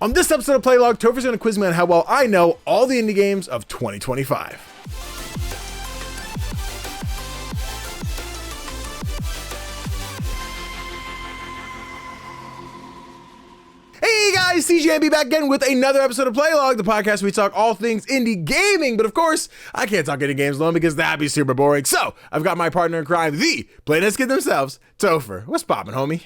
On this episode of Playlog, Tofr's going to quiz me on how well I know all the indie games of 2025. Hey guys, CGDannyB back again with another episode of Playlog, the podcast where we talk all things indie gaming. But of course, I can't talk indie games alone because that'd be super boring. So I've got my partner in crime, the Playtest kid themselves, Tofr. What's poppin', homie?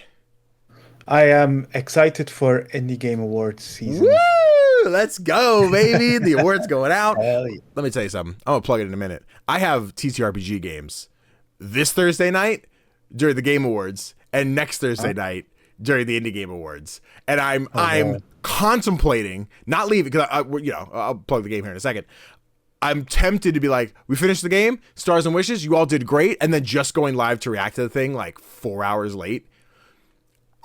I am excited for Indie Game Awards season. Woo! Let's go, baby. The award's going out. Hell yeah. Let me tell you something. I'm going to plug it in a minute. I have TTRPG games this Thursday night during the Game Awards and next Thursday night during the Indie Game Awards. And I'm contemplating not leaving because I'll plug the game here in a second. I'm tempted to be like, we finished the game, Stars and Wishes, you all did great, and then just going live to react to the thing like 4 hours late.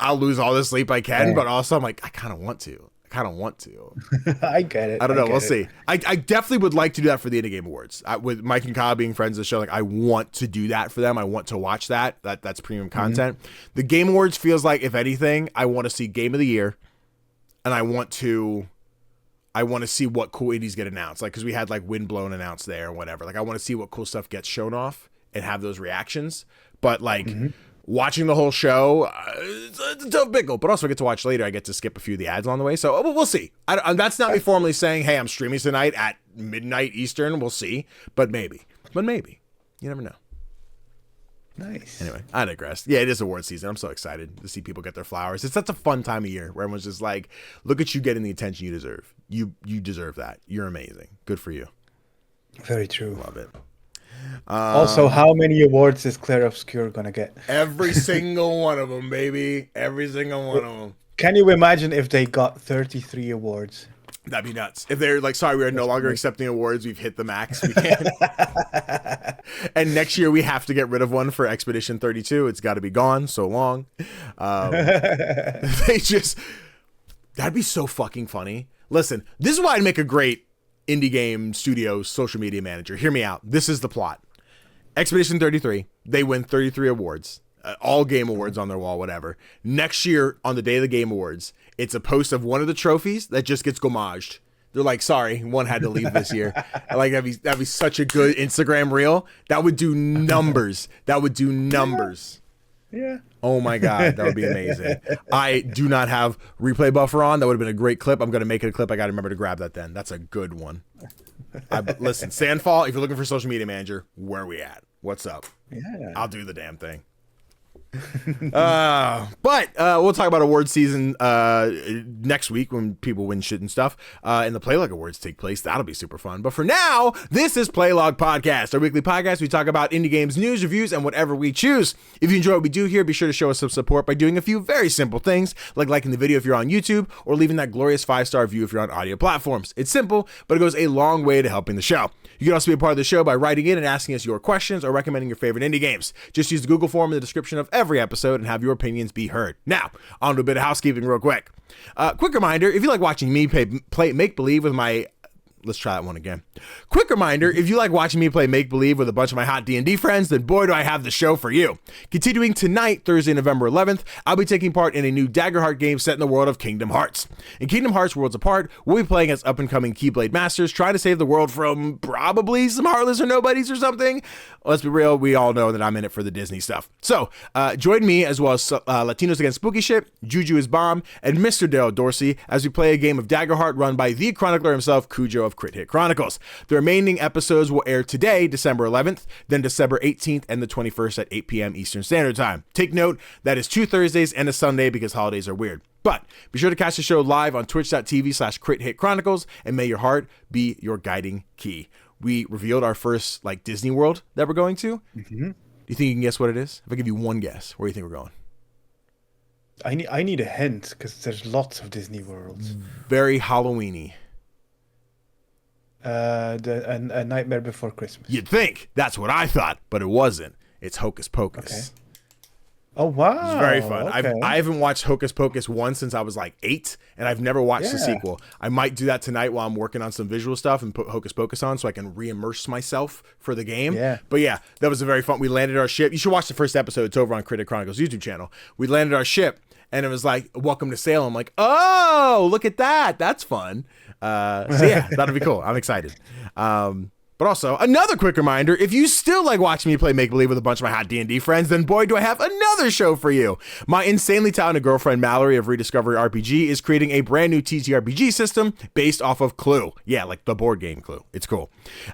I'll lose all the sleep I can, but also I'm like, I kind of want to. I get it. I don't know. We'll see. I definitely would like to do that for the Indie Game Awards. With Mike and Kyle being friends of the show, like I want to do that for them. I want to watch that. That's premium content. The Game Awards feels like, if anything, I want to see Game of the Year, and I want to see what cool indies get announced. Like, because we had like Windblown announced there or whatever. Like, I want to see what cool stuff gets shown off and have those reactions. But like. Watching the whole show, it's a tough pickle, but also I get to watch later. I get to skip a few of the ads on the way, so we'll see. That's not me formally saying, hey, I'm streaming tonight at midnight Eastern. We'll see, but maybe. You never know. Nice. Anyway, I digress. Yeah, it is award season. I'm so excited to see people get their flowers. It's such a fun time of year where everyone's just like, look at you getting the attention you deserve. You deserve that. You're amazing. Good for you. Very true. Love it. Also, how many awards is Claire Obscure gonna get? Every single one of them, baby. Every single one of them. Can you imagine if they got 33 awards? That'd be nuts. If they're like, sorry, we are no longer accepting awards. We've hit the max. We can't. And next year we have to get rid of one for Expedition 32. It's got to be gone. So long. That'd be so fucking funny. Listen, this is why I'd make a great indie game studio social media manager. Hear me out. This is the plot. Expedition 33, they win 33 awards, all game awards on their wall, whatever. Next year, on the day of the Game Awards, it's a post of one of the trophies that just gets gommaged. They're like, sorry, one had to leave this year. Like, that'd be such a good Instagram reel. That would do numbers. Yeah. Oh my God, that would be amazing. I do not have replay buffer on. That would have been a great clip. I'm going to make it a clip. I got to remember to grab that then. That's a good one. Listen, Sandfall, if you're looking for a social media manager, where are we at? What's up? Yeah. I'll do the damn thing. But we'll talk about award season next week when people win shit and stuff, and the Playlog Awards take place. That'll be super fun. But for now, this is Playlog Podcast, our weekly podcast. We talk about indie games, news, reviews, and whatever we choose. If you enjoy what we do here, be sure to show us some support by doing a few very simple things, like liking the video if you're on YouTube, or leaving that glorious 5-star review if you're on audio platforms. It's simple, but it goes a long way to helping the show. You can also be a part of the show by writing in and asking us your questions or recommending your favorite indie games. Just use the Google form in the description of every episode and have your opinions be heard. Now, on to a bit of housekeeping real quick. Quick reminder, if you like watching me play make-believe with my... Let's try that one again. Quick reminder, if you like watching me play make-believe with a bunch of my hot D&D friends, then boy do I have the show for you. Continuing tonight, Thursday, November 11th, I'll be taking part in a new Daggerheart game set in the world of Kingdom Hearts. In Kingdom Hearts Worlds Apart, we'll be playing as up-and-coming Keyblade Masters, trying to save the world from probably some Heartless or Nobodies or something. Let's be real, we all know that I'm in it for the Disney stuff. So, join me, as well as Latinos Against Spooky Shit, Juju is Bomb, and Mr. Dale Dorsey, as we play a game of Daggerheart run by the chronicler himself, Cujo of Crit Hit Chronicles. The remaining episodes will air today, December 11th, then December 18th and the 21st at 8 p.m. Eastern Standard Time. Take note, that is 2 Thursdays and a Sunday because holidays are weird. But be sure to catch the show live on twitch.tv/Crit Hit Chronicles, and may your heart be your guiding key. We revealed our first Disney World that we're going to. Mm-hmm. Do you think you can guess what it is? If I give you one guess, where do you think we're going? I need a hint because there's lots of Disney Worlds. Very Halloween-y. A Nightmare Before Christmas. You'd think. That's what I thought, but it wasn't. It's Hocus Pocus. Okay. Oh, wow. It's very fun. Okay. I haven't watched Hocus Pocus 1 since I was like 8, and I've never watched the sequel. I might do that tonight while I'm working on some visual stuff and put Hocus Pocus on so I can re-immerse myself for the game. Yeah. But yeah, that was a very fun. We landed our ship. You should watch the first episode. It's over on Crit Hit Chronicles YouTube channel. We landed our ship, and it was like, welcome to Salem. I'm like, oh, look at that. That's fun. So yeah, that'll be cool. I'm excited. But also, another quick reminder, if you still like watching me play Make-Believe with a bunch of my hot D&D friends, then boy, do I have another show for you. My insanely talented girlfriend, Mallory of Rediscovery RPG, is creating a brand new TTRPG system based off of Clue. Yeah, like the board game Clue. It's cool.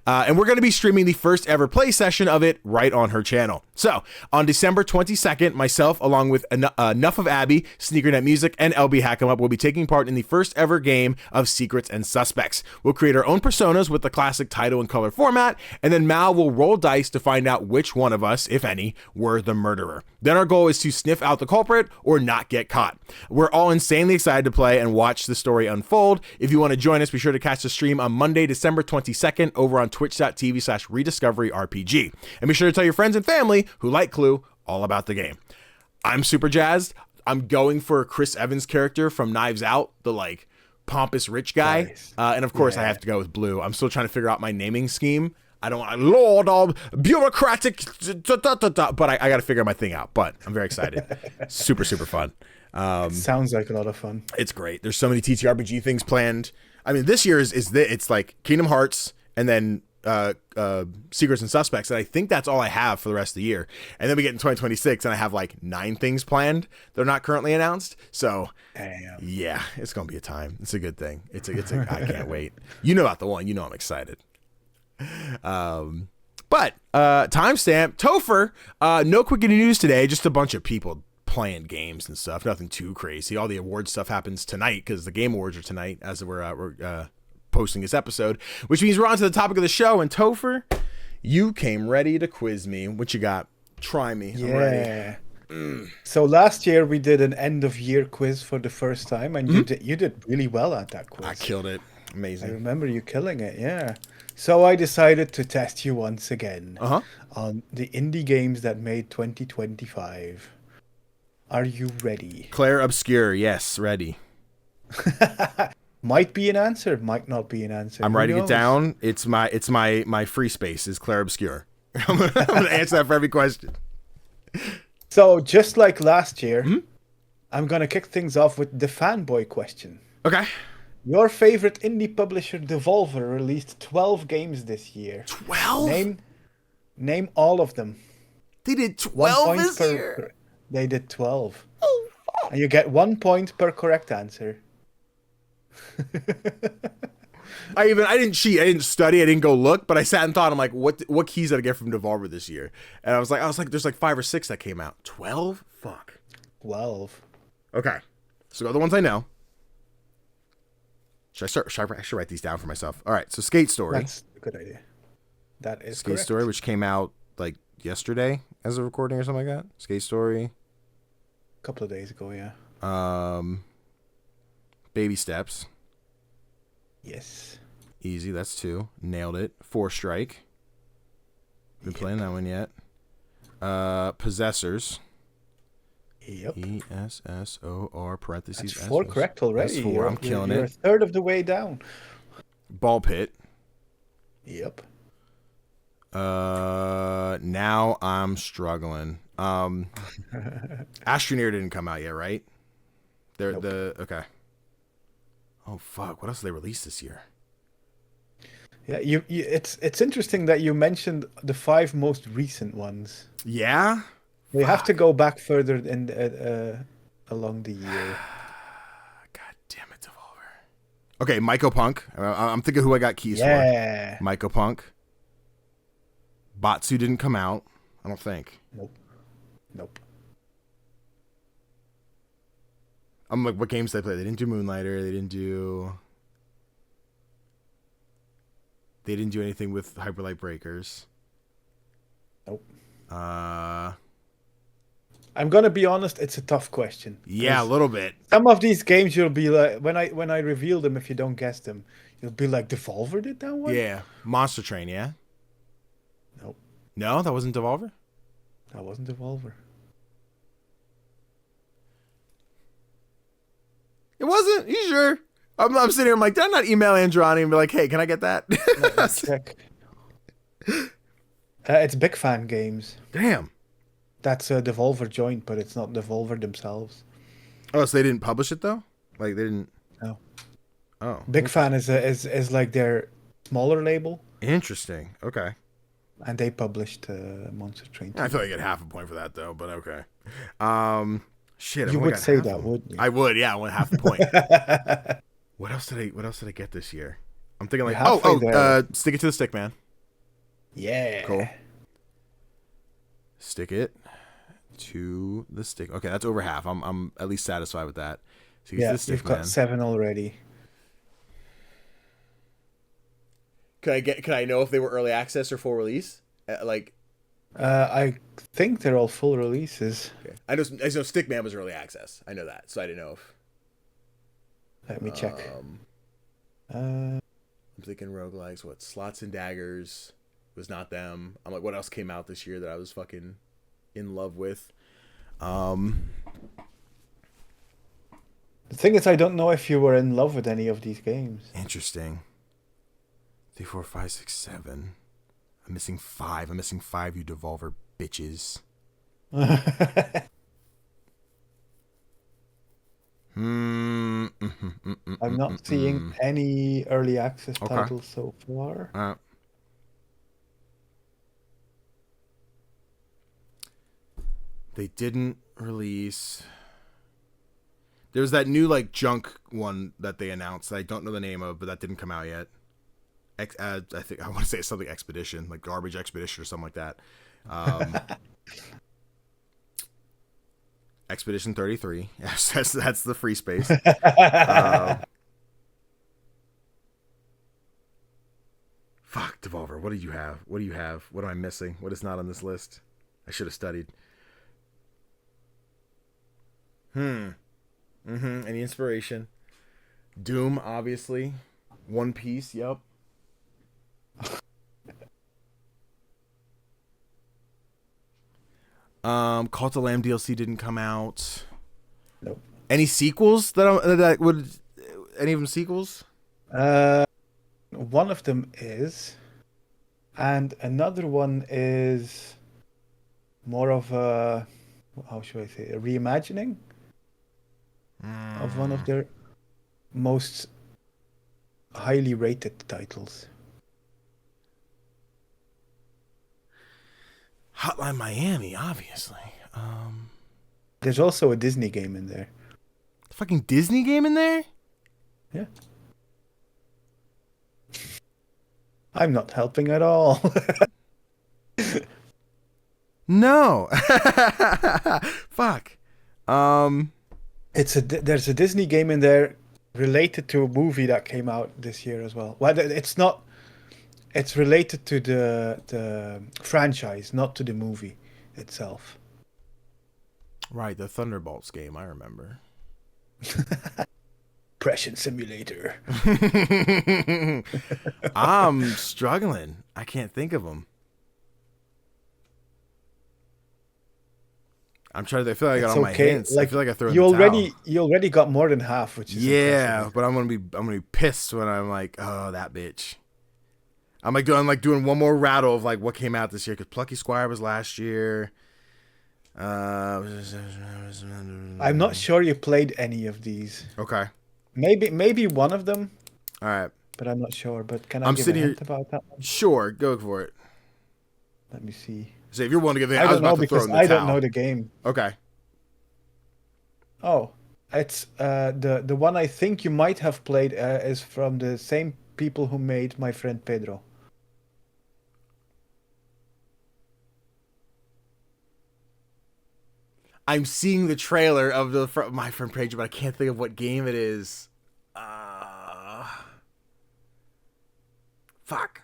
And we're going to be streaming the first ever play session of it right on her channel. So, on December 22nd, myself, along with Enough of Abby, SneakerNet Music, and LB Hackemup will be taking part in the first ever game of Secrets and Suspects. We'll create our own personas with the classic title and color format, and then Mal will roll dice to find out which one of us, if any, were the murderer. Then our goal is to sniff out the culprit or not get caught. We're all insanely excited to play and watch the story unfold. If you want to join us, be sure to catch the stream on Monday, December 22nd over on twitch.tv/rediscoveryrpg. And be sure to tell your friends and family who like Clue all about the game. I'm super jazzed. I'm going for Chris Evans' character from Knives Out, the like pompous rich guy. Nice. And of course I have to go with blue. I'm still trying to figure out my naming scheme. I don't want Lord of bureaucratic, but I got to figure my thing out. But I'm very excited. Super fun. Sounds like a lot of fun. It's great. There's so many TTRPG things planned. I mean, this year it's like Kingdom Hearts and then Secrets and Suspects, and I think that's all I have for the rest of the year. And then we get in 2026 and I have like 9 things planned. They're not currently announced. So Damn. yeah, it's gonna be a time. It's a good thing. It's a I can't wait. You know about the one, you know I'm excited. But timestamp Tofr, no quick news today, just a bunch of people playing games and stuff, nothing too crazy. All the award stuff happens tonight because the Game Awards are tonight as we're posting this episode, which means we're on to the topic of the show. And Tofr, you came ready to quiz me. What you got? Try me. I'm ready. So last year we did an end of year quiz for the first time, and you did really well at that quiz. I killed it. I Amazing. remember you killing it, yeah. So I decided to test you once again on the indie games that made 2025. Are you ready? Claire Obscure, yes, ready. Might be an answer, might not be an answer. I'm Who writing knows? it down. It's my free space is Claire Obscure. I'm gonna answer that for every question. So just like last year, I'm gonna kick things off with the fanboy question. Okay. Your favorite indie publisher, Devolver, released 12 games this year. 12? Name all of them. They did 1 12 point this per. year. They did 12. Oh, fuck. And you get 1 point per correct answer. I didn't cheat. I didn't study. I didn't go look. But I sat and thought. I'm like, what keys did I get from Devolver this year? And I was like, there's like 5 or 6 that came out. 12? Fuck. 12. Okay. So go the ones I know. Should I actually write these down for myself? All right. So Skate Story. That's a good idea. That is Skate correct. Story, which came out like yesterday as a recording or something like that. Skate Story. A couple of days ago, yeah. Baby Steps. Yes. Easy. That's 2. Nailed it. 4 Strike. Been playing that one yet. Possessors. Yep. ESSOR parentheses. That's 4 correct already. That's 4. I'm killing you're it. a third of the way down. Ball Pit. Yep. Now I'm struggling. Astroneer didn't come out yet, right? Nope. Okay. Oh fuck! What else did they release this year? Yeah, it's interesting that you mentioned the 5 most recent ones. Yeah. We have to go back further in along the year. God damn it, Devolver. Okay, Myco Punk. I'm thinking who I got keys for. Myco Punk. Batsu didn't come out. I don't think. Nope. I'm like, what games did they play? They didn't do Moonlighter. They didn't do anything with Hyperlight Breakers. Nope. I'm gonna be honest, it's a tough question. Yeah, a little bit. Some of these games you'll be like, when I reveal them, if you don't guess them, you'll be like, Devolver did that one? Yeah. Monster Train, yeah? Nope. No, that wasn't Devolver? That wasn't Devolver. It wasn't? You sure? I'm sitting here, I'm like, did I not email Androni and be like, hey, can I get that? Let's check. It's Big Fan Games. Damn. That's a Devolver joint, but it's not Devolver themselves. Oh, so they didn't publish it though? Like they didn't. No. Oh, Big Fan is like their smaller label, interesting. Okay. and they published Monster Train 2. I feel like I get half a point for that though, but okay. Shit. You would say that, wouldn't you? I would. Yeah, I want half a point. What else did I get this year? I'm thinking like, Stick It to the Stick, man. Yeah. Cool. Stick it to the stick. Okay, that's over half. I'm at least satisfied with that. Stick it to the stick, you've got 7 already. Can I know if they were early access or full release? I think they're all full releases. Okay. I know Stickman was early access. I know that, so I didn't know if. Let me check. I'm thinking roguelikes. What? Slots and Daggers was not them. I'm like, what else came out this year that I was fucking in love with? The thing is, I don't know if you were in love with any of these games. Interesting. 3, 4, 5, 6, 7. I'm missing 5. I'm missing 5, you Devolver bitches. I'm not seeing any early access titles so far. They didn't release. There's that new like junk one that they announced that I don't know the name of, but that didn't come out yet. I think I want to say it's something Expedition, like Garbage Expedition or something like that. Expedition 33. Yes, that's the free space. Fuck, Devolver. What do you have? What am I missing? What is not on this list? I should have studied. Any inspiration? Doom, obviously. One Piece, yep. Cult of Lamb DLC didn't come out. Nope. Any sequels that would any of them sequels? One of them is, and another one is more of a, how should I say, a reimagining of one of their most highly rated titles. Hotline Miami, obviously. There's also a Disney game in there. Fucking Disney game in there? Yeah. I'm not helping at all. No. Fuck. There's a Disney game in there related to a movie that came out this year as well. Well, it's not. It's related to the franchise, not to the movie itself. Right, the Thunderbolts game, I remember. Depression Simulator. I'm struggling. I can't think of them. I'm trying to. I feel like I got all my hints. Like, I feel like I threw in the towel. You already got more than half, which is impressive. But I'm gonna be pissed when I'm like, oh, that bitch. I'm doing one more rattle of like what came out this year, because Plucky Squire was last year. I'm not sure you played any of these. Okay. Maybe one of them. All right. But I'm not sure. But can I give a hint about that one? Sure, go for it. Let me see. So if you're willing to give it, I don't know because I don't know the game. Okay. Oh, it's the one I think you might have played is from the same people who made My Friend Pedro. I'm seeing the trailer of My Friend Pedro, but I can't think of what game it is. Fuck.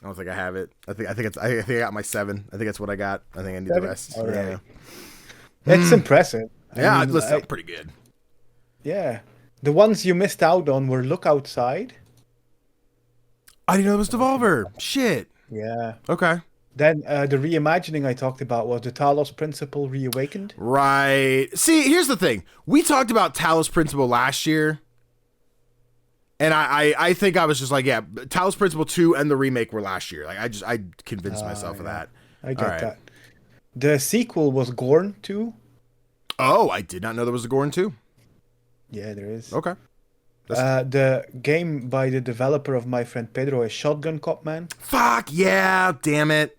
I don't think I have it. I think I got my 7. I think that's what I got. I think I need 7? The rest. All right. It's impressive. I mean, listen, pretty good. Yeah. The ones you missed out on were Look Outside. I didn't know it was Devolver. Shit. Yeah. Okay. Then the reimagining I talked about was the Talos Principle Reawakened. Right. See, here's the thing. We talked about Talos Principle last year. And I think I was just like, yeah, Talos Principle 2 and the remake were last year. Like I convinced myself of that. I get that. The sequel was Gorn 2. Oh, I did not know there was a Gorn too. Yeah, there is. Okay. The game by the developer of My Friend Pedro is Shotgun Cop Man. Fuck yeah! Damn it.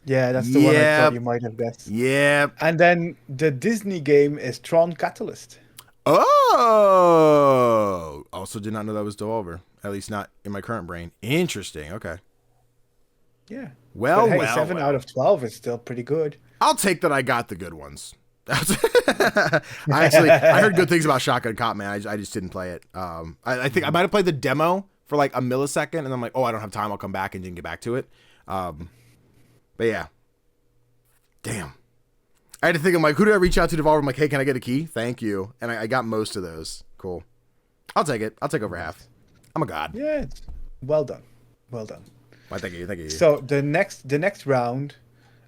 Yeah, that's the one I thought you might have guessed. Yep. And then the Disney game is Tron Catalyst. Oh! Also did not know that was Devolver. At least not in my current brain. Interesting. Okay. Yeah. Well, but hey, 7 out of 12 is still pretty good. I'll take that I got the good ones. I heard good things about Shotgun Cop Man. I just didn't play it. I think I might have played the demo for like a millisecond, and I'm like, oh, I don't have time. I'll come back, and didn't get back to it. But yeah, damn. I had to think. I'm like, who did I reach out to Devolver? I'm like, hey, can I get a key? Thank you. And I got most of those. Cool. I'll take it. I'll take over half. I'm a god. Yeah, it's well done. Well done. Well, thank you. Thank you. So the next round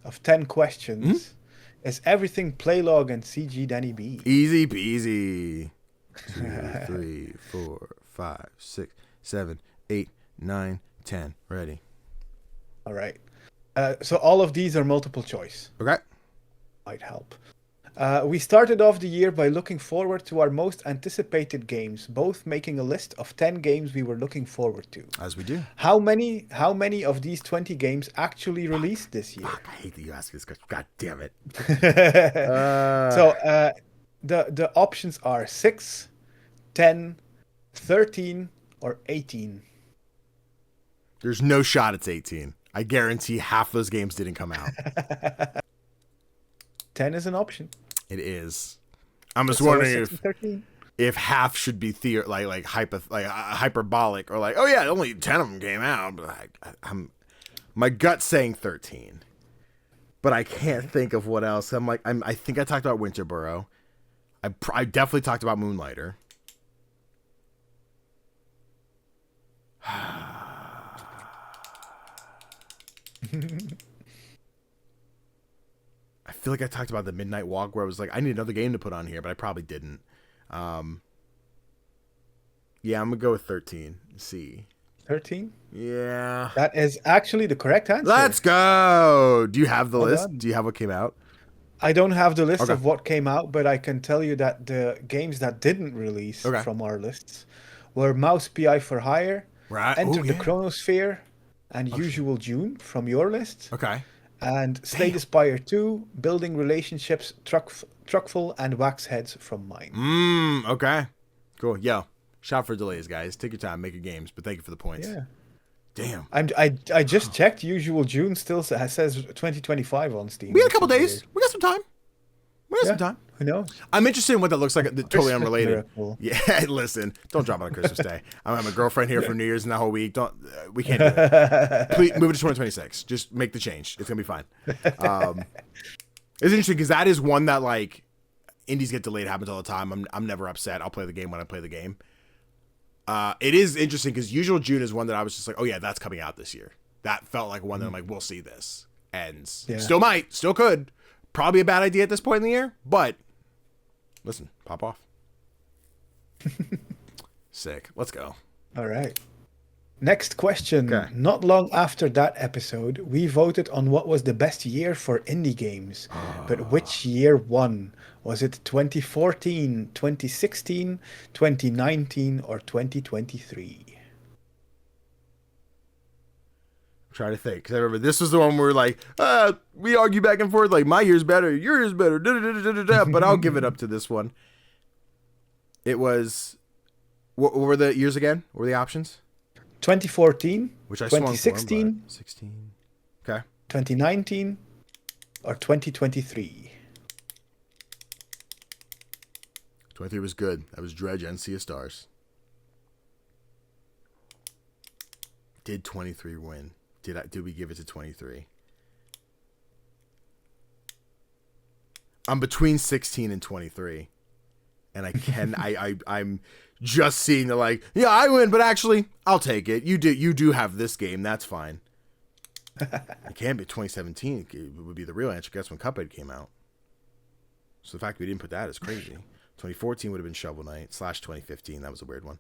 of 10 questions is everything Playlog and CGDannyB. Easy peasy. 2, 3, 4, 5, 6, 7, 8, 9, 10. Ready. All right. So all of these are multiple choice. Okay. Might help. We started off the year by looking forward to our most anticipated games, both making a list of 10 games we were looking forward to. As we do. How many of these 20 games actually released this year? Fuck, I hate that you ask this question. God damn it. So the options are 6, 10, 13, or 18. There's no shot it's 18. I guarantee half those games didn't come out. 10 is an option. It is. I'm just wondering if half should be hyperbolic or like, oh yeah, only 10 of them came out. But my gut's saying 13, but I can't think of what else. I think I talked about Winterboro. I definitely talked about Moonlighter. I feel like I talked about the Midnight Walk where I was like, I need another game to put on here, but I probably didn't. Yeah, I'm gonna go with 13. C. 13? Yeah. That is actually the correct answer. Let's go. Do you have the list? Do you have what came out? I don't have the list of what came out, but I can tell you that the games that didn't release from our lists were Mouse PI for Hire, Enter the Chronosphere, and Usual June from your list. Okay. And Slay the Spire 2, Building Relationships, Truckful, and Wax Heads from mine. Okay. Cool. Yo, shout for delays, guys. Take your time, make your games, but thank you for the points. Yeah. Damn. I just checked. Usual June still says 2025 on Steam. We got a couple days. Weird. We got some time. Some time. Who knows? I'm interested in what that looks like. Totally unrelated. Miracle. Yeah, listen. Don't drop it on Christmas Day. I'm having a girlfriend here for New Year's and that whole week. We can't do it. Please move it to 2026. Just make the change. It's gonna be fine. It's interesting because that is one that like indies get delayed. It happens all the time. I'm never upset. I'll play the game when I play the game. It is interesting because Usual June is one that I was just like, oh yeah, that's coming out this year. That felt like one that I'm like, we'll see this, and still could. Probably a bad idea at this point in the year, but listen, pop off. Sick. Let's go. All right. Next question. Okay. Not long after that episode, we voted on what was the best year for indie games. But which year won? Was it 2014, 2016, 2019, or 2023? Try to think, because I remember this was the one where we're like, we argue back and forth, like my year's better, your year's better, but I'll give it up to this one. It was, what were the years again? What were the options? 2014, which I 2016, 16, okay, 2019, or 2023. 23 was good. That was Dredge and Sea of Stars. Did 23 win? Did we give it to 23? I'm between 16 and 23. And I'm just seeing the like, yeah, I win, but actually, I'll take it. You do have this game. That's fine. It can't be 2017. It would be the real answer. That's when Cuphead came out. So the fact we didn't put that is crazy. 2014 would have been Shovel Knight / 2015. That was a weird one.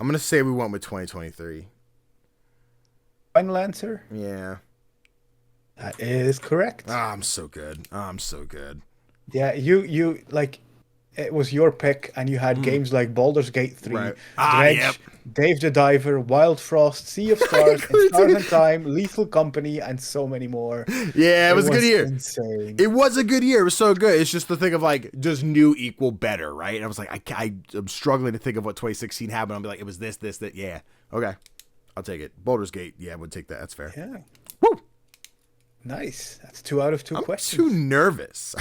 I'm gonna say we went with 2023. Final answer? Yeah. That is correct. I'm so good. I'm so good. Yeah, you like it was your pick, and you had games like Baldur's Gate 3, Right. Dredge, Yep. Dave the Diver, Wild Frost, Sea of Stars, In Stars and Time, Lethal Company, and so many more. Yeah, it was a good year. Insane. It was a good year. It was so good. It's just the thing of like, does new equal better, right? And I was like, I'm struggling to think of what 2016 had, but I'll be like, it was this, that. Yeah. Okay. I'll take it. Baldur's Gate. Yeah, I would take that. That's fair. Yeah. Woo! Nice. That's 2 out of 2 I'm questions. too nervous.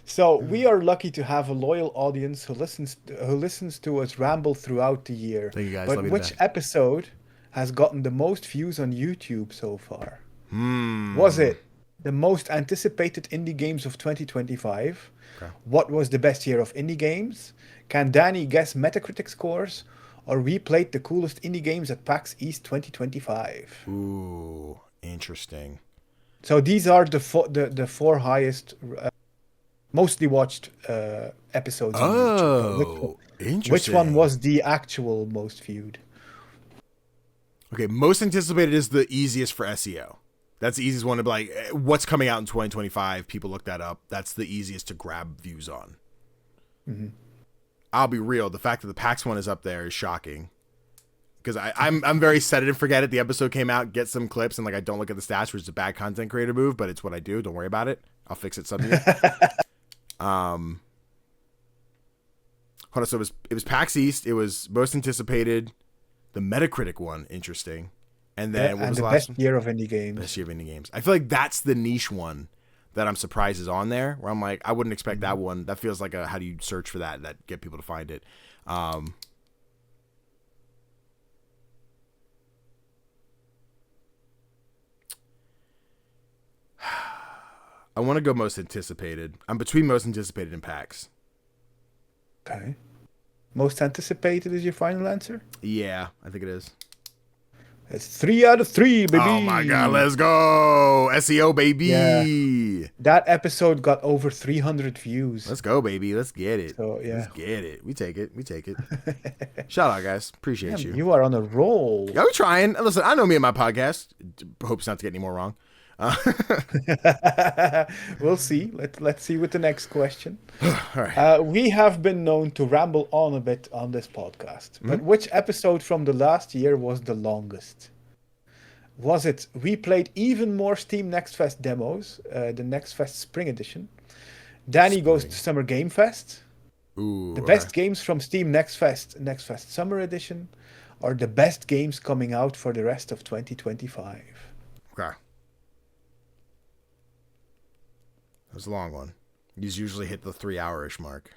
So we are lucky to have a loyal audience who listens to us ramble throughout the year. Thank you guys. But Love you to which death. episode has gotten the most views on YouTube so far? Was it the most anticipated indie games of 2025? Okay. What was the best year of indie games? Can Danny guess Metacritic scores? Or we played the coolest indie games at PAX East 2025? Ooh, interesting. So these are the four highest, mostly watched episodes on YouTube. Interesting. Which one was the actual most viewed? Okay, most anticipated is the easiest for SEO. That's the easiest one to be like, what's coming out in 2025? People look that up. That's the easiest to grab views on. Mm-hmm. I'll be real. The fact that the PAX one is up there is shocking. Because I'm very set it and forget it. The episode came out, get some clips, and like I don't look at the stats, which is a bad content creator move, but it's what I do. Don't worry about it. I'll fix it someday. Hold on. So it was PAX East. It was most anticipated. The Metacritic one, interesting. And then what was the last best year of indie games? Best year of indie games. I feel like that's the niche one that I'm surprised is on there. Where I'm like, I wouldn't expect that one. That feels like a how do you search for that get people to find it. I want to go most anticipated. I'm between most anticipated and PAX. Okay. Most anticipated is your final answer? Yeah, I think it is. It's 3 out of 3, baby. Oh my god, let's go. SEO, baby. Yeah. That episode got over 300 views. Let's go, baby. Let's get it. So, yeah. Let's get it. We take it. Shout out, guys. Appreciate you. You are on a roll. Yeah, we're trying. Listen, I know me and my podcast. Hope it's not to get any more wrong. We'll see. Let's see with the next question. All right. We have been known to ramble on a bit on this podcast, but which episode from the last year was the longest? Was it we played even more Steam Next Fest demos, the Next Fest Spring Edition? Danny goes to Summer Game Fest. Ooh, the best games from Steam Next Fest Summer Edition, or the best games coming out for the rest of 2025? Okay. That was a long one. These usually hit the 3-hour-ish mark.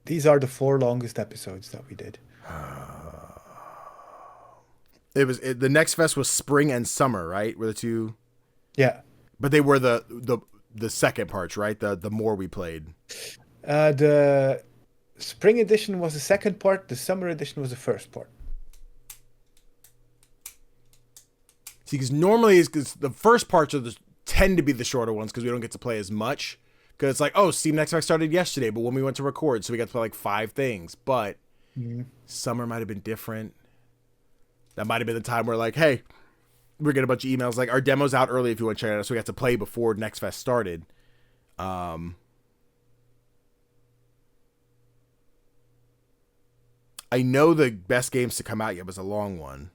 These are the 4 longest episodes that we did. The Next Fest was spring and summer, right? Were the two? Yeah. But they were the second parts, right? The more we played. The spring edition was the second part. The summer edition was the first part. See, because normally because the first parts tend to be the shorter ones because we don't get to play as much. Because it's like, oh, Steam Next Fest started yesterday, but when we went to record, so we got to play like 5 things. But summer might have been different. That might have been the time where like, hey, we're getting a bunch of emails like our demo's out early if you want to check it out. So we got to play before Next Fest started. I know the best games to come out yet was a long one.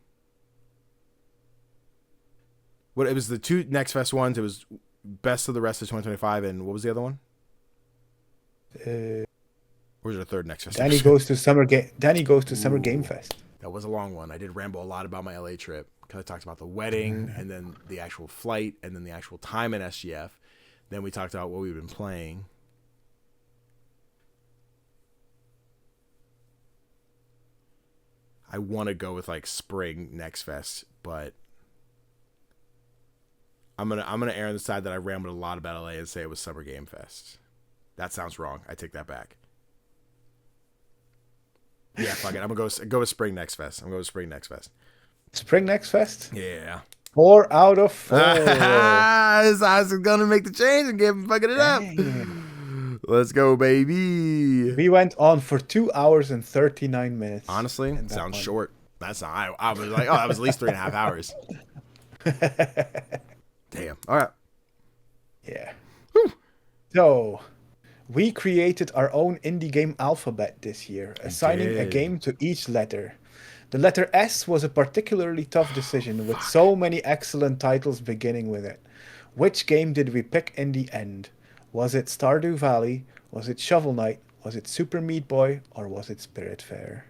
It was the 2 Next Fest ones. It was best of the rest of 2025, and what was the other one? Or was it a third Next Fest? Danny goes to Summer Game Fest. That was a long one. I did ramble a lot about my LA trip because I talked about the wedding and then the actual flight and then the actual time in SGF. Then we talked about what we've been playing. I want to go with like spring Next Fest, but I'm gonna err on the side that I rambled a lot about LA and say it was Summer Game Fest. That sounds wrong. I take that back. Yeah, fuck it. I'm gonna go with Spring Next Fest. Spring Next Fest. Yeah. 4 out of 4. I was gonna make the change and fucking it up. Let's go, baby. We went on for 2 hours and 39 minutes. Honestly, sounds short. That's not. I was like, oh, that was at least 3.5 hours. Damn. All right. Yeah. Whew. So, we created our own indie game alphabet this year, assigning a game to each letter. The letter S was a particularly tough decision, with so many excellent titles beginning with it. Which game did we pick in the end? Was it Stardew Valley? Was it Shovel Knight? Was it Super Meat Boy? Or was it Spiritfarer?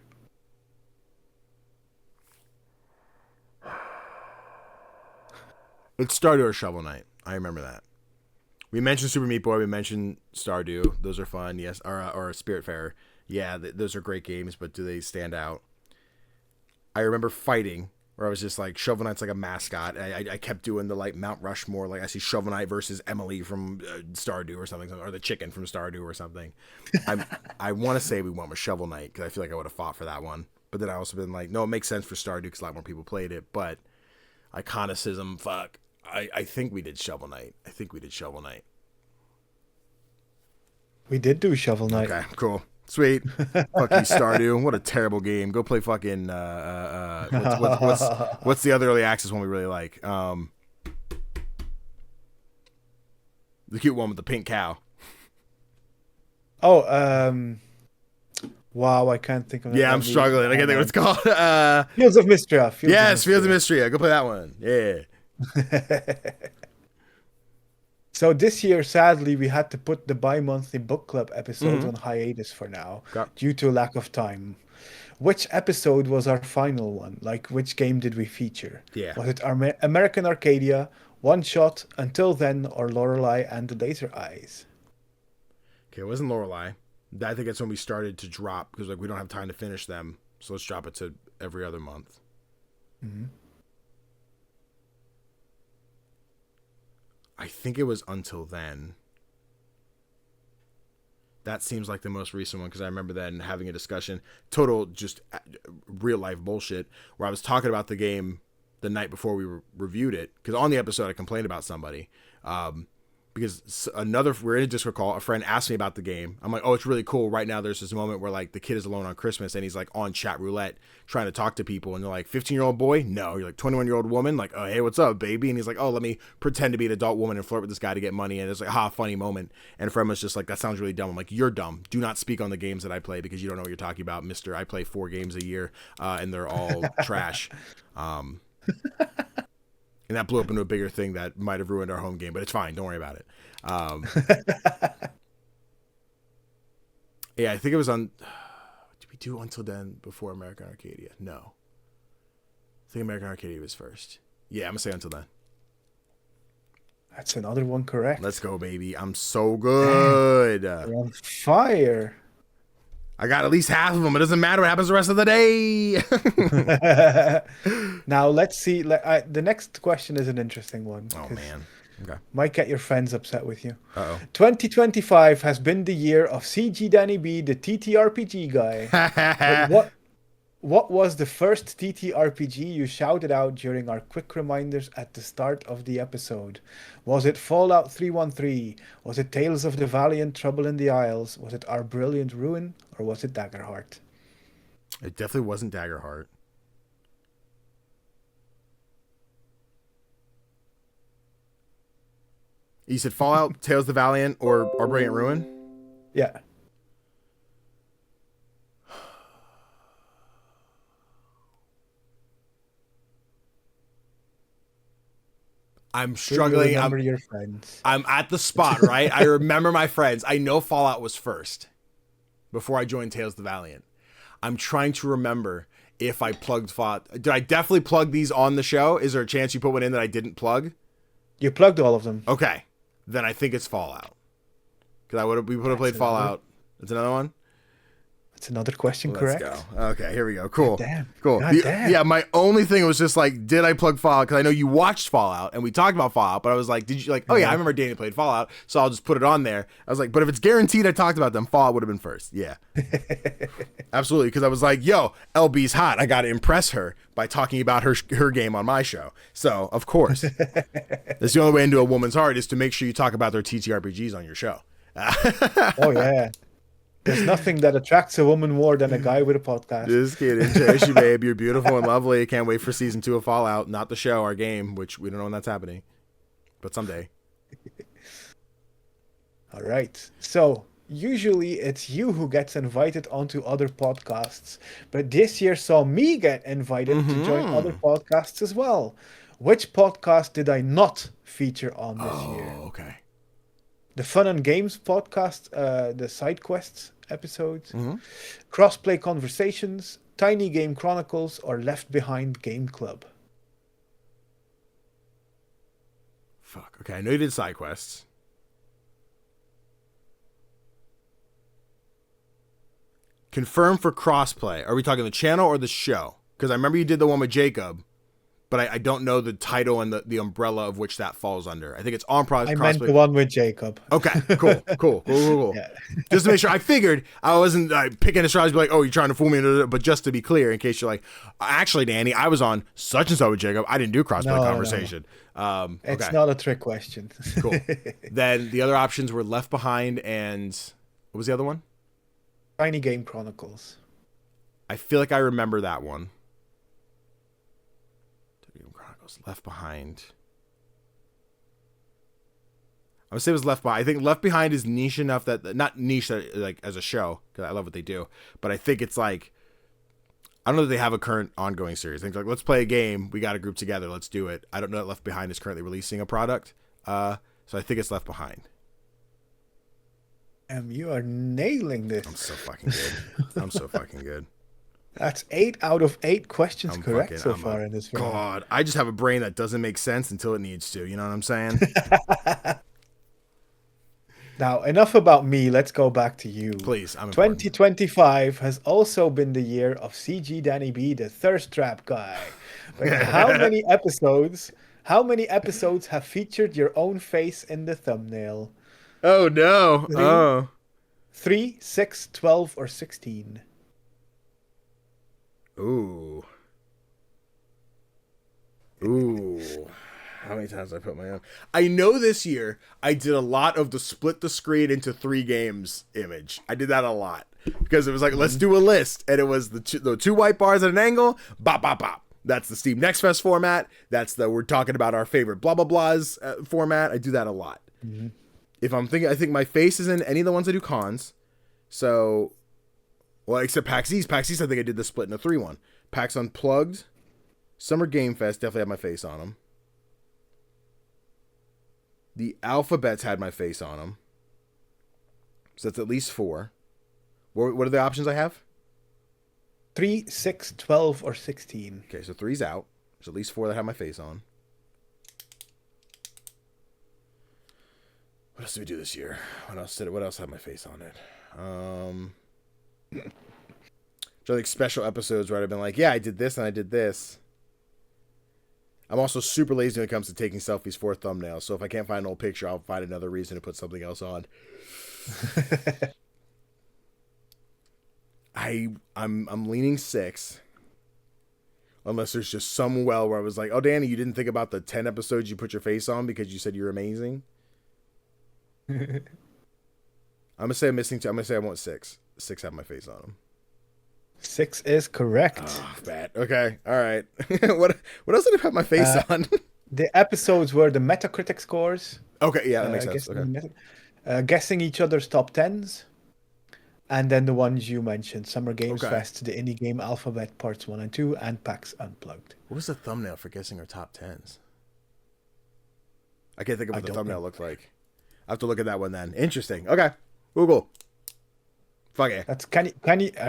It's Stardew or Shovel Knight. I remember that. We mentioned Super Meat Boy. We mentioned Stardew. Those are fun. Yes. Or Spiritfarer. Yeah, those are great games, but do they stand out? I remember fighting where I was just like, Shovel Knight's like a mascot. I kept doing the like Mount Rushmore. Like I see Shovel Knight versus Emily from Stardew or something, or the chicken from Stardew or something. I want to say we went with Shovel Knight because I feel like I would have fought for that one. But then I also been like, no, it makes sense for Stardew because a lot more people played it. But iconicism, fuck. I think we did Shovel Knight. We did do Shovel Knight. Okay, cool. Sweet. Fuck you, Stardew. What a terrible game. Go play fucking what's the other early access one we really like? The cute one with the pink cow. Oh, wow, I can't think of it. Yeah, I'm struggling. I can't think of what it's called. Fields of Mystria. Fields of Mystria. Go play that one. Yeah. So this year, sadly, we had to put the bi-monthly book club episodes on hiatus for now, due to lack of time. Which episode was our final one? Like, which game did we feature? Yeah. Was it American Arcadia, One Shot, Until Then, or Lorelei and the Laser Eyes? Okay, it wasn't Lorelei. I think that's when we started to drop, because like we don't have time to finish them, so let's drop it to every other month. Mm-hmm. I think it was Until Then. That seems like the most recent one, because I remember then having a discussion, total just real life bullshit, where I was talking about the game the night before we reviewed it, because on the episode I complained about somebody, because we're in a Discord call, a friend asked me about the game. I'm like, oh, it's really cool. Right now there's this moment where like the kid is alone on Christmas and he's like on chat roulette trying to talk to people, and they're like, 15-year-old boy? No. You're like, 21-year-old woman? Like, oh, hey, what's up, baby? And he's like, oh, let me pretend to be an adult woman and flirt with this guy to get money. And it's like, funny moment. And a friend was just like, that sounds really dumb. I'm like, you're dumb. Do not speak on the games that I play because you don't know what you're talking about, mister. I play 4 games a year and they're all trash. And that blew up into a bigger thing that might have ruined our home game, but it's fine. Don't worry about it. Yeah, I think it was on. Did we do Until Then before American Arcadia? No. I think American Arcadia was first. Yeah, I'm gonna say Until Then. That's another one correct. Let's go, baby. I'm so good. You're on fire. I got at least half of them. It doesn't matter what happens the rest of the day. Now, let's see. The next question is an interesting one. Oh, man. Okay. Might get your friends upset with you. Uh-oh. 2025 has been the year of CGDannyB, the TTRPG guy. But what was the first TTRPG you shouted out during our quick reminders at the start of the episode? Was it Fallout 313? Was it Tales of the Valiant, Trouble in the Isles? Was it Our Brilliant Ruin? Or was it Daggerheart? It definitely wasn't Daggerheart. You said Fallout, Tales of the Valiant, or Our Brilliant Ruin? Yeah. I'm struggling. Remember your friends. I'm at the spot, right? I remember my friends. I know Fallout was first before I joined Tales of the Valiant. I'm trying to remember if I plugged Fallout. Did I definitely plug these on the show? Is there a chance you put one in that I didn't plug? You plugged all of them. Okay. Then I think it's Fallout. Because we would have played Fallout. It's another one? It's another question, correct? Let's go. Okay, here we go. Cool. God damn. Cool. Damn. Yeah, my only thing was just like, did I plug Fallout? Because I know you watched Fallout and we talked about Fallout, but I was like, did you like, oh yeah, I remember Danny played Fallout, so I'll just put it on there. I was like, but if it's guaranteed I talked about them, Fallout would have been first. Yeah. Absolutely. Because I was like, yo, LB's hot. I got to impress her by talking about her game on my show. So, of course. That's the only way into a woman's heart is to make sure you talk about their TTRPGs on your show. Oh yeah. There's nothing that attracts a woman more than a guy with a podcast. Just kidding. Cherish you, babe. You're beautiful and lovely. Can't wait for season 2 of Fallout. Not the show, our game, which we don't know when that's happening. But someday. All right. So usually it's you who gets invited onto other podcasts, but this year saw me get invited to join other podcasts as well. Which podcast did I not feature on this year? Okay. The Fun and Games podcast, the side quests episodes, crossplay conversations, Tiny Game Chronicles, or Left Behind Game Club. Fuck. Okay, I know you did side quests. Confirm for crossplay. Are we talking the channel or the show? Because I remember you did the one with Jacob, but I don't know the title and the umbrella of which that falls under. I think it's on crossplay. I meant the one with Jacob. Okay, cool. Yeah. Just to make sure, I figured I wasn't picking a straw to be like, oh, you're trying to fool me, but just to be clear, in case you're like, actually, Danny, I was on such and so with Jacob. I didn't do crossplay conversation. No. It's not a trick question. Cool. Then the other options were Left Behind and what was the other one? Tiny Game Chronicles. I feel like I remember that one. Tiny Game Chronicles. Left Behind. I would say it was Left Behind. I think Left Behind is niche enough that, not niche like as a show, because I love what they do, but I think it's like, I don't know that they have a current ongoing series. I think like, let's play a game. We got a group together. Let's do it. I don't know that Left Behind is currently releasing a product. So I think it's Left Behind. You are nailing this. I'm so fucking good. That's 8 out of 8 questions correct so far in this video. God, I just have a brain that doesn't make sense until it needs to. You know what I'm saying? Now, enough about me. Let's go back to you. Please, I'm 2025 has also been the year of CGDannyB, the thirst trap guy. But how many episodes have featured your own face in the thumbnail? Oh no. 3, 6, 12, or 16? Ooh. How many times have I put my own? I know this year I did a lot of the split the screen into 3 games image. I did that a lot because it was like, let's do a list. And it was the two white bars at an angle. Bop, bop, bop. That's the Steam Next Fest format. That's we're talking about our favorite blah, blah, blahs format. I do that a lot. Mm-hmm. If I'm thinking, I think my face is in any of the ones I do cons. So, well, except PAX East. PAX East, I think I did the split in a 3-1. PAX Unplugged, Summer Game Fest, definitely had my face on them. The Alphabets had my face on them. So that's at least 4. What are the options I have? 3, 6, 12, or 16. Okay, so 3's out. There's at least 4 that have my face on. What else did we do this year? What else had my face on it? So like special episodes where I've been like, yeah, I did this and I did this. I'm also super lazy when it comes to taking selfies for thumbnails. So if I can't find an old picture, I'll find another reason to put something else on. I'm leaning 6. Unless there's just some well where I was like, oh, Danny, you didn't think about the 10 episodes you put your face on because you said you're amazing. I'm gonna say I'm missing 2. I'm gonna say I want 6. 6 have my face on them. 6 is correct. Oh, bad. Okay, all right. What else did I have my face on? The episodes were the Metacritic scores. Okay, yeah, that makes sense. Okay. Guessing each other's top 10s, and then the ones you mentioned: Summer Games Fest, the Indie Game Alphabet Parts 1 and 2, and PAX Unplugged. What was the thumbnail for guessing our top 10s? I can't think of what the thumbnail looked like. I have to look at that one then. Interesting. Okay. Google. Fuck it. That's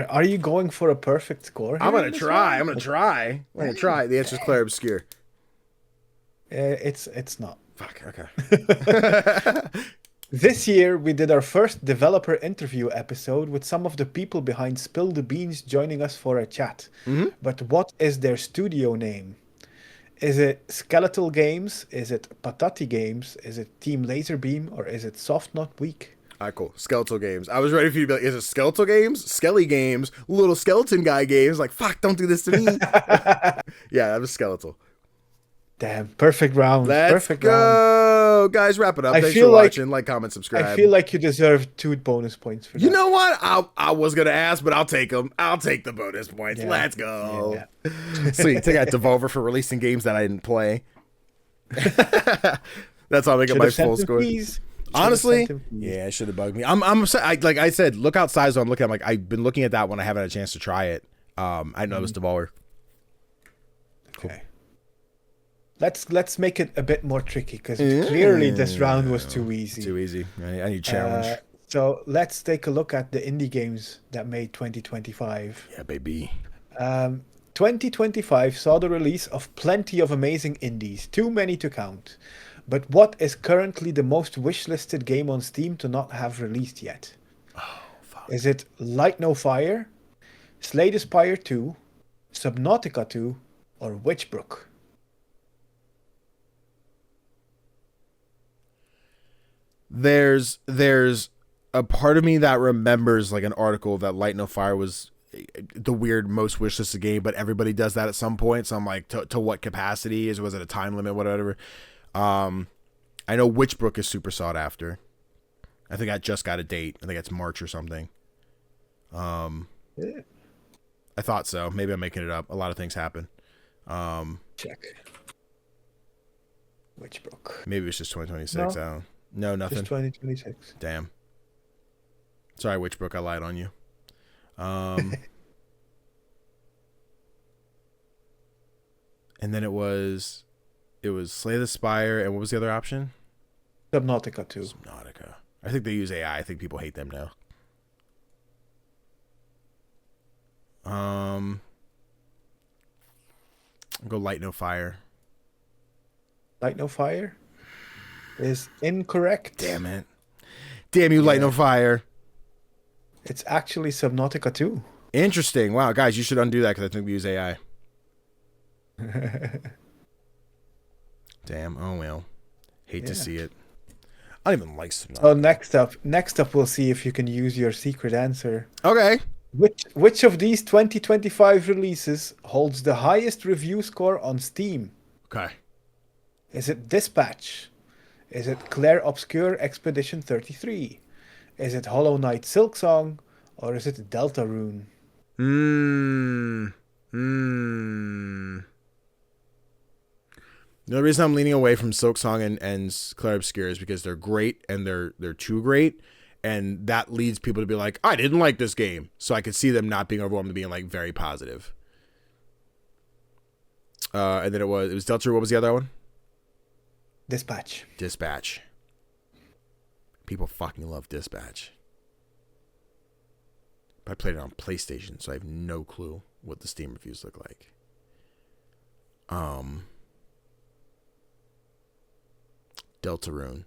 are you going for a perfect score? I'm gonna try. The answer's clear obscure. It's not. Fuck. Okay. This year we did our first developer interview episode with some of the people behind Spill the Beans joining us for a chat. Mm-hmm. But what is their studio name? Is it Skeletal Games? Is it Patati Games? Is it Team Laserbeam? Or is it Soft Not Weak? All right, cool. Skeletal Games. I was ready for you to be like, is it Skeletal Games? Skelly Games? Little Skeleton Guy Games? Like, fuck, don't do this to me. Yeah, that was Skeletal. Damn, perfect round. Let's Perfect round. go. Guys, wrap it up. I Thanks feel for like- watching. Like, comment, subscribe. I feel like you deserve 2 bonus points for that. You know what? I was going to ask, but I'll take them. I'll take the bonus points. Yeah. Let's go. Yeah. Sweet. Take that Devolver for releasing games that I didn't play. That's how I make up my full score. Honestly, yeah, it should have bugged me. Like I said, look outside. So I'm looking. I'm like, I've been looking at that one. I haven't had a chance to try it. I know it was Devolver. Okay. Let's make it a bit more tricky because clearly this round was too easy. Too easy. I need challenge. So let's take a look at the indie games that made 2025. Yeah, baby. 2025 saw the release of plenty of amazing indies, too many to count. But what is currently the most wishlisted game on Steam to not have released yet? Oh, fuck. Is it Light No Fire, Slay the Spire 2, Subnautica 2, or Witchbrook? There's a part of me that remembers like an article that Light No Fire was the weird most wishlisted game, but everybody does that at some point. So I'm like, to what capacity? Was it a time limit? Whatever. I know Witchbrook is super sought after. I think I just got a date. I think it's March or something. I thought so. Maybe I'm making it up. A lot of things happen. Check. Witchbrook. Maybe it's just 2026. No, nothing. Just 2026. Damn. Sorry, Witchbrook. I lied on you. And then it was Slay the Spire, and what was the other option? Subnautica 2. Subnautica. I think they use AI. I think people hate them now. I'll go Light No Fire. Light No Fire is incorrect. Damn it. Damn you, Light No Fire. It's actually Subnautica 2. Interesting. Wow, guys, you should undo that because I think we use AI. Damn. Oh, well. Hate to see it. I don't even like Subnautica. So next up, we'll see if you can use your secret answer. Okay. Which of these 2025 releases holds the highest review score on Steam? Okay. Is it Dispatch? Is it Claire Obscure Expedition 33? Is it Hollow Knight Silksong? Or is it Deltarune? The only reason I'm leaning away from Silksong and Claire Obscure is because they're great and they're too great. And that leads people to be like, I didn't like this game. So I could see them not being overwhelmed and being like very positive. And then it was Deltarune. What was the other one? Dispatch. People fucking love Dispatch. But I played it on PlayStation, so I have no clue what the Steam reviews look like. Deltarune.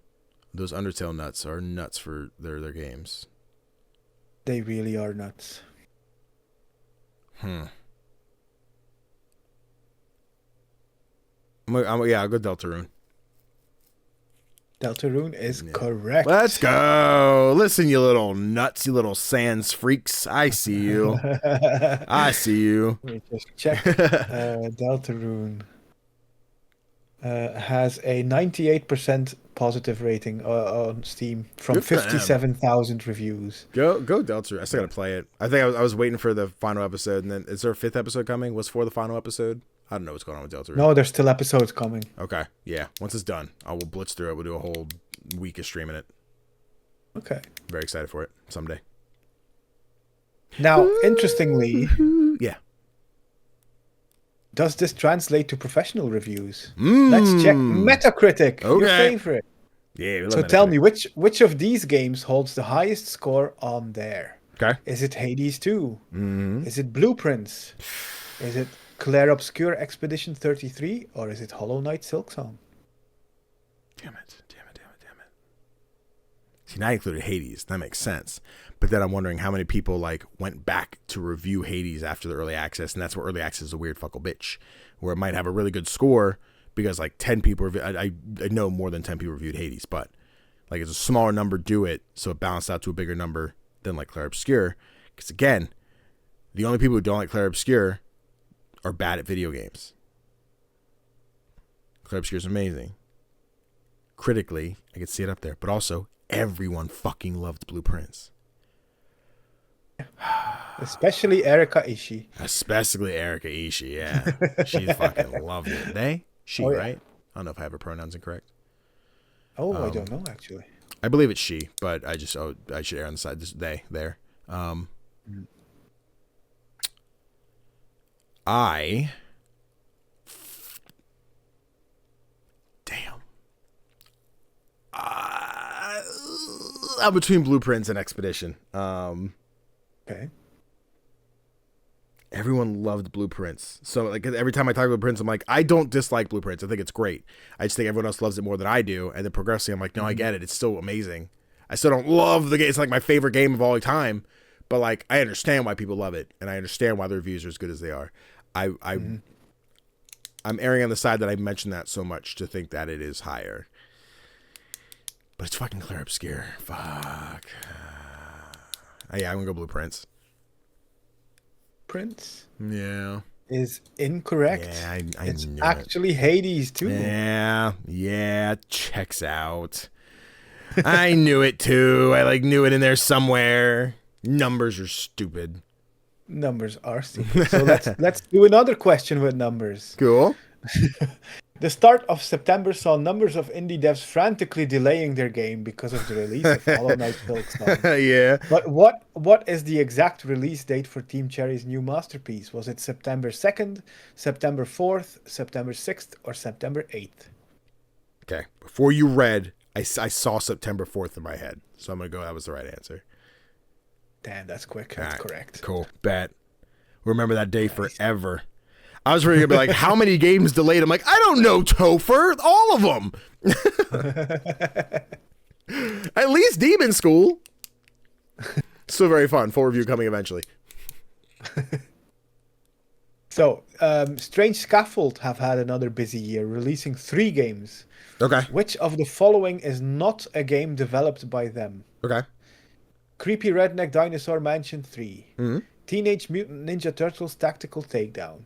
Those Undertale nuts are nuts for their games. They really are nuts. Yeah, I'll go Deltarune. Deltarune is correct. Let's go. Listen, you little nuts, you little sans freaks. I see you. I see you. Let me just check. Deltarune has a 98% positive rating on Steam from 57,000 reviews. Go Deltarune. I still gotta play it. I think I was waiting for the final episode, and then is there a 5th episode coming? Was 4 the final episode? I don't know what's going on with Deltarune. No, there's still episodes coming. Okay, yeah. Once it's done, I will blitz through it. We'll do a whole week of streaming it. Okay. Very excited for it someday. Now, interestingly, yeah. Does this translate to professional reviews? Let's check Metacritic, your favorite. Yeah. So tell me, which of these games holds the highest score on there? Okay. Is it Hades 2? Is it Blueprints? Is it Claire Obscure Expedition 33? Or is it Hollow Knight Silksong? Damn it. See, now I included Hades. That makes sense. But then I'm wondering how many people went back to review Hades after the early access, and that's where early access is a weird fuckle bitch, where it might have a really good score because 10 people. I know more than 10 people reviewed Hades, but it's a smaller number do it, so it balanced out to a bigger number than Claire Obscure. Because again, the only people who don't like Claire Obscure are bad at video games. Clair Obscur is amazing. Critically, I could see it up there. But also, everyone fucking loved Blue Prince. Especially Erika Ishii. Especially Erika Ishii, yeah. She fucking loved it. She, oh, yeah. Right? I don't know if I have her pronouns incorrect. Oh, I don't know, actually. I believe it's she, but I should err on the side. They, there. I'm between Blueprints and Expedition. Okay. Everyone loved Blueprints. So like every time I talk about Blueprints, I'm like, I don't dislike Blueprints. I think it's great. I just think everyone else loves it more than I do. And then progressively, I'm like, no, I get it. It's still amazing. I still don't love the game. It's like my favorite game of all time. But like, I understand why people love it, and I understand why the reviews are as good as they are. I'm erring on the side that I mentioned that so much to think that it is higher. But it's fucking Clair Obscur. Fuck. Yeah, I'm gonna go Blueprints. Prince? Yeah. Is incorrect. Yeah, I it's knew actually Hades too. Yeah, checks out. I knew it too. I knew it in there somewhere. Numbers are stupid. Numbers are stupid. So let's do another question with numbers. Cool. The start of September saw numbers of indie devs frantically delaying their game because of the release of Hollow Knight Silksong. Yeah. But what is the exact release date for Team Cherry's new masterpiece? Was it September 2nd, September 4th, September 6th, or September 8th? Okay. Before you read, I saw September 4th in my head. So I'm going to go, that was the right answer. Damn, that's quick. That's correct. Cool. Bet. Remember that day forever. I was ready to be like, how many games delayed? I'm like, I don't know, Tofr. All of them. At least Demon School. Still very fun. Full review coming eventually. So, Strange Scaffold have had another busy year, releasing 3 games. Okay. Which of the following is not a game developed by them? Okay. Creepy Redneck Dinosaur Mansion 3. Mm-hmm. Teenage Mutant Ninja Turtles Tactical Takedown.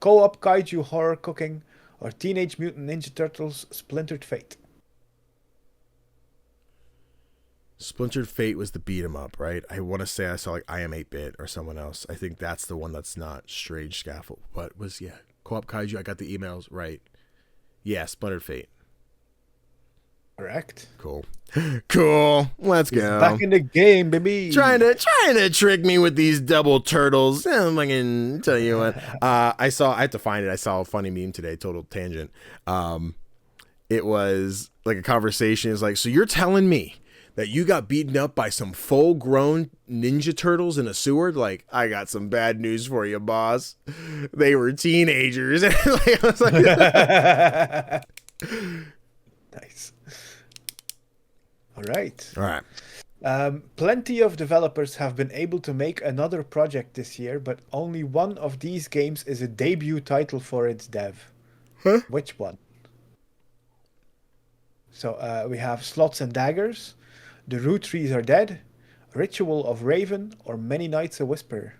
Co-op Kaiju Horror Cooking, or Teenage Mutant Ninja Turtles Splintered Fate. Splintered Fate was the beat 'em up, right? I want to say I saw I Am 8-Bit or someone else. I think that's the one that's not Strange Scaffold. But was, Co-op Kaiju. I got the emails right. Yeah, Splintered Fate. Correct. Cool. Let's go. Back in the game, baby. Trying to trick me with these double turtles. I'm fucking tell you what. I have to find it. I saw a funny meme today. Total tangent. It was like a conversation. It's like, so you're telling me that you got beaten up by some full-grown Ninja Turtles in a sewer? Like, I got some bad news for you, boss. They were teenagers. I was like, nice. All right. Plenty of developers have been able to make another project this year, but only one of these games is a debut title for its dev. Huh? Which one? So we have Slots and Daggers, The Root Trees Are Dead, Ritual of Raven, or Many Nights a Whisper.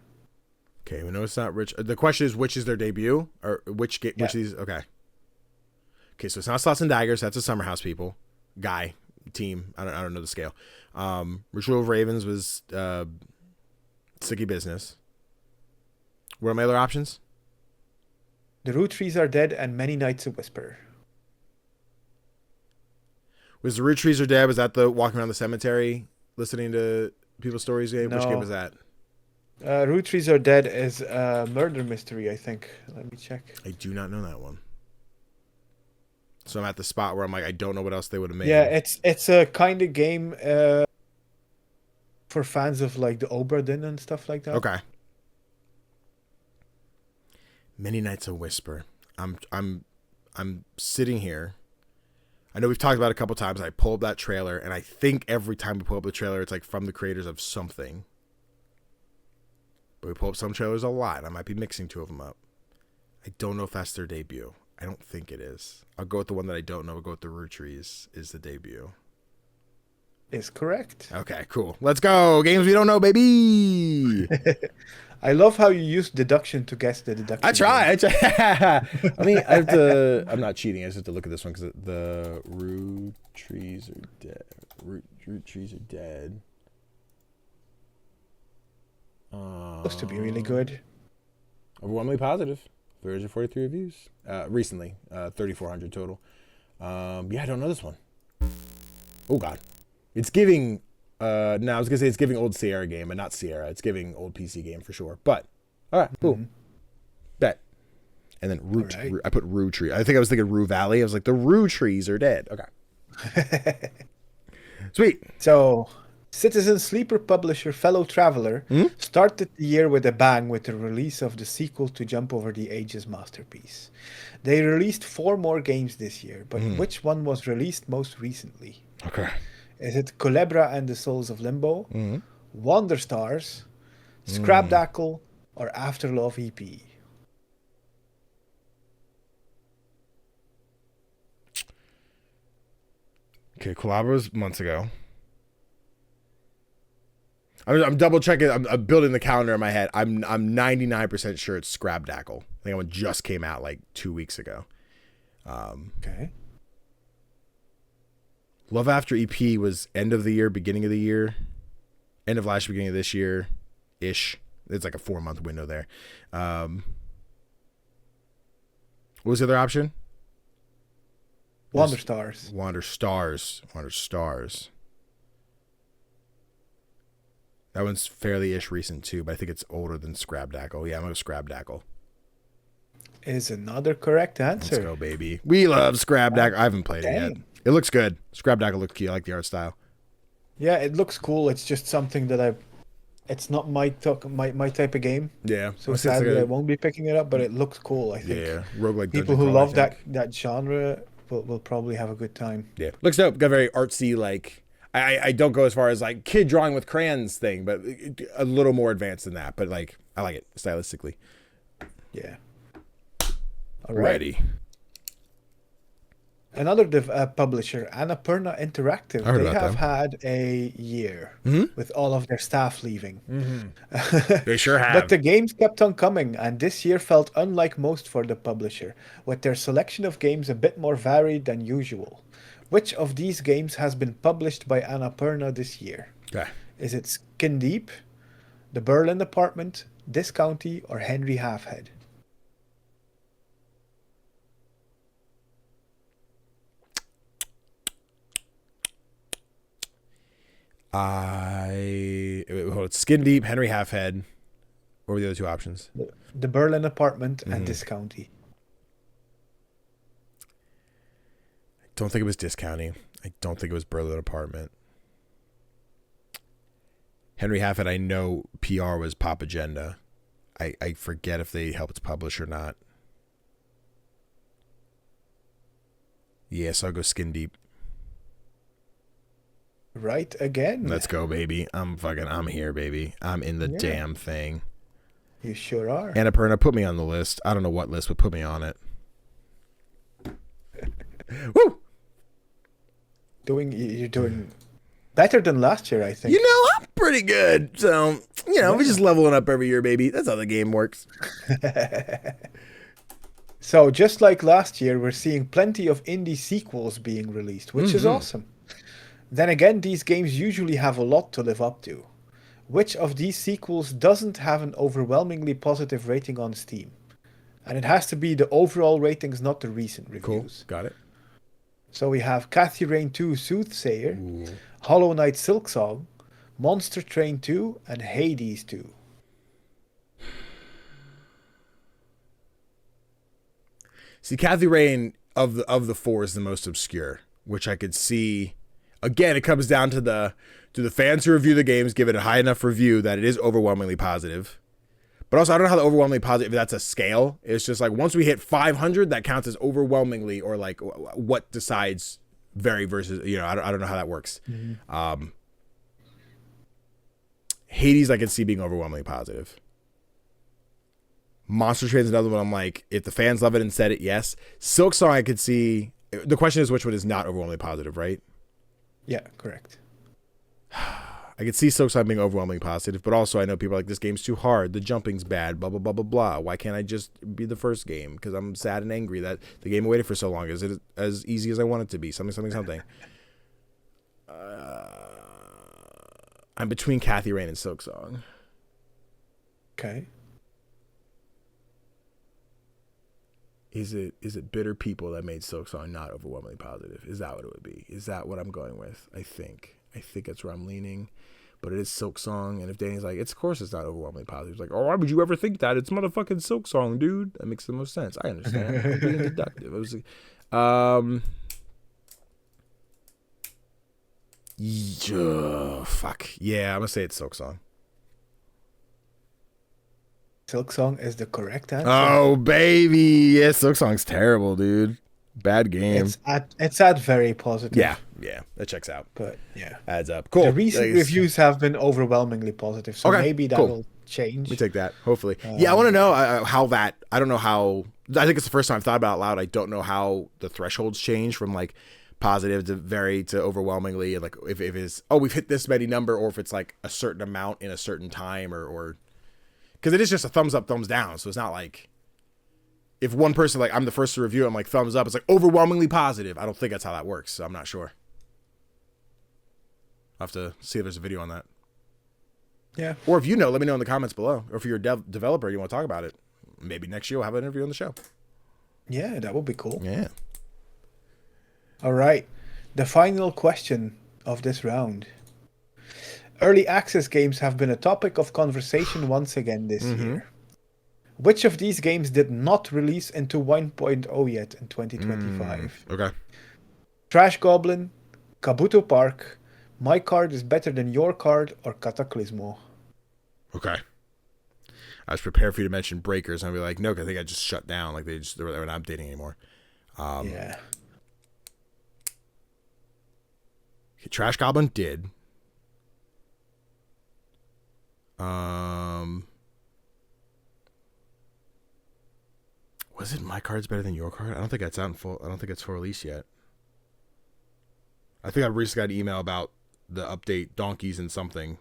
Okay, we know it's not Rich. The question is, which is their debut, or which game? Which of these? Okay. Okay, so it's not Slots and Daggers. That's a Summer House people team. I don't know the scale. Ritual of Ravens was Sticky Business. What are my other options? The Root Trees Are Dead and Many Nights a Whisper. Was the Root Trees Are Dead? Was that the walking around the cemetery listening to people's stories game? No. Which game was that? Root Trees Are Dead is a murder mystery, I think. Let me check. I do not know that one. So I'm at the spot where I'm like, I don't know what else they would have made. Yeah, it's a kind of game for fans of like the Obra Dinn and stuff like that. Okay. Many Nights a Whisper. I'm sitting here. I know we've talked about it a couple times. I pull up that trailer, and I think every time we pull up the trailer, it's like from the creators of something. But we pull up some trailers a lot. I might be mixing two of them up. I don't know if that's their debut. I don't think it is. I'll go with the one that I don't know. I'll go with the Root Trees is the debut. is correct. Okay, cool. Let's go. Games we don't know, baby. I love how you use deduction to guess the deduction. I try. I mean, I have to. I'm not cheating. I just have to look at this one because the root trees are dead. Root trees are dead. Supposed to be really good. Overwhelmingly positive. 343 reviews. Recently, 3,400 total. Yeah, I don't know this one. Oh God, it's giving. No, I was gonna say it's giving old Sierra game, but not Sierra. It's giving old PC game for sure. But all right, cool. Bet. And then root. Right. I put Rue tree. I think I was thinking Rue Valley. I was like, the Rue trees are dead. Okay. Sweet. So, Citizen Sleeper publisher Fellow Traveler started the year with a bang with the release of the sequel to Jump Over the Ages masterpiece. They released 4 more games this year, but which one was released most recently? Okay. Is it Culebra and the Souls of Limbo, Wonder Stars, Scrapdackle, or Afterlove EP? Okay, Culebra was months ago. I'm double checking. I'm building the calendar in my head. I'm 99% sure it's Scrapdackle. I think one just came out like 2 weeks ago. Okay. Love After EP was end of the year, beginning of the year, end of last year, beginning of this year, ish. It's like a 4-month window there. What was the other option? Wonder Stars. Wander Stars. Wander Stars. That one's fairly ish recent too, but I think it's older than Scrapdackle. Yeah, I'm gonna go Scrapdackle. Is another correct answer. Let's go, baby. We love Scrapdackle. I haven't played it yet. It looks good. Scrapdackle looks cute. I like the art style. Yeah, it looks cool. It's just something that it's not my type of game. Yeah. So sadly, I won't be picking it up, but it looks cool, I think. Yeah. Roguelike people who love that genre will probably have a good time. Yeah. Looks dope. Got very artsy, like, I don't go as far as like kid drawing with crayons thing, but a little more advanced than that. But like, I like it stylistically. Yeah. All right. Ready. Another publisher, Annapurna Interactive, I heard they about have them. had a year with all of their staff leaving. They sure have. But the games kept on coming, and this year felt unlike most for the publisher, with their selection of games a bit more varied than usual. Which of these games has been published by Annapurna this year? Okay. Is it Skin Deep, The Berlin Apartment, Discounty, or Henry Halfhead? Hold it. Skin Deep, Henry Halfhead. What were the other two options? The Berlin Apartment and Discounty. I don't think it was Discounting. I don't think it was Berlin Apartment. Henry Halfhead, I know PR was Pop Agenda. I forget if they helped publish or not. Yeah, so I'll go Skin Deep. Right again. Let's go, baby. I'm here, baby. I'm in the damn thing. You sure are. Annapurna, put me on the list. I don't know what list, but put me on it. Woo! You're doing better than last year, I think. You know, I'm pretty good. So, we're just leveling up every year, baby. That's how the game works. So, just like last year, we're seeing plenty of indie sequels being released, which is awesome. Then again, these games usually have a lot to live up to. Which of these sequels doesn't have an overwhelmingly positive rating on Steam? And it has to be the overall ratings, not the recent reviews. Cool. Got it. So we have Cathy Rain 2 Soothsayer, Hollow Knight Silksong, Monster Train 2, and Hades 2. See, Cathy Rain of the 4 is the most obscure, which I could see. Again, it comes down to the fans who review the games give it a high enough review that it is overwhelmingly positive. But also, I don't know how the overwhelmingly positive, if that's a scale. It's just like once we hit 500, that counts as overwhelmingly, or like what decides very versus, I don't know how that works. Hades, I can see being overwhelmingly positive. Monster Train's another one. I'm like, if the fans love it and said it, yes. Silksong, I could see. The question is which one is not overwhelmingly positive, right? Yeah, correct. I could see Silksong being overwhelmingly positive, but also I know people are like, this game's too hard, the jumping's bad, blah, blah, blah, blah, blah. Why can't I just be the first game? Because I'm sad and angry that the game I waited for so long. Is it as easy as I want it to be? Something. I'm between Kathy Rain and Silksong. Okay. Is it bitter people that made Silksong not overwhelmingly positive? Is that what it would be? Is that what I'm going with? I think that's where I'm leaning. But it is Silksong, and if Danny's like, of course it's not overwhelmingly positive. It's like, oh, why would you ever think that? It's motherfucking Silksong, dude. That makes the most sense. I understand. I'm being deductive. It was fuck. Yeah, I'm gonna say it's Silksong. Silksong is the correct answer. Oh baby, yeah, Silksong's terrible, dude. Bad game. It's at very positive. Yeah, that checks out. But yeah, adds up. Cool. The recent reviews have been overwhelmingly positive, so maybe that will change. We take that. Hopefully. I want to know how that. I don't know how. I think it's the first time I've thought about it out loud. I don't know how the thresholds change from like positive to overwhelmingly, and like if it's we've hit this many number, or if it's like a certain amount in a certain time, or because it is just a thumbs up, thumbs down. So it's not like if one person, like I'm the first to review it, I'm like thumbs up. It's like overwhelmingly positive. I don't think that's how that works. So I'm not sure. I'll have to see if there's a video on that. Yeah. Or if you know, let me know in the comments below. Or if you're a developer, you want to talk about it. Maybe next year we'll have an interview on the show. Yeah, that would be cool. Yeah. All right. The final question of this round. Early access games have been a topic of conversation once again this year. Which of these games did not release into 1.0 yet in 2025? Okay. Trash Goblin, Kabuto Park, My Card is Better Than Your Card, or Cataclysmo? Okay. I was prepared for you to mention Breakers, and I'd be like, no, because I think I just shut down. Like they were not updating anymore. Yeah. Trash Goblin did. Was it My Card's Better Than Your Card? I don't think that's out in full. I don't think it's for release yet. I think I recently got an email about the update Donkeys and something.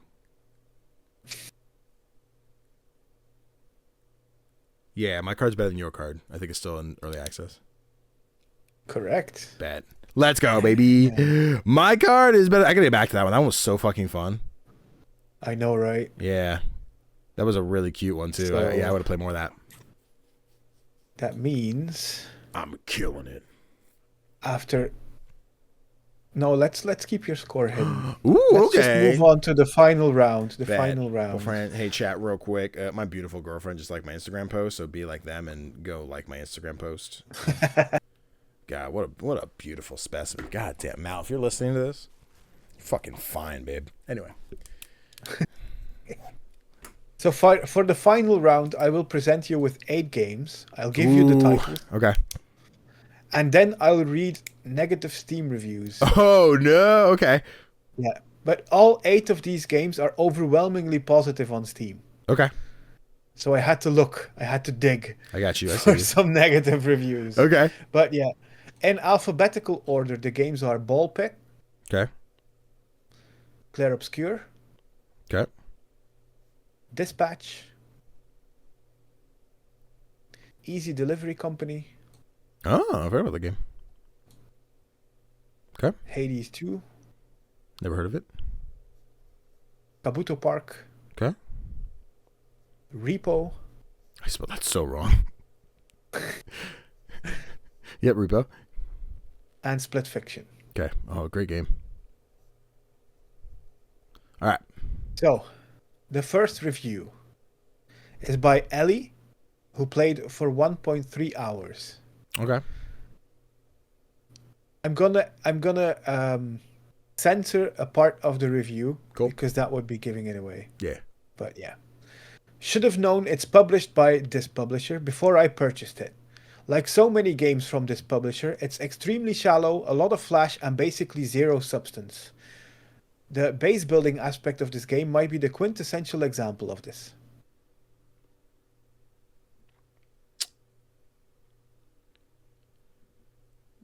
Yeah, My Card's Better Than Your Card. I think it's still in early access. Correct. Bet. Let's go, baby. Yeah. My Card is better. I gotta get back to that one. That one was so fucking fun. I know, right? Yeah. That was a really cute one, too. I would have played more of that. That means I'm killing it. No, let's keep your score hidden. Ooh, let's okay. just move on to the final round. Final round. Well, friend, hey, chat, real quick. My beautiful girlfriend just liked my Instagram post, so be like them and go like my Instagram post. God, what a beautiful specimen. God damn, Mal, if you're listening to this, you're fucking fine, babe. Anyway. So for the final round, I will present you with 8 games. I'll give you the title. Okay. And then I'll read negative Steam reviews. Oh, no. Okay. Yeah. But all 8 of these games are overwhelmingly positive on Steam. Okay. So I had to look. I had to dig. I got you. For some negative reviews. Okay. But yeah. In alphabetical order, the games are Ball Pit. Okay. Clair Obscur. Okay. Dispatch. Easy Delivery Company. Oh, I've heard about the game. Okay. Hades 2. Never heard of it. Kabuto Park. Okay. Repo. I spelled that so wrong. Yep, Repo. And Split Fiction. Okay. Oh, great game. All right. So, the first review is by Ellie, who played for 1.3 hours. Okay. I'm gonna censor a part of the review because that would be giving it away. Yeah. But yeah. Should have known it's published by this publisher before I purchased it. Like so many games from this publisher, it's extremely shallow, a lot of flash, and basically zero substance. The base building aspect of this game might be the quintessential example of this.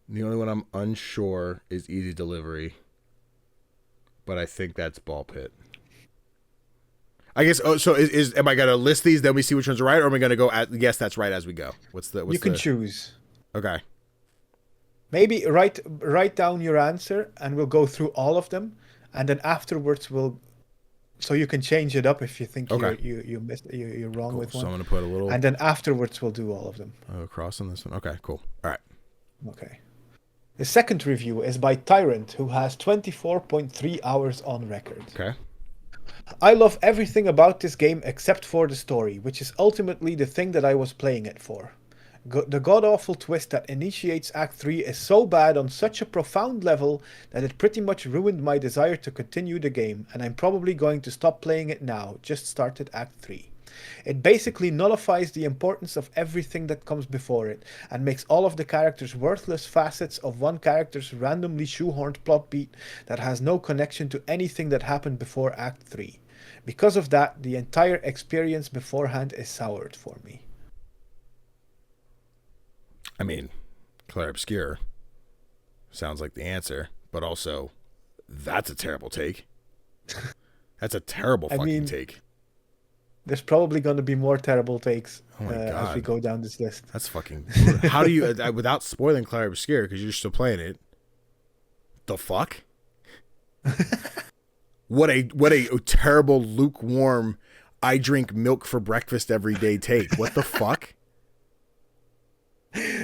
The only one I'm unsure is Easy Delivery. but I think that's ball pit. I guess. Oh, so am I gonna list these? Then we see which ones are right, or am I gonna go at yes, that's right as we go? You can choose. Okay. Maybe write down your answer, and we'll go through all of them, and then afterwards so you can change it up if you think you're wrong cool. with one. So I'm gonna put a little, and then afterwards we'll do all of them. Cross on this one. Okay, cool. All right. Okay. The second review is by Tyrant, who has 24.3 hours on record. Okay. I love everything about this game except for the story, which is ultimately the thing that I was playing it for. The god-awful twist that initiates Act 3 is so bad on such a profound level that it pretty much ruined my desire to continue the game, and I'm probably going to stop playing it now, just started Act 3. It basically nullifies the importance of everything that comes before it, and makes all of the characters worthless facets of one character's randomly shoehorned plot beat that has no connection to anything that happened before Act 3. Because of that, the entire experience beforehand is soured for me. I mean, Clair Obscur sounds like the answer, but also that's a terrible take. That's a terrible fucking take. There's probably going to be more terrible takes as we go down this list. That's fucking... How do you... without spoiling Clair Obscur, because you're still playing it, the fuck? What a terrible, lukewarm, I drink milk for breakfast every day take. What the fuck?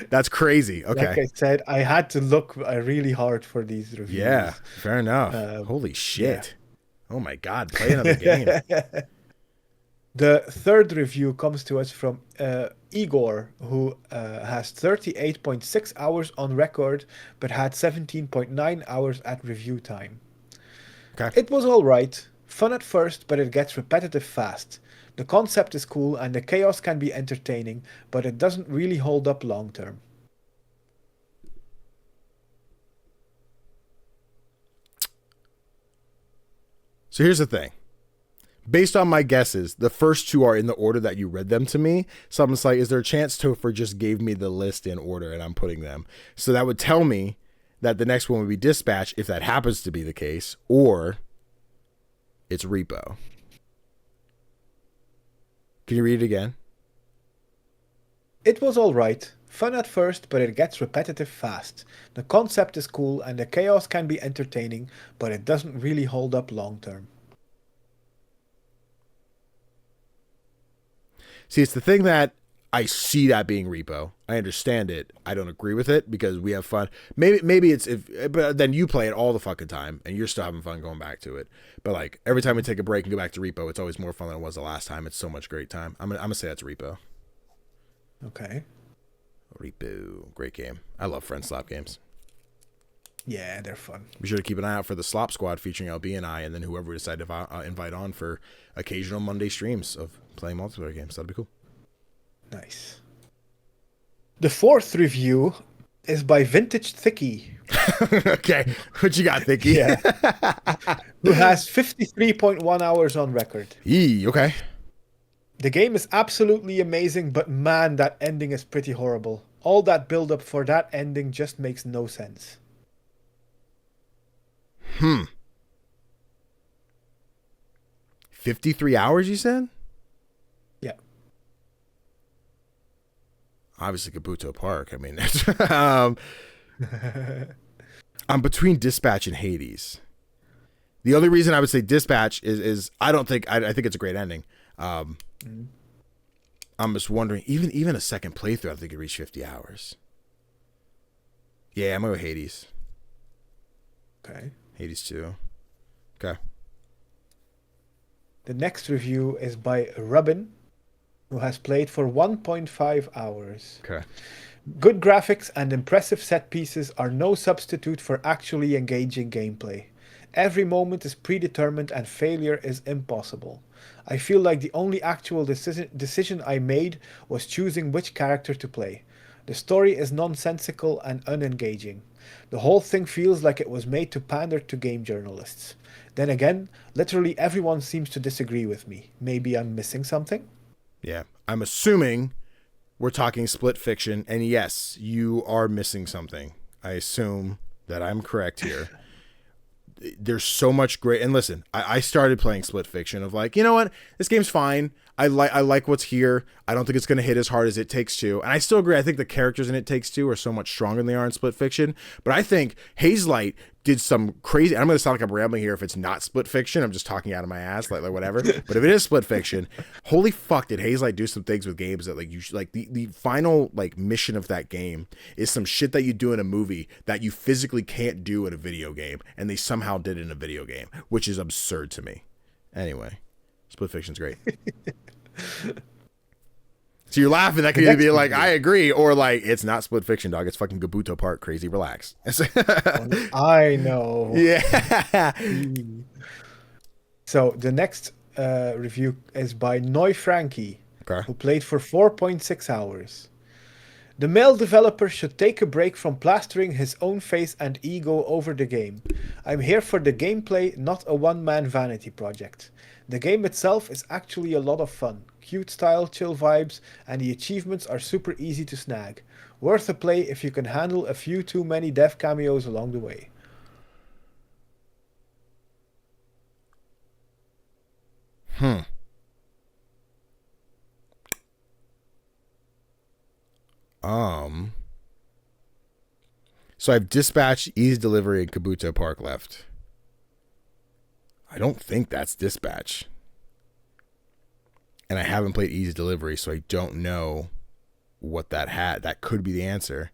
That's crazy. Okay. Like I said, I had to look really hard for these reviews. Yeah, fair enough. Holy shit. Yeah. Oh my God, play another game. The third review comes to us from Igor, who has 38.6 hours on record, but had 17.9 hours at review time. Okay. It was alright. Fun at first, but it gets repetitive fast. The concept is cool and the chaos can be entertaining, but it doesn't really hold up long term. So here's the thing. Based on my guesses, the first two are in the order that you read them to me. So I'm just like, is there a chance Tofr just gave me the list in order and I'm putting them? So that would tell me that the next one would be Dispatch, if that happens to be the case, or it's Repo. Can you read it again? It was alright. Fun at first, but it gets repetitive fast. The concept is cool and the chaos can be entertaining, but it doesn't really hold up long term. See, it's the thing that I see that being Repo. I understand it. I don't agree with it because we have fun. Maybe it's but then you play it all the fucking time and you're still having fun going back to it. But like every time we take a break and go back to Repo, it's always more fun than it was the last time. It's so much great time. I'm gonna say that's Repo. Okay. Repo, great game. I love friend slap games. Yeah, they're fun. Be sure to keep an eye out for the Slop Squad featuring LB and I, and then whoever we decide to invite on for occasional Monday streams of playing multiplayer games. That'd be cool. Nice. The fourth review is by Vintage Thicky. Okay, what you got, Thicky? Yeah. Who has 53.1 hours on record. Okay. The game is absolutely amazing, but man, that ending is pretty horrible. All that build-up for that ending just makes no sense. 53 hours, you said? Yeah. Obviously, Kabuto Park. I mean, I'm between Dispatch and Hades. The only reason I would say Dispatch is I think it's a great ending. I'm just wondering, even a second playthrough, I think it reached 50 hours. Yeah, I'm going to go Hades. Okay. Hades 2. Okay. The next review is by Robin, who has played for 1.5 hours. Okay. Good graphics and impressive set pieces are no substitute for actually engaging gameplay. Every moment is predetermined and failure is impossible. I feel like the only actual decision I made was choosing which character to play. The story is nonsensical and unengaging. The whole thing feels like it was made to pander to game journalists. Then again, literally everyone seems to disagree with me. Maybe I'm missing something? Yeah, I'm assuming we're talking split fiction, and yes, you are missing something. I assume that I'm correct here. there's so much great. And listen, I started playing Split Fiction of like, you know what, this game's fine. I like what's here. I don't think it's going to hit as hard as It Takes Two. And I still agree. I think the characters in It Takes Two are so much stronger than they are in Split Fiction. But I think Hazelight did some crazy. I'm going to sound like I'm rambling here if it's not Split Fiction. I'm just talking out of my ass, like whatever. But if it is Split Fiction, holy fuck, did Hazelight do some things with games that like you should, like the final like mission of that game is some shit that you do in a movie that you physically can't do in a video game, and they somehow did it in a video game, which is absurd to me. Anyway, Split Fiction's great. So you're laughing. That could either be like, I agree, or like, it's not Split Fiction, dog. It's fucking Kabuto Park. Crazy, relax. I know. Yeah. So the next review is by Noi Frankie, Okay. who played for 4.6 hours. The male developer should take a break from plastering his own face and ego over the game. I'm here for the gameplay, not a one-man vanity project. The game itself is actually a lot of fun. Cute style, chill vibes, and the achievements are super easy to snag. Worth a play if you can handle a few too many dev cameos along the way. So I've dispatched, Easy Delivery, and Kabuto Park left. I don't think that's dispatch. And I haven't played Easy Delivery, so I don't know what that had. That could be the answer.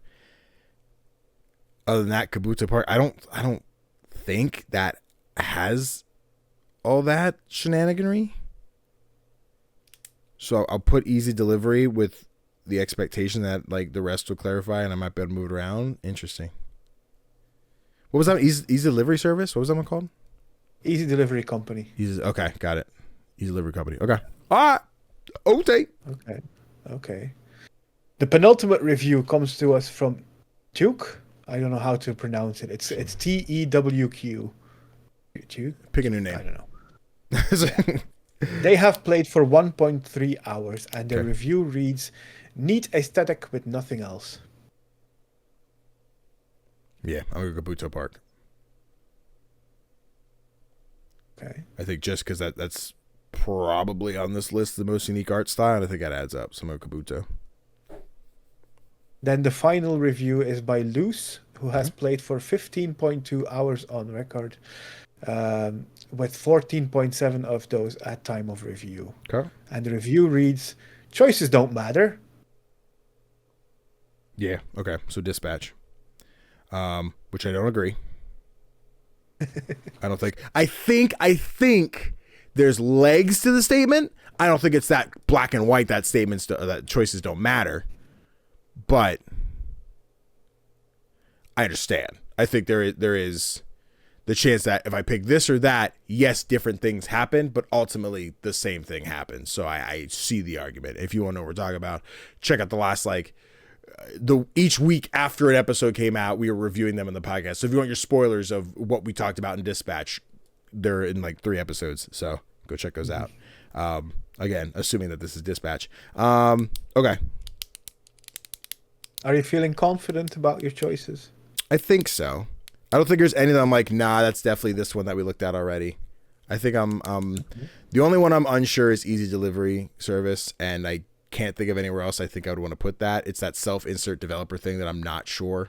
Other than that, Kabuto Park, I don't think that has all that shenaniganry. So I'll put Easy Delivery with the expectation that like the rest will clarify and I might be able to move it around. Interesting. What was that? Easy Delivery Service? What was that one called? Easy Delivery Company. Okay, got it. Easy Delivery Company. Okay. All right. Okay. The penultimate review comes to us from Duke. I don't know how to pronounce it. It's TEWQ. Duke? Pick a new name. I don't know. Yeah. They have played for 1.3 hours, and their review reads, neat aesthetic with nothing else. Yeah, I'm going to go Kabuto Park. Okay. I think just because that's probably on this list the most unique art style, and I think that adds up. So I'm going to Kabuto. Then the final review is by Luce, who has played for 15.2 hours on record, with 14.7 of those at time of review. Okay. And the review reads, choices don't matter. Yeah, okay. So dispatch. Which I don't agree. I don't think. I think there's legs to the statement. I don't think it's that black and white that that choices don't matter. But I understand. I think there is the chance that if I pick this or that, yes, different things happen, but ultimately the same thing happens. So I see the argument. If you want to know what we're talking about, check out the last each week after an episode came out, we were reviewing them in the podcast. So if you want your spoilers of what we talked about in Dispatch, they're in like 3 episodes. So go check those out. Again, assuming that this is Dispatch. Okay. Are you feeling confident about your choices? I think so. I don't think there's any that I'm like, nah, that's definitely this one that we looked at already. I think the only one I'm unsure is Easy Delivery Service, and I can't think of anywhere else I think I would want to put that. It's that self-insert developer thing that I'm not sure.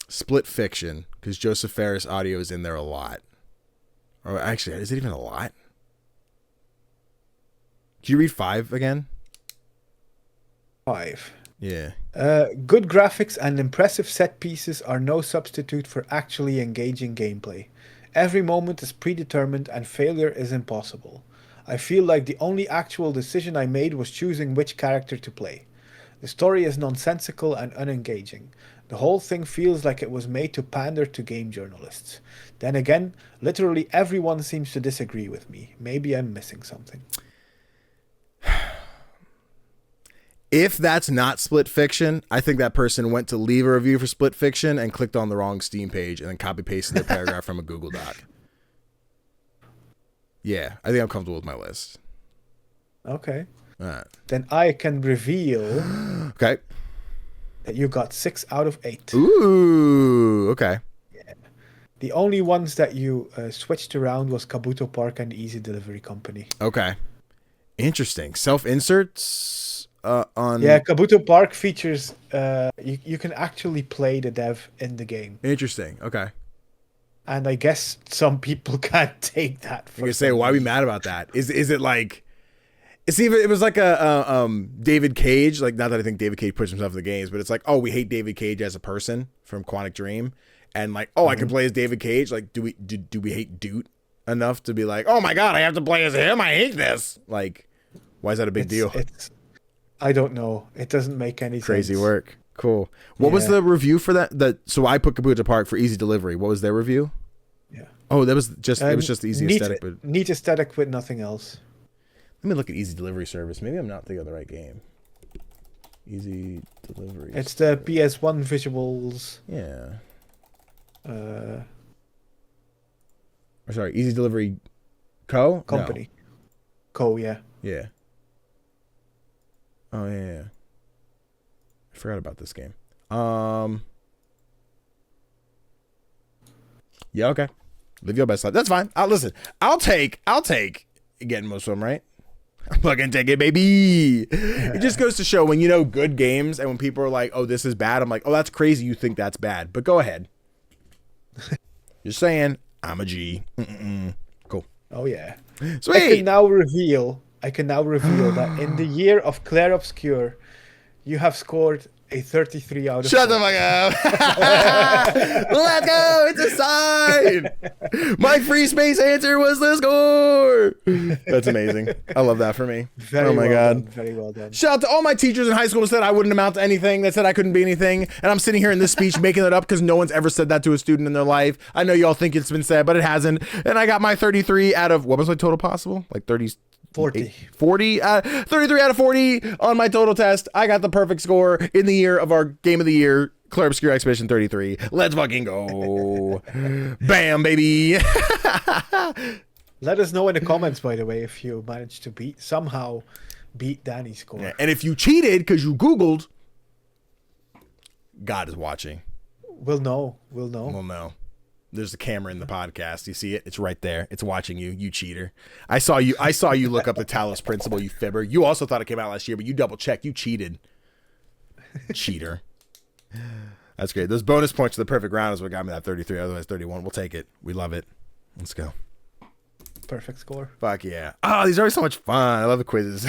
Split Fiction, because Joseph Ferris audio is in there a lot. Or actually, is it even a lot? Can you read 5 again? 5. Yeah. Good graphics and impressive set pieces are no substitute for actually engaging gameplay. Every moment is predetermined and failure is impossible. I feel like the only actual decision I made was choosing which character to play. The story is nonsensical and unengaging. The whole thing feels like it was made to pander to game journalists. Then again, literally everyone seems to disagree with me. Maybe I'm missing something. If that's not Split Fiction, I think that person went to leave a review for Split Fiction and clicked on the wrong Steam page and then copy-pasted their paragraph from a Google Doc. Yeah, I think I'm comfortable with my list. Okay. then I can reveal Okay. that you got 6 out of 8. Ooh. Okay. The only ones that you switched around was Kabuto Park and Easy Delivery Company. Okay. Interesting. Self-inserts on... Yeah, Kabuto Park features... you can actually play the dev in the game. Interesting. Okay. And I guess some people can't take that. You're going to say, why are we mad about that? Is it like... See, it was like a David Cage. Like, not that I think David Cage puts himself in the games, but it's like, oh, we hate David Cage as a person from Quantic Dream. And like, oh, I can play as David Cage. Like, do we hate Doot enough to be like, oh my God, I have to play as him? I hate this. Like, why is that a big deal? I don't know. It doesn't make any sense. Crazy work. Cool. What was the review for that? So I put Kabuto Park for Easy Delivery. What was their review? Yeah. Oh, that was just it was just the easy aesthetic, but neat aesthetic with nothing else. Let me look at Easy Delivery Service. Maybe I'm not thinking of the right game. Easy Delivery. It's the PS1 visuals. Yeah. Sorry, Easy Delivery Company. No. Yeah. Yeah. Oh yeah. I forgot about this game. Yeah, okay. Live your best life. That's fine. Listen. I'll take getting most of them right. I'm fucking take it, baby. It just goes to show when you know good games and when people are like, "Oh, this is bad," I'm like, "Oh, that's crazy. You think that's bad?" But go ahead. Just saying, I'm a G. Cool. Oh yeah. Sweet. I can now reveal that in the year of Clair Obscur, you have scored a 33 out of 40. Shut the fuck up. Let's go. It's a sign. My free space answer was the score. That's amazing. I love that for me. Very God. done. Very well done. Shout out to all my teachers in high school that said I wouldn't amount to anything, that said I couldn't be anything. And I'm sitting here in this speech making it up because no one's ever said that to a student in their life. I know y'all think it's been said, but it hasn't. And I got my 33 out of, what was my total possible? Like 40. 33 out of 40 on my total test. I got the perfect score in the year of our game of the year, Clair Obscur Expedition 33. Let's fucking go. Bam, baby. Let us know in the comments, by the way, if you managed to somehow beat Danny's score. Yeah, and if you cheated because you Googled, God is watching. We'll know. We'll know. There's a camera in the podcast. You see it? It's right there. It's watching you. You cheater. I saw you look up the Talos Principle, you fibber. You also thought it came out last year, but you double checked. You cheated. Cheater. That's great. Those bonus points to the perfect round is what got me that 33. Otherwise, 31. We'll take it. We love it. Let's go. Perfect score. Fuck yeah. Oh, these are always so much fun. I love the quizzes.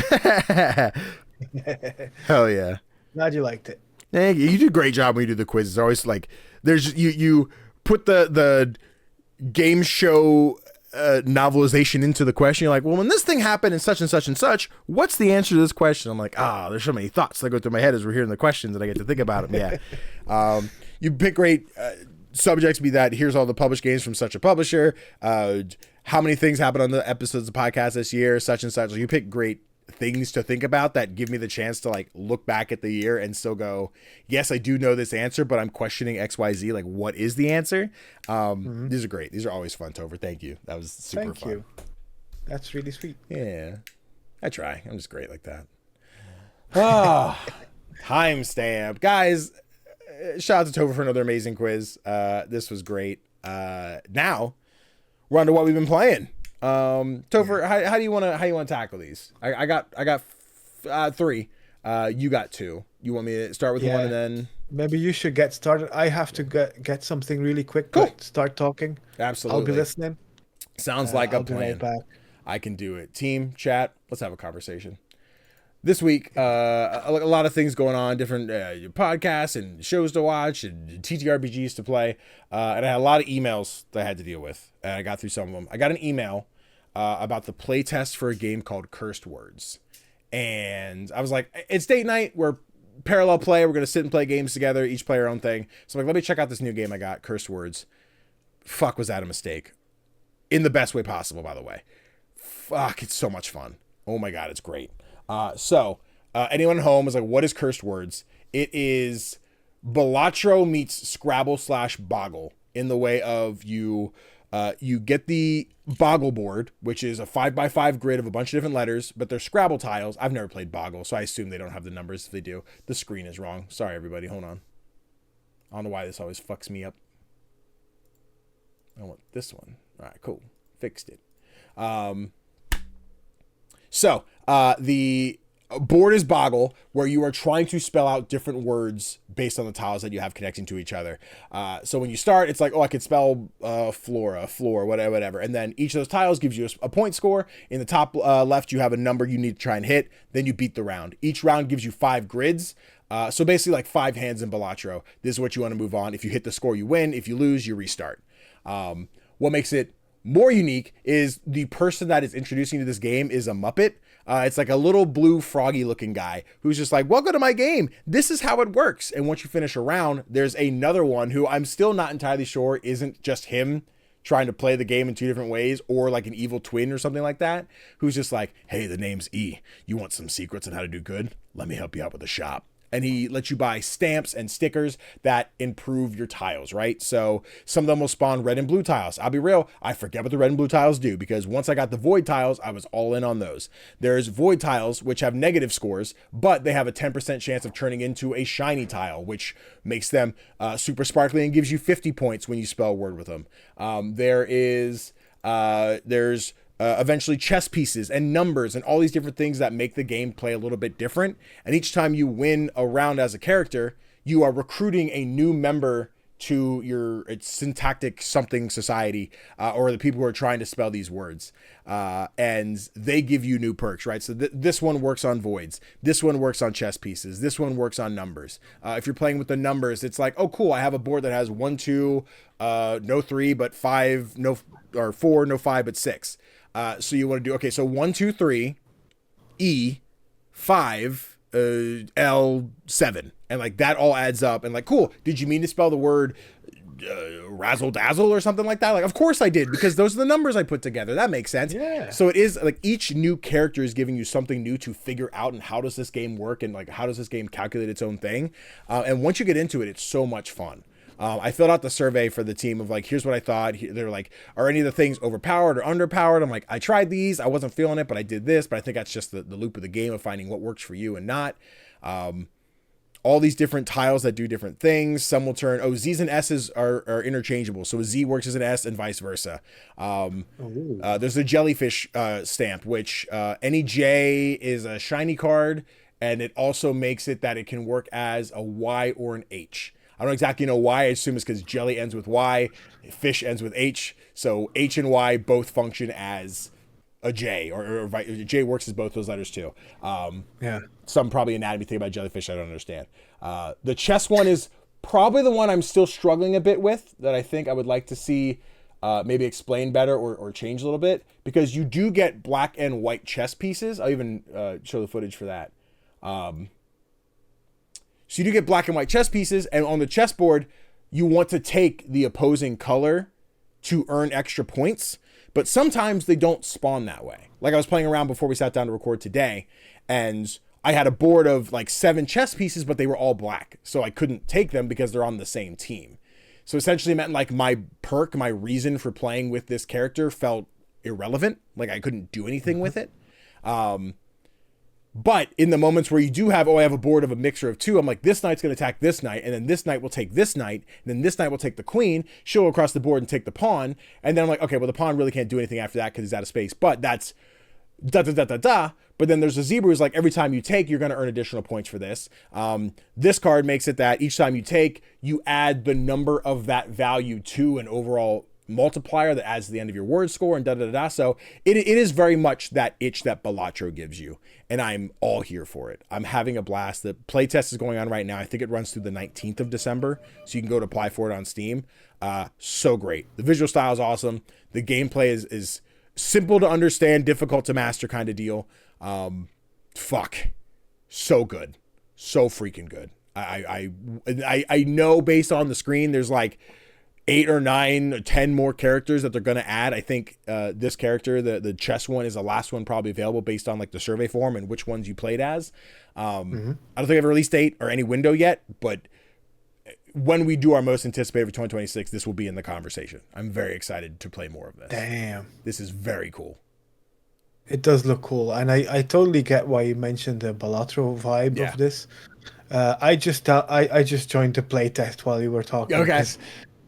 Hell yeah. Glad you liked it. Thank you. You do a great job when you do the quizzes. It's always like, there's you put the game show novelization into the question. You're like, well, when this thing happened and such, what's the answer to this question? I'm like, there's so many thoughts that go through my head as we're hearing the questions and I get to think about them. Yeah. You pick great subjects, be that here's all the published games from such a publisher, how many things happened on the episodes of the podcast this year, such and such. You pick great things to think about that give me the chance to like look back at the year and still go, yes, I do know this answer, but I'm questioning XYZ. Like, what is the answer? These are great. These are always fun, Tofr. Thank you. That was super fun. Thank you. That's really sweet. Yeah. I try. I'm just great like that. Timestamp. Guys, shout out to Tofr for another amazing quiz. This was great. Now we're on to what we've been playing. Tofr, how do you want to tackle these? I got 3. You got 2. You want me to start with one and then maybe you should get started. I have to get something really quick. Cool. Start talking. Absolutely. I'll be listening. Sounds like a plan. Right back. I can do it. Team chat. Let's have a conversation. This week, a lot of things going on, different podcasts and shows to watch and TTRPGs to play. And I had a lot of emails that I had to deal with. And I got through some of them. I got an email about the playtest for a game called Cursed Words. And I was like, it's date night. We're parallel play. We're going to sit and play games together, each play our own thing. So I'm like, let me check out this new game I got, Cursed Words. Fuck, was that a mistake? In the best way possible, by the way. Fuck, it's so much fun. Oh my God, it's great. So anyone at home is like, what is Cursed Words? It is Balatro meets Scrabble / Boggle in the way of you You get the Boggle board, which is a 5x5 grid of a bunch of different letters, but they're Scrabble tiles. I've never played Boggle, so I assume they don't have the numbers. If they do, the screen is wrong. Sorry, everybody. Hold on. I don't know why this always fucks me up. I want this one. All right, cool. Fixed it. So the board is Boggle, where you are trying to spell out different words based on the tiles that you have connecting to each other. So when you start, it's like, oh, I could spell floor, whatever. And then each of those tiles gives you a point score. In the top left, you have a number you need to try and hit. Then you beat the round. Each round gives you 5 grids. So basically like 5 hands in Balatro. This is what you want to move on. If you hit the score, you win. If you lose, you restart. What makes it more unique is the person that is introducing you to this game is a Muppet. It's like a little blue froggy looking guy who's just like, welcome to my game. This is how it works. And once you finish a round, there's another one who I'm still not entirely sure isn't just him trying to play the game in 2 different ways, or like an evil twin or something like that, who's just like, hey, the name's E. You want some secrets on how to do good? Let me help you out with the shop. And he lets you buy stamps and stickers that improve your tiles, right? So some of them will spawn red and blue tiles. I'll be real, I forget what the red and blue tiles do, because once I got the void tiles, I was all in on those. There's void tiles, which have negative scores, but they have a 10% chance of turning into a shiny tile, which makes them super sparkly and gives you 50 points when you spell a word with them. There's eventually chess pieces and numbers and all these different things that make the game play a little bit different. And each time you win a round as a character, you are recruiting a new member to your syntactic something society, or the people who are trying to spell these words. And they give you new perks, right? So this one works on voids. This one works on chess pieces. This one works on numbers. If you're playing with the numbers, it's like, oh, cool. I have a board that has 1, 2, no 3, but 5, no, or 4, no 5, but 6. So you want to do, okay, so 1, 2, 3, E, 5, L, 7. And like that all adds up. And like, cool. Did you mean to spell the word razzle dazzle or something like that? Like, of course I did, because those are the numbers I put together. That makes sense. Yeah. So it is like each new character is giving you something new to figure out, and how does this game work, and like how does this game calculate its own thing. And once you get into it, it's so much fun. I filled out the survey for the team of like, here's what I thought. They're like, are any of the things overpowered or underpowered? I'm like, I tried these. I wasn't feeling it, but I did this. But I think that's just the loop of the game of finding what works for you and not. All these different tiles that do different things. Some will turn, Z's and S's are interchangeable. So a Z works as an S and vice versa. There's a jellyfish stamp, which any J is a shiny card. And it also makes it that it can work as a Y or an H. I don't exactly know why. I assume it's because jelly ends with Y, fish ends with H. So H and Y both function as a J, or J works as both those letters too. Yeah. Some probably anatomy thing about jellyfish I don't understand. The chess one is probably the one I'm still struggling a bit with, that I think I would like to see maybe explain better or change a little bit, because you do get black and white chess pieces. I'll even show the footage for that. So you do get black and white chess pieces, and on the chessboard, you want to take the opposing color to earn extra points, but sometimes they don't spawn that way. Like I was playing around before we sat down to record today, and I had a board of like 7 chess pieces, but they were all black, so I couldn't take them because they're on the same team. So essentially it meant like my perk, my reason for playing with this character felt irrelevant. Like I couldn't do anything with it. But in the moments where you do have, I have a board of a mixture of 2, I'm like, this knight's going to attack this knight, and then this knight will take this knight, and then this knight will take the queen, she'll go across the board and take the pawn, and then I'm like, okay, well, the pawn really can't do anything after that because he's out of space, but that's da-da-da-da-da. But then there's a zebra who's like, every time you take, you're going to earn additional points for this. This card makes it that each time you take, you add the number of that value to an overall multiplier that adds to the end of your word score, and da-da-da-da. So it is very much that itch that Balatro gives you, and I'm all here for it. I'm having a blast. The playtest is going on right now. I think it runs through the 19th of December, so you can go to apply for it on Steam. So great. The visual style is awesome. The gameplay is simple to understand, difficult to master kind of deal. So good. So freaking good. I know based on the screen there's like 8 or 9 or 10 more characters that they're going to add. I think this character, the chess one, is the last one probably available based on like the survey form and which ones you played as. I don't think I have a release date or any window yet, but when we do our most anticipated for 2026, this will be in the conversation. I'm very excited to play more of this. Damn. This is very cool. It does look cool, and I totally get why you mentioned the Balatro vibe of this. I just joined the playtest while you were talking. Okay.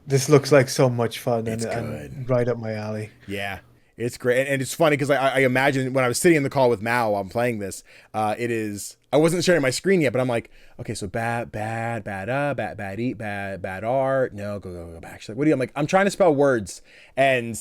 This looks like so much fun and right up my alley. Yeah, it's great. And it's funny because I imagine when I was sitting in the call with Mao while I'm playing this, it is, I wasn't sharing my screen yet, but I'm like, okay, so bad, art. No, go back. She's like, what do you, I'm like, I'm trying to spell words. And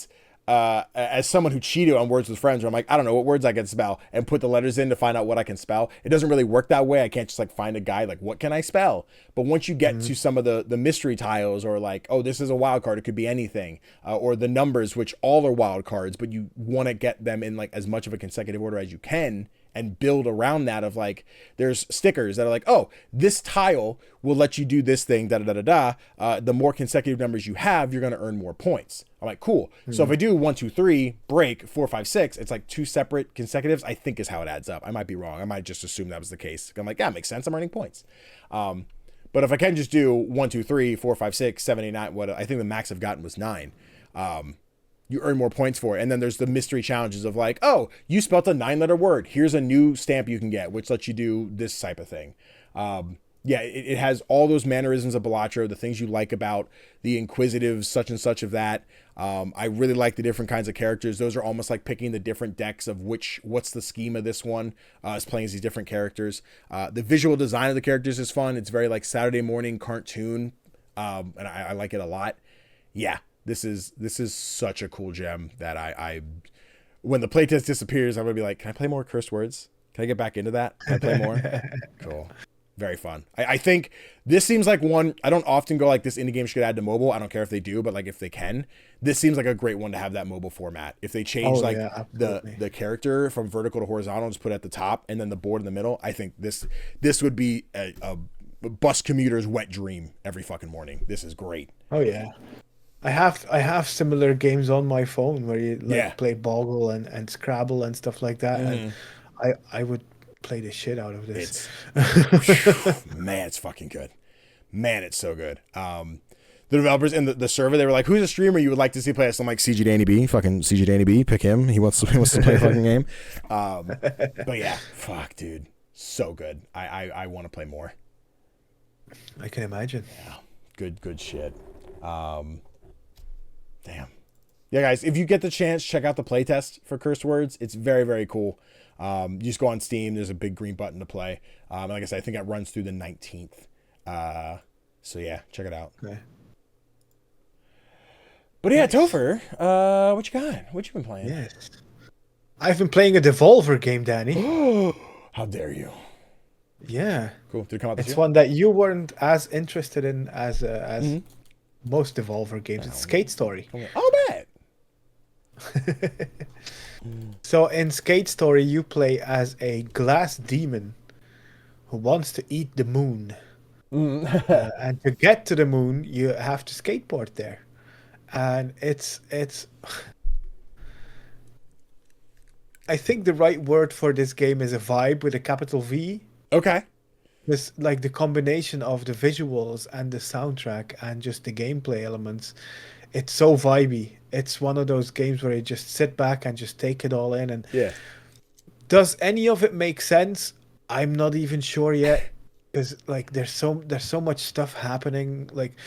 as someone who cheated on Words with Friends, where I'm like, I don't know what words I can spell and put the letters in to find out what I can spell. It doesn't really work that way. I can't just like find a guide, like, what can I spell? But once you get to some of the mystery tiles, or like, oh, this is a wild card, it could be anything, or the numbers, which all are wild cards, but you want to get them in like as much of a consecutive order as you can, and build around that of like, there's stickers that are like, oh, this tile will let you do this thing, the more consecutive numbers you have, you're going to earn more points. I'm like, cool. So if I do 1, 2, 3, break, 4, 5, 6, it's like 2 separate consecutives, I think is how it adds up. I might be wrong. I might just assume that was the case. I'm like, yeah, makes sense. I'm earning points. But if I can just do 1, 2, 3, 4, 5, 6, 7, 8, 9, what I think the max I've gotten was 9. You earn more points for it. And then there's the mystery challenges of like, oh, you spelt a 9-letter word. Here's a new stamp you can get, which lets you do this type of thing. It has all those mannerisms of Balatro, the things you like about the inquisitive such and such of that. I really like the different kinds of characters. Those are almost like picking the different decks of what's the scheme of this one, is playing as these different characters. The visual design of the characters is fun. It's very like Saturday morning cartoon. And I like it a lot. Yeah. This is such a cool gem that I when the playtest disappears, I'm gonna be like, can I play more cursed words? Can I get back into that? Can I play more? Cool. Very fun. I think this seems like one, I don't often go like this indie game should get added to mobile. I don't care if they do, but like if they can, this seems like a great one to have that mobile format. If they change the character from vertical to horizontal, just put it at the top and then the board in the middle, I think this would be a bus commuter's wet dream every fucking morning. This is great. Oh yeah. I have similar games on my phone where you play Boggle and Scrabble and stuff like that, and I would play the shit out of this. Man, it's fucking good. Man, it's so good. The developers in the survey, they were like, "Who's a streamer you would like to see play?" So I'm like, CGDannyB, fucking CGDannyB, pick him. He wants to play a fucking game. But yeah, fuck, dude, so good. I want to play more. I can imagine. Yeah, good shit. Damn. Yeah, guys, if you get the chance, check out the playtest for Cursed Words. It's very, very cool. You just go on Steam. There's a big green button to play. Like I said, I think it runs through the 19th. So, yeah, check it out. Okay. But, yeah, Tofr, what you got? What you been playing? Yes. I've been playing a Devolver game, Danny. How dare you? Yeah. Cool. Did it come out this year? It's one that you weren't as interested in as most Devolver games. It's Skate Story. Oh, bad. So in Skate Story, you play as a glass demon who wants to eat the moon. And to get to the moon, you have to skateboard there. And it's I think the right word for this game is a vibe with a capital V. Okay. This, like, the combination of the visuals and the soundtrack and just the gameplay elements, it's so vibey. It's one of those games where you just sit back and just take it all in. And does any of it make sense? I'm not even sure yet, because like there's so much stuff happening. Like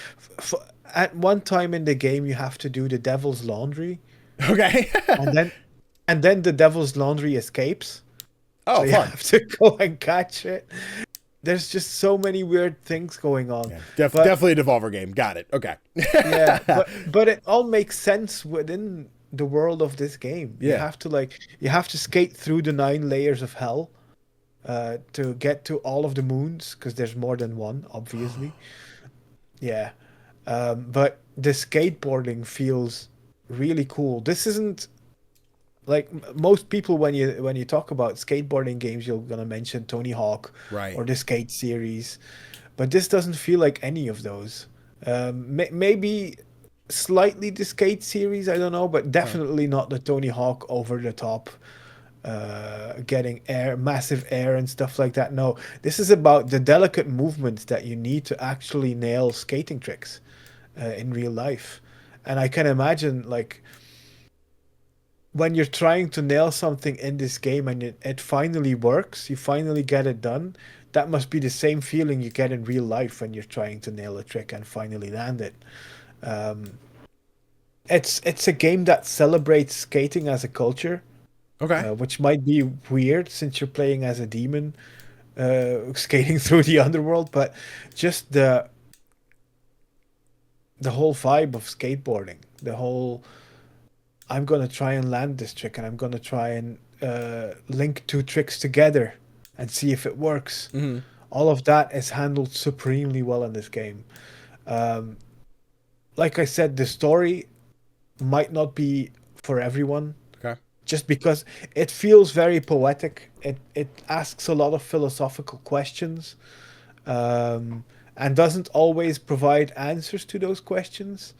at one time in the game, you have to do the devil's laundry. Okay. and then the devil's laundry escapes. Oh, so you have to go and catch it. There's just so many weird things going on. Yeah, definitely a Devolver game. Got it. Okay. Yeah, but it all makes sense within the world of this game. Yeah. You have to skate through the 9 layers of hell to get to all of the moons, because there's more than one, obviously. Yeah. But the skateboarding feels really cool. This isn't like most people, when you talk about skateboarding games, you're gonna mention Tony Hawk, right, or the Skate series, but this doesn't feel like any of those. Maybe slightly the Skate series, I don't know, but definitely not the Tony Hawk over the top getting air, massive air and stuff like that. No, this is about the delicate movements that you need to actually nail skating tricks in real life. And I can imagine, like, when you're trying to nail something in this game and it finally works, you finally get it done. That must be the same feeling you get in real life when you're trying to nail a trick and finally land it. Um, it's a game that celebrates skating as a culture, Okay. which might be weird since you're playing as a demon, skating through the underworld. But just the whole vibe of skateboarding, the whole I'm gonna try and land this trick, and I'm gonna try and link two tricks together and see if it works. Hmm. All of that is handled supremely well in this game. Um, like I said, the story might not be for everyone, Okay. just because it feels very poetic. It asks a lot of philosophical questions, and doesn't always provide answers to those questions,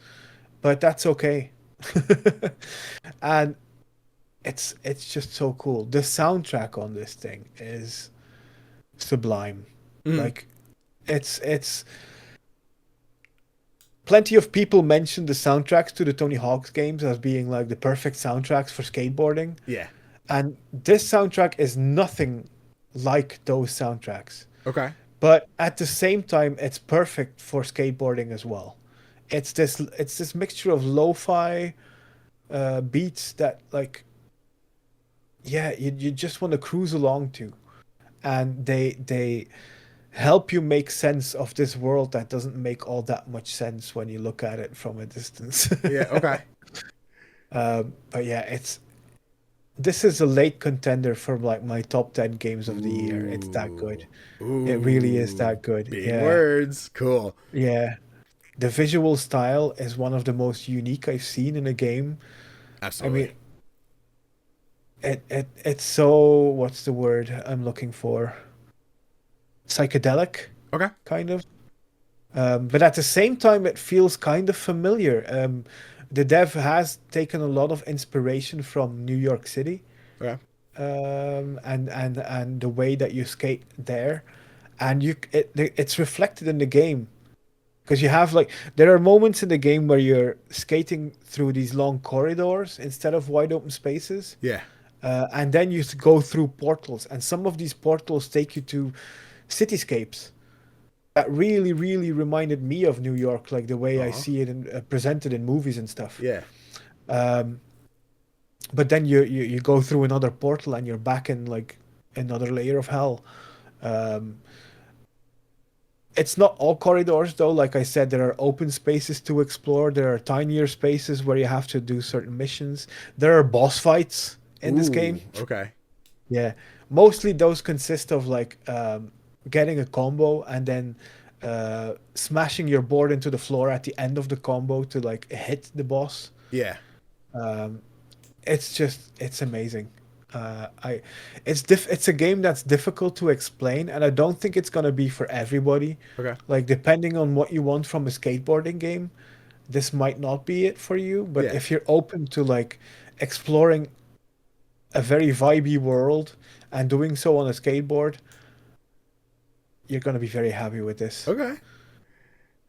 but that's okay. And it's just so cool. The soundtrack on this thing is sublime. Hmm. Like it's plenty of people mention the soundtracks to the Tony Hawk's games as being like the perfect soundtracks for skateboarding. Yeah. And this soundtrack is nothing like those soundtracks. Okay. But at the same time, it's perfect for skateboarding as well. It's this mixture of lo-fi beats that, like, yeah, you just want to cruise along to, and they help you make sense of this world that doesn't make all that much sense when you look at it from a distance. Yeah. Okay. But yeah, this is a late contender for like my top 10 games of the year. It's that good. Ooh. It really is that good. Big Yeah. words. Cool. Yeah. The visual style is one of the most unique I've seen in a game. I Absolutely. mean, it's so, what's the word I'm looking for? Psychedelic, Okay. kind of. But at the same time, it feels kind of familiar. The dev has taken a lot of inspiration from New York City, Okay. and the way that you skate there, and it's reflected in the game. Because you have, like, there are moments in the game where you're skating through these long corridors instead of wide open spaces. Yeah. And then you go through portals, and some of these portals take you to cityscapes that really, really reminded me of New York, like the way I Uh-huh. see it presented in movies and stuff. Yeah. Um, but then you go through another portal and you're back in like another layer of hell. Um, it's not all corridors though. Like I said, there are open spaces to explore. There are tinier spaces where you have to do certain missions. There are boss fights in this game. Ooh, okay. Yeah, mostly those consist of like getting a combo and then smashing your board into the floor at the end of the combo to like hit the boss. Yeah. Um, it's amazing. It's a game that's difficult to explain, and I don't think it's gonna be for everybody. Okay. Like, depending on what you want from a skateboarding game, this might not be it for you. But Yeah. if you're open to like exploring a very vibey world and doing so on a skateboard, you're gonna be very happy with this. Okay.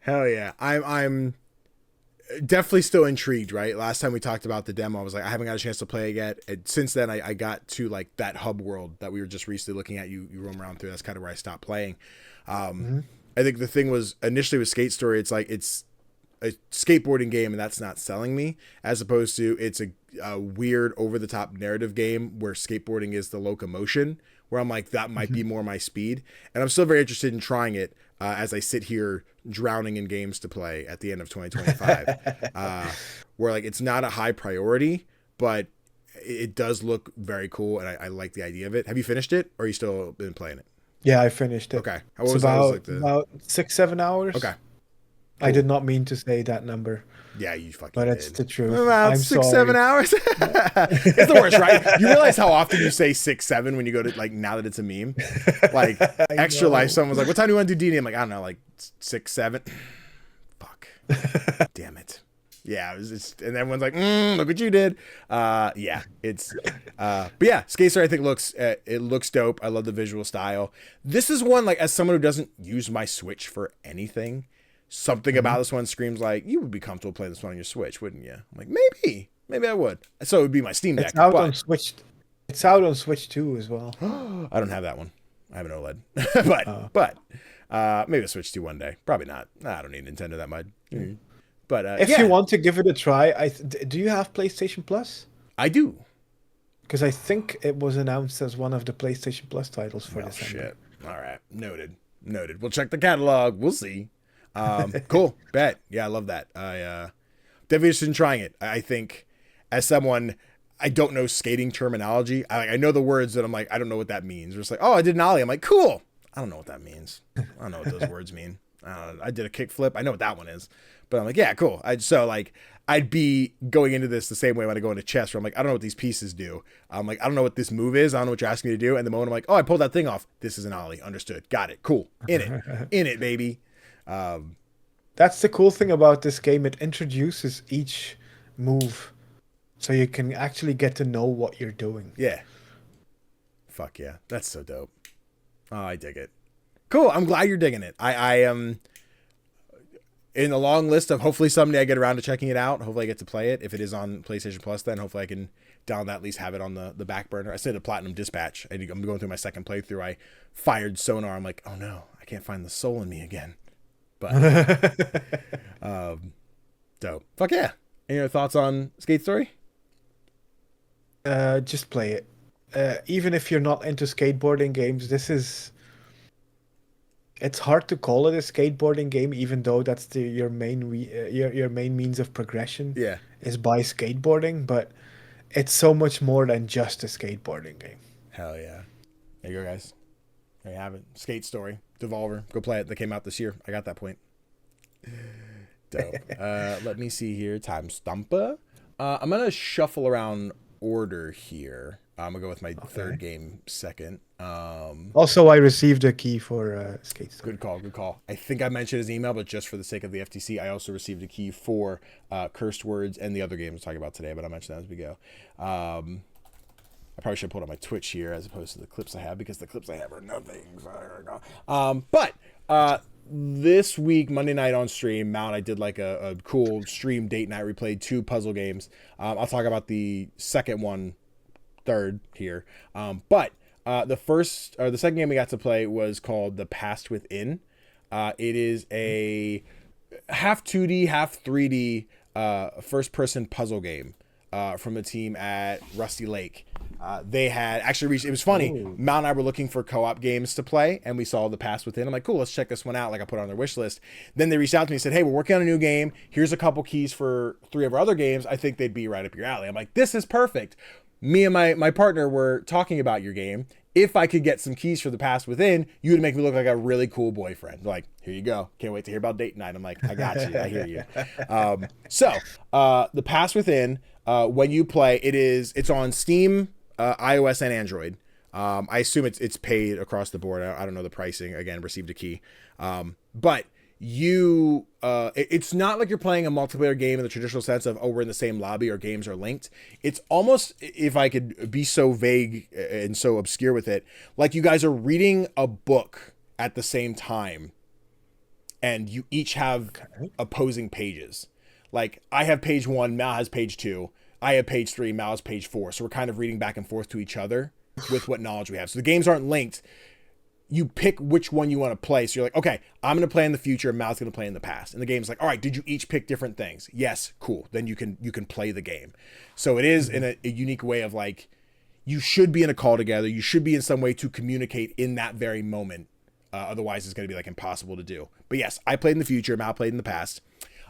Hell yeah. I'm definitely still intrigued, right? Last time we talked about the demo, I was like, I haven't got a chance to play it yet. And since then, I got to like that hub world that we were just recently looking at. You roam around through. That's kind of where I stopped playing. Hmm. I think the thing was initially with Skate Story, it's like it's a skateboarding game and that's not selling me, as opposed to it's a weird over the top narrative game where skateboarding is the locomotion, where I'm like, that might be more my speed. And I'm still very interested in trying it as I sit here drowning in games to play at the end of 2025, where like it's not a high priority, but it does look very cool. And I like the idea of it. Have you finished it or are you still been playing it? Yeah, I finished it. Okay. How It's was that? Was about like the, about 6-7 hours. okay. I did not mean to say that number, Yeah, you fucking but did. it's the truth. About I'm 6-7 sorry. hours. It's the worst, right? You realize how often you say 6-7 when you go to, like, now that it's a meme. Like Extra know. Life, someone's like, "What time do you want to do D&D?" I'm like, I don't know, like 6-7. Fuck. Damn it. Yeah, it was just, and everyone's like, look what you did. Yeah, it's, but yeah, Skate Story I think it looks dope. I love the visual style. This is one, like, as someone who doesn't use my Switch for anything, something about this one screams like, you would be comfortable playing this one on your Switch, wouldn't you? I'm like, maybe I would. So it would be my Steam Deck. It's out on Switch. It's out on Switch too as well. I don't have that one. I have an OLED, but maybe a Switch 2 one day. Probably not. I don't need Nintendo that much. But if you want to give it a try, do you have PlayStation Plus? I do. Because I think it was announced as one of the PlayStation Plus titles for December. Shit. All right. Noted. We'll check the catalog. We'll see. Cool. Bet. Yeah, I love that. I definitely interested in trying it. I think as someone, I don't know skating terminology. I know the words that I'm like, I don't know what that means. We're just like, oh, I did an ollie. I'm like, cool. I don't know what that means. I don't know what those words mean. I did a kickflip. I know what that one is. But I'm like, yeah, cool. I'd be going into this the same way when I go into chess, where I'm like, I don't know what these pieces do. I'm like, I don't know what this move is. I don't know what you're asking me to do. And the moment I'm like, oh, I pulled that thing off. This is an ollie. Understood. Got it. Cool. In it, baby. That's the cool thing about this game. It introduces each move, so you can actually get to know what you're doing. Yeah. Fuck yeah. That's so dope. Oh, I dig it. Cool. I'm glad you're digging it. I am in the long list of hopefully someday I get around to checking it out. Hopefully I get to play it. If it is on PlayStation Plus, then hopefully I can download that, at least have it on the back burner. I said the Platinum Dispatch. I'm going through my second playthrough. I fired Sonar. I'm like, oh no, I can't find the soul in me again. But dope. Fuck yeah. Any other thoughts on Skate Story? Just play it. Even if you're not into skateboarding games, it's hard to call it a skateboarding game, even though that's your main means of progression. Yeah, is by skateboarding, but it's so much more than just a skateboarding game. Hell yeah! There you go, guys. There you have it. Skate Story, Devolver. Go play it. That came out this year. I got that point. Dope. Let me see here. Time Stumpa. I'm gonna shuffle around order here. I'm gonna go with my third game second. Also, I received a key for Skate Story. Good call. I think I mentioned his email, but just for the sake of the FTC, I also received a key for Cursed Words and the other game I was talking about today, but I'll mention that as we go. I probably should put on my Twitch here as opposed to the clips I have, because the clips I have are nothing. But this week, Monday night on stream, Mount, I did like a cool stream date night. We played 2 puzzle games. I'll talk about the second one third here. But the second game we got to play was called The Past Within. It is a half 2D, half 3D first person puzzle game from the team at Rusty Lake. They had actually reached, it was funny. Ooh. Mount and I were looking for co-op games to play, and we saw The Past Within. I'm like, cool, let's check this one out. Like, I put it on their wish list. Then they reached out to me and said, hey, we're working on a new game. Here's a couple keys for 3 of our other games. I think they'd be right up your alley. I'm like, this is perfect. Me and my partner were talking about your game. If I could get some keys for The Past Within, you would make me look like a really cool boyfriend. Like, here you go. Can't wait to hear about date night. I'm like, I got you. I hear you. The Past Within, when you play, it's on Steam, iOS, and Android. I assume it's paid across the board. I don't know the pricing. Again, received a key. But it's not like you're playing a multiplayer game in the traditional sense of, oh, we're in the same lobby or games are linked. It's almost, if I could be so vague and so obscure with it, like you guys are reading a book at the same time and you each have opposing pages. Like, I have page 1, Mal has page 2, I have page 3, Mal has page 4. So we're kind of reading back and forth to each other with what knowledge we have. So the games aren't linked. You pick which one you want to play. So you're like, okay, I'm going to play in the future. Mal's going to play in the past. And the game's like, all right, did you each pick different things? Yes, cool. Then you can play the game. So it is in a unique way of like, you should be in a call together. You should be in some way to communicate in that very moment. Otherwise, it's going to be like impossible to do. But yes, I played in the future. Mal played in the past.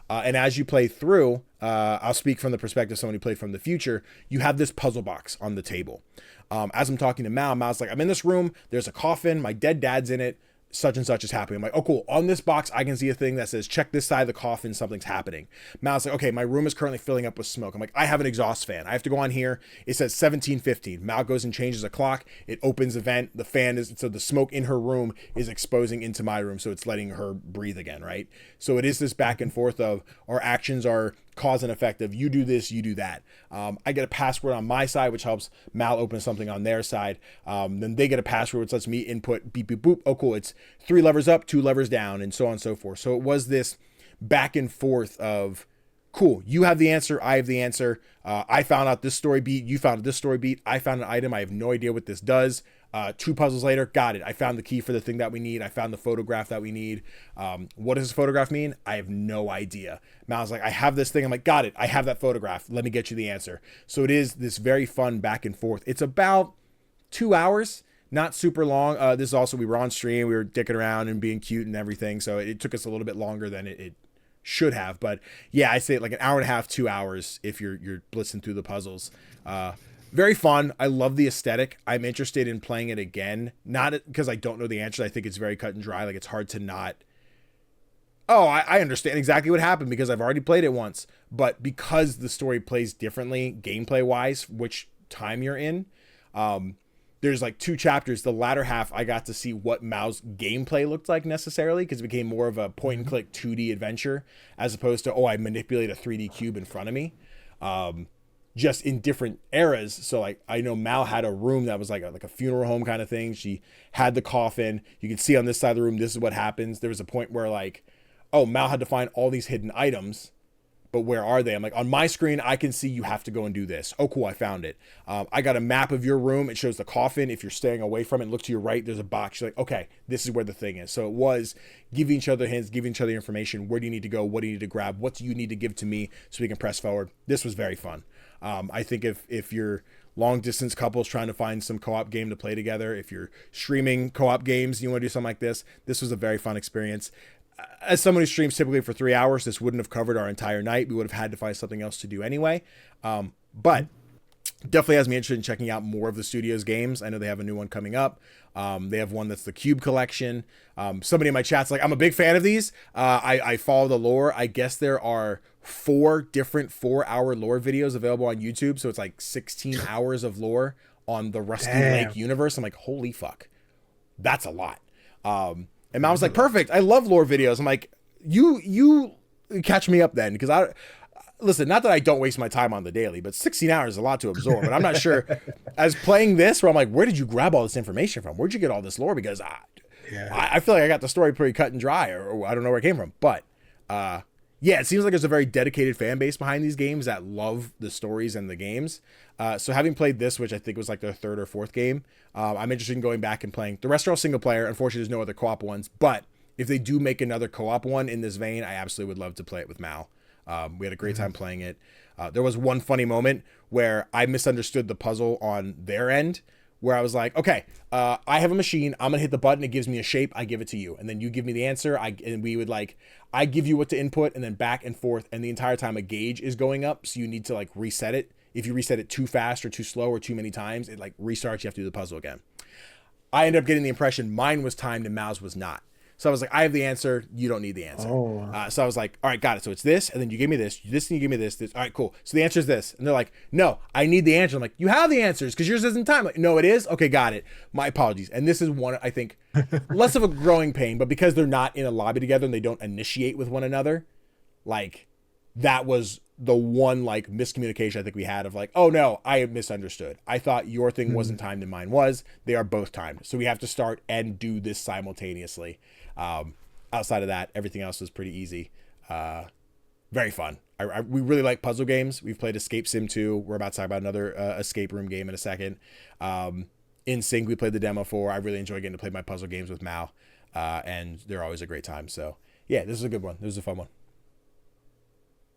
And as you play through, I'll speak from the perspective of someone who played from the future. You have this puzzle box on the table. As I'm talking to Mal's like, I'm in this room. There's a coffin. My dead dad's in it. Such and such is happening. I'm like, oh, cool. On this box, I can see a thing that says, check this side of the coffin. Something's happening. Mal's like, okay, my room is currently filling up with smoke. I'm like, I have an exhaust fan. I have to go on here. It says 17:15. Mal goes and changes a clock. It opens the vent. The fan is, so the smoke in her room is exposing into my room. So it's letting her breathe again, right? So it is this back and forth of our actions are cause and effect of you do this, you do that. I get a password on my side, which helps Mal open something on their side. Then they get a password, which lets me input beep, beep, boop. Oh, cool. It's 3 levers up, 2 levers down, and so on and so forth. So it was this back and forth of, cool, you have the answer, I have the answer. I found out this story beat, you found this story beat. I found an item, I have no idea what this does. 2 puzzles later, got it. I found the key for the thing that we need. I found the photograph that we need. What does this photograph mean? I have no idea. Mal's like, I have this thing. I'm like, got it. I have that photograph. Let me get you the answer. So it is this very fun back and forth. It's about 2 hours, not super long. This is also, we were on stream. We were dicking around and being cute and everything. So it took us a little bit longer than it should have. But yeah, I say like an hour and a half, 2 hours if you're blitzing through the puzzles. Very fun. I love the aesthetic. I'm interested in playing it again. Not because I don't know the answer. I think it's very cut and dry. Like, it's hard to not. Oh, I understand exactly what happened because I've already played it once. But because the story plays differently, gameplay wise, which time you're in, there's like 2 chapters. The latter half, I got to see what Mao's gameplay looked like necessarily because it became more of a point and click 2D adventure as opposed to, I manipulate a 3D cube in front of me. Just in different eras. So like, I know Mal had a room that was like a funeral home kind of thing. She had the coffin. You can see on this side of the room, this is what happens. There was a point where like, Mal had to find all these hidden items, but where are they? I'm like, on my screen, I can see you have to go and do this. Oh, cool. I found it. I got a map of your room. It shows the coffin. If you're staying away from it, look to your right, there's a box. You're like, okay, this is where the thing is. So it was giving each other hints, giving each other information. Where do you need to go? What do you need to grab? What do you need to give to me so we can press forward? This was very fun. I think if you're long distance couples trying to find some co-op game to play together, if you're streaming co-op games, you want to do something like this was a very fun experience. As someone who streams typically for 3 hours, this wouldn't have covered our entire night. We would have had to find something else to do anyway. But definitely has me interested in checking out more of the studio's games. I know they have a new one coming up. They have one that's the Cube Collection. Somebody in my chat's like, I'm a big fan of these. I follow the lore. I guess there are 4 different 4-hour lore videos available on YouTube. So it's like 16 hours of lore on the Rusty Lake universe. I'm like, holy fuck. That's a lot. And Mom was like, perfect. I love lore videos. I'm like, you catch me up then. Because listen, not that I don't waste my time on the daily, but 16 hours is a lot to absorb. And I'm not sure as playing this where I'm like, where did you grab all this information from? Where'd you get all this lore? Because I feel like I got the story pretty cut and dry, or I don't know where it came from. But yeah, it seems like there's a very dedicated fan base behind these games that love the stories and the games. So having played this, which I think was like their 3rd or 4th game, I'm interested in going back and playing. The rest are all single player. Unfortunately, there's no other co-op ones. But if they do make another co-op one in this vein, I absolutely would love to play it with Mal. We had a great time playing it. There was one funny moment where I misunderstood the puzzle on their end, where I was like, okay, I have a machine. I'm going to hit the button. It gives me a shape. I give it to you. And then you give me the answer. I give you what to input and then back and forth. And the entire time a gauge is going up. So you need to like reset it. If you reset it too fast or too slow or too many times, it like restarts. You have to do the puzzle again. I ended up getting the impression mine was timed and Mal's was not. So I was like, I have the answer. You don't need the answer. So I was like, all right, got it. So it's this. And then you give me this, and you give me this. All right, cool. So the answer is this. And they're like, no, I need the answer. I'm like, you have the answers because yours isn't time. Like, no, it is. Okay, got it. My apologies. And this is one, I think, less of a growing pain, but because they're not in a lobby together and they don't initiate with one another, like that was the one like miscommunication I think we had of like, oh no, I misunderstood. I thought your thing wasn't timed and mine was. They are both timed. So we have to start and do this simultaneously. Outside of that, everything else was pretty easy. Very fun. We really like puzzle games. We've played Escape Sim 2. We're about to talk about another escape room game in a second. In Sync, we played the demo for. I really enjoy getting to play my puzzle games with Mal. And they're always a great time. So yeah, this is a good one. This is a fun one.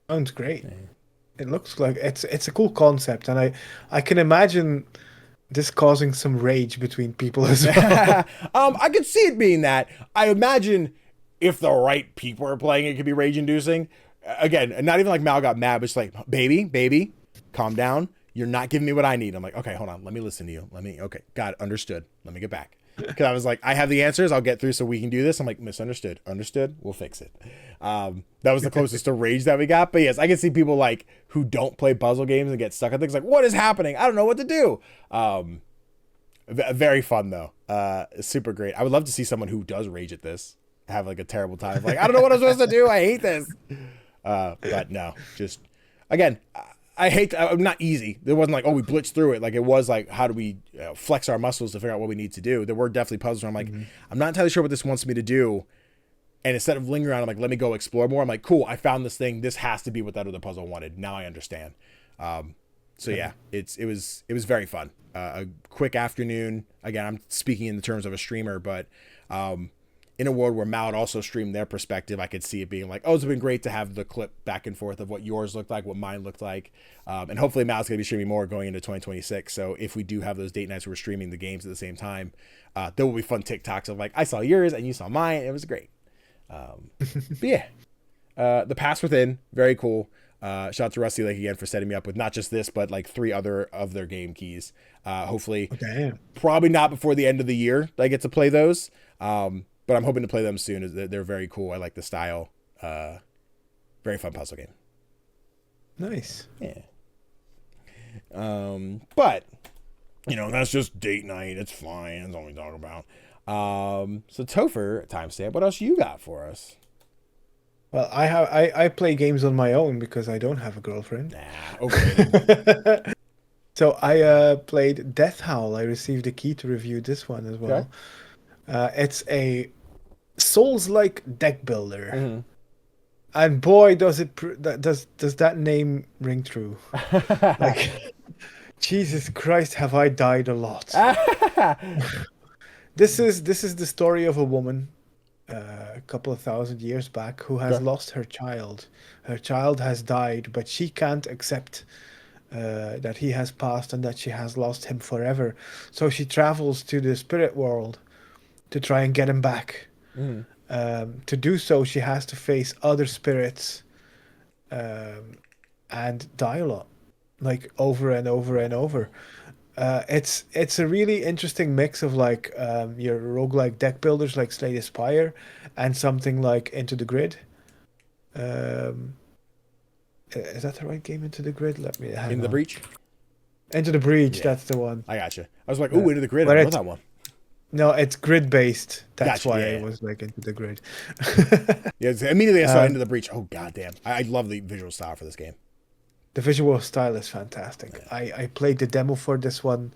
Sounds great. Yeah. It looks like it's a cool concept, and I can imagine this causing some rage between people as well. I could see it being that. I imagine if the right people are playing, it could be rage-inducing. Again, not even like Mal got mad, but it's like, baby, calm down. You're not giving me what I need. I'm like, okay, hold on. Let me listen to you. Okay, got it. Understood. Let me get back. Because I was like, I have the answers. I'll get through so we can do this. I'm like, misunderstood. Understood. We'll fix it. That was the closest to rage that we got. But yes, I can see people like who don't play puzzle games and get stuck on things like, what is happening? I don't know what to do. Very fun though. Super great. I would love to see someone who does rage at this have like a terrible time. Like, I don't know what I'm supposed to do. I hate this. But no, just again, I hate. Not easy. It wasn't like, oh, we blitzed through it. Like it was like, how do we flex our muscles to figure out what we need to do? There were definitely puzzles where I'm like, I'm not entirely sure what this wants me to do. And instead of lingering around, I'm like, let me go explore more. I'm like, cool, I found this thing. This has to be what that other puzzle wanted. Now I understand. So yeah, it was very fun. A quick afternoon. Again, I'm speaking in the terms of a streamer, but in a world where Mal also streamed their perspective, I could see it being like, oh, it's been great to have the clip back and forth of what yours looked like, what mine looked like. And hopefully Mal's going to be streaming more going into 2026. So if we do have those date nights where we're streaming the games at the same time, there will be fun TikToks of like, I saw yours and you saw mine. It was great. But yeah, The Pass Within, very cool. Shout out to Rusty Lake again for setting me up with not just this, but like 3 other of their game keys. Hopefully, probably not before the end of the year that I get to play those. But I'm hoping to play them soon. They're very cool. I like the style. Very fun puzzle game. Nice. Yeah. But that's just date night. It's fine. That's all we talk about. So Tofr, timestamp. What else you got for us? Well, I play games on my own because I don't have a girlfriend. Nah, okay. So I played Death Howl. I received a key to review this one as well. Okay. It's a Souls-like deck builder, and boy, does it does that name ring true? Like, Jesus Christ, have I died a lot? This is the story of a woman, a couple of thousand years back, who has lost her child. Her child has died, but she can't accept that he has passed and that she has lost him forever. So she travels to the spirit world to try and get him back. To do so, she has to face other spirits and die a lot, like over and over and over. It's a really interesting mix of like your roguelike deck builders like Slay the Spire and something like Into the Grid. Is that the right game, Into the Grid? Let me hang In the on. Breach? Into the Breach, that's the one. I gotcha. I was like, ooh, Into the Grid. I know that one. No, it's grid-based. That's Gotcha, why yeah. I was like Into the Grid. Yeah, immediately I saw Into the Breach. Oh, goddamn. I love the visual style for this game. The visual style is fantastic. I played the demo for this one.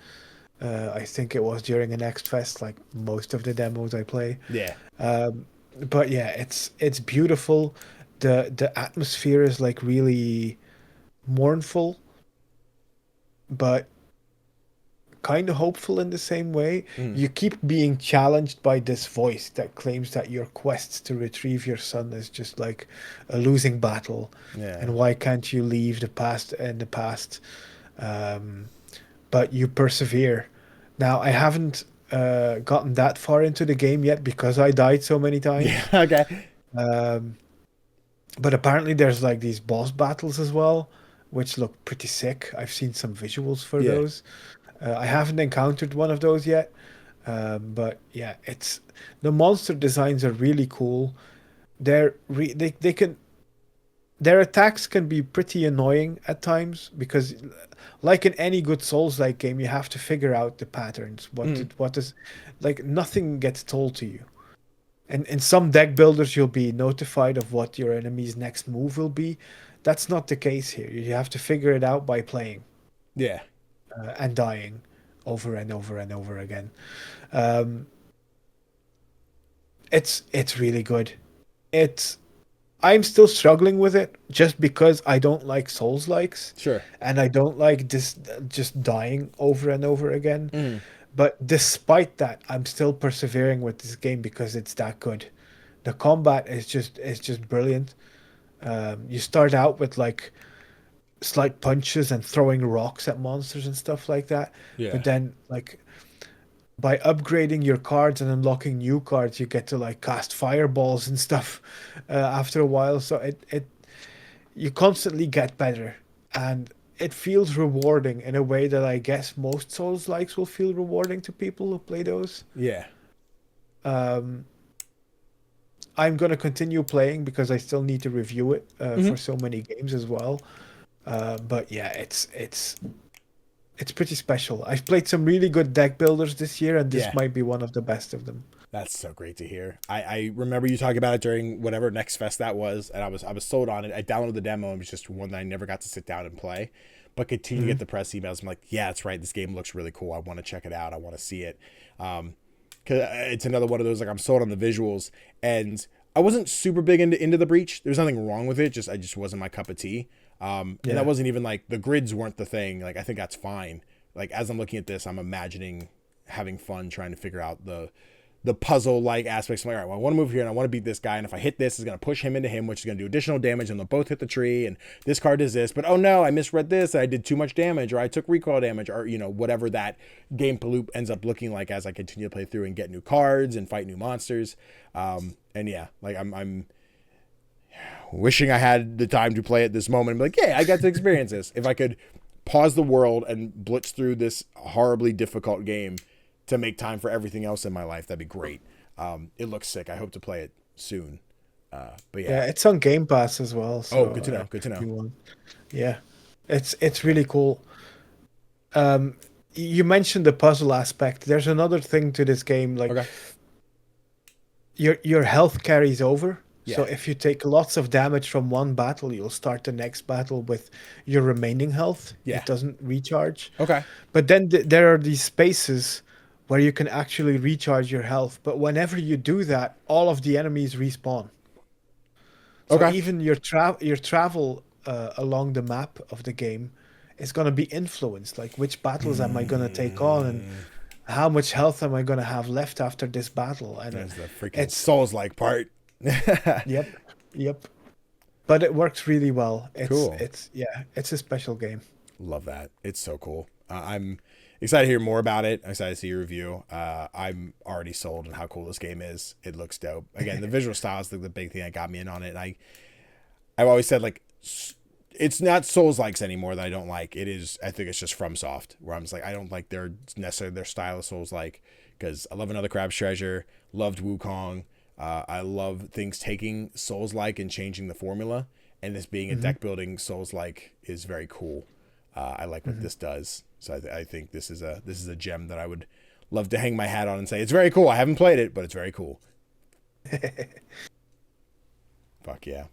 I think it was during an Next Fest, like most of the demos I play. Yeah. But yeah, it's beautiful. The atmosphere is like really mournful, but kind of hopeful in the same way. You keep being challenged by this voice that claims that your quest to retrieve your son is just like a losing battle. Yeah. And why can't you leave the past in the past? But you persevere. Now, I haven't gotten that far into the game yet because I died so many times. Yeah, okay. But apparently there's like these boss battles as well, which look pretty sick. I've seen some visuals for those. I haven't encountered one of those yet, but yeah, the monster designs are really cool. Their attacks can be pretty annoying at times because, like in any good Souls-like game, you have to figure out the patterns. What is like nothing gets told to you. And in some deck builders, you'll be notified of what your enemy's next move will be. That's not the case here. You have to figure it out by playing. Yeah. And dying over and over and over again. It's really good. I'm still struggling with it just because I don't like Souls-likes. Sure. And I don't like this just dying over and over again. But despite that, I'm still persevering with this game because it's that good. The combat is just brilliant. You start out with like slight punches and throwing rocks at monsters and stuff like that. Yeah. But then like by upgrading your cards and unlocking new cards, you get to like cast fireballs and stuff after a while. So you constantly get better, and it feels rewarding in a way that I guess most Souls-likes will feel rewarding to people who play those. Yeah. I'm going to continue playing because I still need to review it for so many games as well. But yeah, it's it's pretty special. I've played some really good deck builders this year, and this Yeah. might be one of the best of them. That's so great to hear. I remember you talking about it during whatever Next Fest that was, and I was sold on it. I downloaded the demo, and it was just one that I never got to sit down and play, but continue to get the press emails. I'm like, yeah, that's right. This game looks really cool. I want to check it out. I want to see it. Cause it's another one of those, like, I'm sold on the visuals, and I wasn't super big into the Breach. There's nothing wrong with it. I just wasn't my cup of tea. And that wasn't even like the grids weren't the thing. Like, I think that's fine. Like, as I'm looking at this, I'm imagining having fun trying to figure out the puzzle like aspects. I'm like, all right, well, I want to move here and I want to beat this guy. And if I hit this, it's going to push him into him, which is going to do additional damage. And they'll both hit the tree. And this card does this, but oh no, I misread this. I did too much damage, or I took recoil damage, or, you know, whatever that game loop ends up looking like as I continue to play through and get new cards and fight new monsters. And yeah, like I'm wishing I had the time to play at this moment and be like, yeah, I got to experience this. If I could pause the world and blitz through this horribly difficult game to make time for everything else in my life, that'd be great. It looks sick. I hope to play it soon. But yeah, it's on Game Pass as well. So, good to know. Good to know. Yeah, it's really cool. You mentioned the puzzle aspect. There's another thing to this game, like your health carries over. Yeah. So if you take lots of damage from one battle, you'll start the next battle with your remaining health. Yeah. It doesn't recharge. Okay. But then there are these spaces where you can actually recharge your health. But whenever you do that, all of the enemies respawn. So even your travel along the map of the game is going to be influenced. Like, which battles am I going to take on, and how much health am I going to have left after this battle? And there's the freaking Souls-like part. Yep. But it works really well. Cool. It's a special game. Love that. It's so cool. I'm excited to hear more about it. I'm excited to see your review. I'm already sold on how cool this game is. It looks dope. Again, the visual style is the big thing that got me in on it. And I've always said, like, it's not Souls-likes anymore that I don't like. It is, I think it's just FromSoft, where I'm just like, I don't like necessarily their style of Souls-like, because I love Another Crab's Treasure, loved Wukong. I love things taking Souls-like and changing the formula, and this being a deck building Souls-like is very cool. I like what this does, so I think this is a gem that I would love to hang my hat on and say it's very cool. I haven't played it, but it's very cool. Fuck yeah.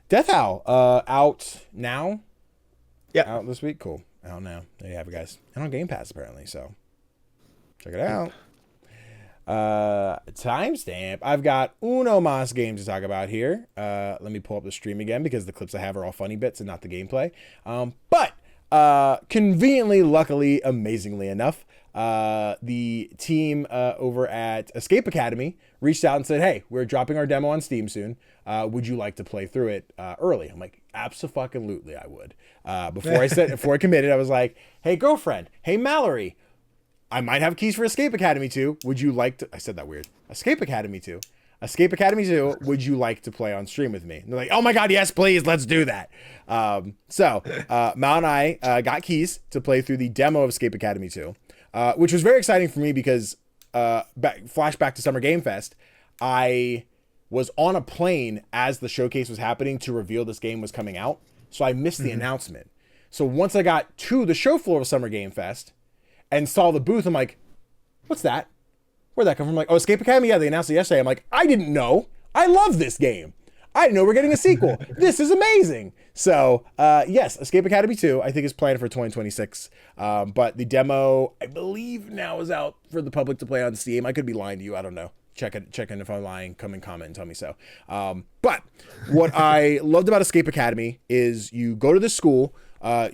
Death Howl, out now. Yeah, out this week. Cool. Out now. There you have it, guys. And on Game Pass apparently. So check it out. Timestamp. I've got uno mas games to talk about here. Let me pull up the stream again because the clips I have are all funny bits and not the gameplay. But conveniently, luckily, amazingly enough, the team over at Escape Academy reached out and said, hey, we're dropping our demo on Steam soon. Would you like to play through it early? I'm like, abso-fucking-lutely, I would. Before I committed, I was like, hey, girlfriend, hey, Mallory, I might have keys for Escape Academy 2. Would you like to... I said that weird. Escape Academy 2. Escape Academy 2, would you like to play on stream with me? And they're like, oh my god, yes, please, let's do that. So Mal and I got keys to play through the demo of Escape Academy 2, which was very exciting for me because, flashback to Summer Game Fest, I was on a plane as the showcase was happening to reveal this game was coming out, so I missed the announcement. So once I got to the show floor of Summer Game Fest and saw the booth, I'm like, what's that? Where'd that come from? I'm like, oh, Escape Academy? Yeah, they announced it yesterday. I'm like, I didn't know. I love this game. I didn't know we're getting a sequel. This is amazing. So, yes, Escape Academy 2, I think is planned for 2026. But the demo, I believe now is out for the public to play on Steam. I could be lying to you. I don't know. Check in if I'm lying. Come and comment and tell me so. But what I loved about Escape Academy is you go to the school.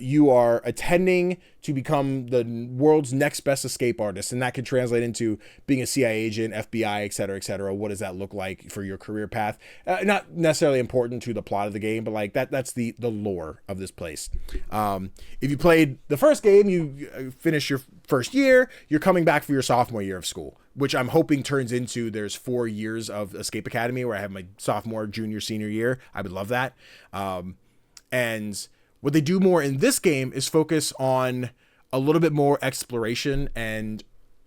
You are attending to become the world's next best escape artist, and that could translate into being a CIA agent, FBI, et cetera, et cetera. What does that look like for your career path? Not necessarily important to the plot of the game, but like that's the lore of this place. If you played the first game, you finish your first year, you're coming back for your sophomore year of school, which I'm hoping turns into there's 4 years of Escape Academy where I have my sophomore, junior, senior year. I would love that. And what they do more in this game is focus on a little bit more exploration and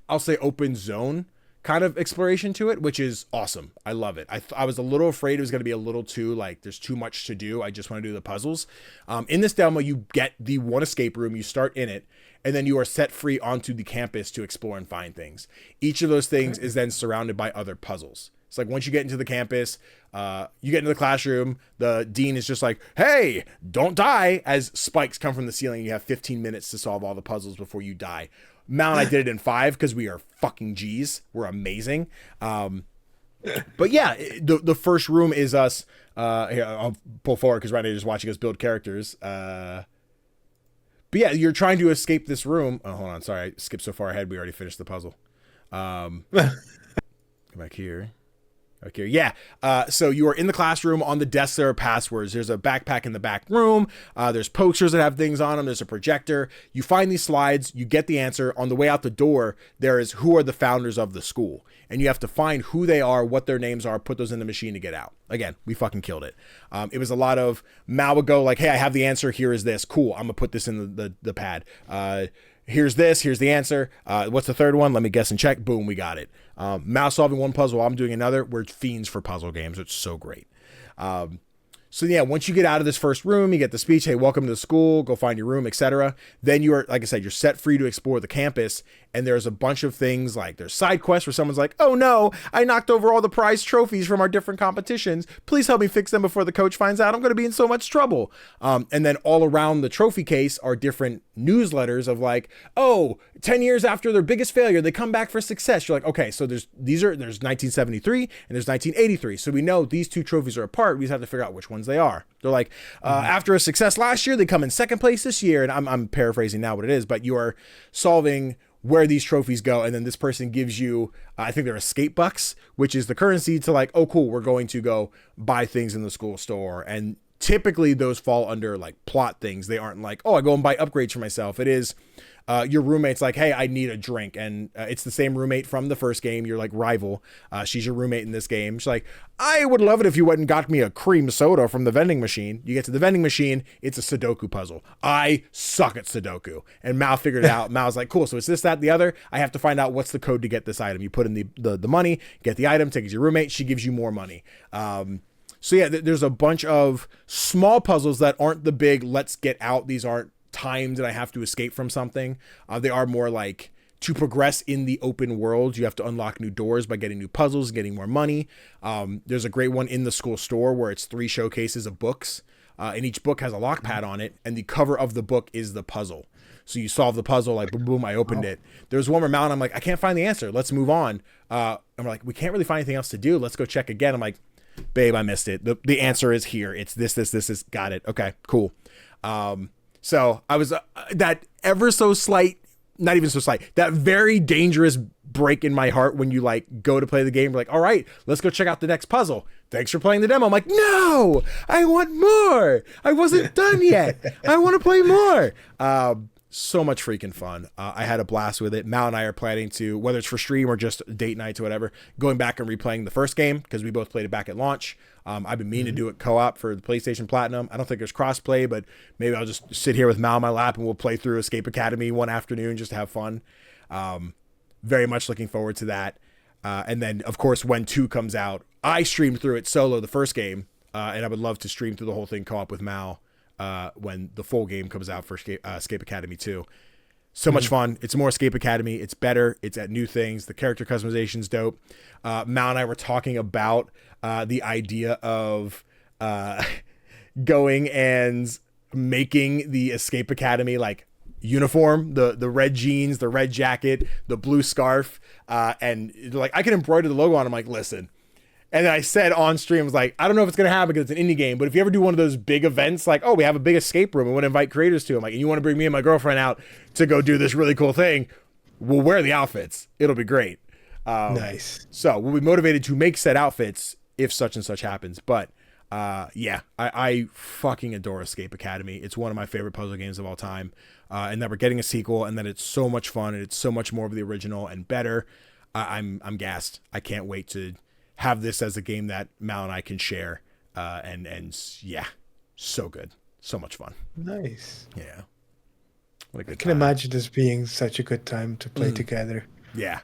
I'll say open zone kind of exploration to it, which is awesome. I love it. I was a little afraid it was going to be a little too, like, there's too much to do. I just want to do the puzzles. In this demo, you get the one escape room, you start in it, and then you are set free onto the campus to explore and find things. Each of those things is then surrounded by other puzzles. It's like once you get into the campus, you get into the classroom, the dean is just like, hey, don't die, as spikes come from the ceiling. You have 15 minutes to solve all the puzzles before you die. Mal and I did it in 5 because we are fucking G's. We're amazing. But yeah, the first room is us. Here, I'll pull forward because right now you're just watching us build characters. But yeah, you're trying to escape this room. Oh, hold on. Sorry, I skipped so far ahead. We already finished the puzzle. Go back here. Okay, yeah. So you are in the classroom. On the desk there are passwords. There's a backpack in the back room. There's posters that have things on them. There's a projector. You find these slides. You get the answer. On the way out the door, there is who are the founders of the school. And you have to find who they are, what their names are, put those in the machine to get out. Again, we fucking killed it. It was a lot of, Mal would go like, hey, I have the answer. Here is this. Cool. I'm going to put this in the pad. Here's this, here's the answer. What's the third one? Let me guess and check. Boom, we got it. Mal solving one puzzle while I'm doing another. We're fiends for puzzle games. It's so great. So yeah, once you get out of this first room, you get the speech, hey, welcome to the school, go find your room, etc. Then you are, like I said, you're set free to explore the campus. And there's a bunch of things like there's side quests where someone's like, oh no, I knocked over all the prize trophies from our different competitions. Please help me fix them before the coach finds out. I'm going to be in so much trouble. And then all around the trophy case are different newsletters of like, oh, 10 years after their biggest failure, they come back for success. You're like, okay, so there's 1973 and there's 1983. So we know these two trophies are apart. We just have to figure out which ones they are. They're like, after a success last year, they come in second place this year. And I'm paraphrasing now what it is, but you are solving where these trophies go. And then this person gives you, I think they're escape bucks, which is the currency to like, oh, cool, we're going to go buy things in the school store. And typically those fall under like plot things. They aren't like, oh, I go and buy upgrades for myself. It is your roommate's like, hey, I need a drink. And it's the same roommate from the first game. You're like rival. She's your roommate in this game. She's like, I would love it if you went and got me a cream soda from the vending machine. You get to the vending machine. It's a Sudoku puzzle. I suck at Sudoku. And Mal figured it out. Mal's like, cool. So it's this, that, the other. I have to find out what's the code to get this item. You put in the money, get the item, take it to your roommate. She gives you more money. So yeah, there's a bunch of small puzzles that aren't the big, let's get out. These aren't timed and I have to escape from something. They are more like to progress in the open world. You have to unlock new doors by getting new puzzles, getting more money. There's a great one in the school store where it's 3 showcases of books. And each book has a lock pad on it. And the cover of the book is the puzzle. So you solve the puzzle, like boom, boom, I opened it. There's one where Mal and I'm like, I can't find the answer. Let's move on. And we're like, we can't really find anything else to do. Let's go check again. I'm like, babe, I missed it. The answer is here. It's this is got it. Okay, cool. So I was that ever so slight, not even so slight, that very dangerous break in my heart when you like go to play the game. You're like, all right, let's go check out the next puzzle. Thanks for playing the demo. I'm like, no, I want more. I wasn't done yet. I want to play more. So much freaking fun. I had a blast with it. Mal and I are planning to, whether it's for stream or just date nights or whatever, going back and replaying the first game because we both played it back at launch. I've been meaning to do it co-op for the PlayStation Platinum. I don't think there's cross-play, but maybe I'll just sit here with Mal on my lap and we'll play through Escape Academy one afternoon just to have fun. Very much looking forward to that. And then, of course, when 2 comes out, I streamed through it solo the first game, and I would love to stream through the whole thing co-op with Mal when the full game comes out for Escape Academy 2. So much fun. It's more Escape Academy. It's better. It's at new things. The character customization's dope. Mal and I were talking about the idea of going and making the Escape Academy like uniform, the red jeans, the red jacket, the blue scarf, and like I can embroider the logo on. I'm like, listen. And then I said on stream, I was like, I don't know if it's going to happen because it's an indie game, but if you ever do one of those big events, like, oh, we have a big escape room and want to invite creators to, I'm like, and you want to bring me and my girlfriend out to go do this really cool thing, we'll wear the outfits. It'll be great. Nice. So we'll be motivated to make said outfits if such and such happens. But yeah, I fucking adore Escape Academy. It's one of my favorite puzzle games of all time. And that we're getting a sequel and that it's so much fun and it's so much more of the original and better. I'm gassed. I can't wait to have this as a game that Mal and I can share. And yeah, so good. So much fun. Nice. Yeah. What a good I can imagine this being such a good time to play together. Yeah.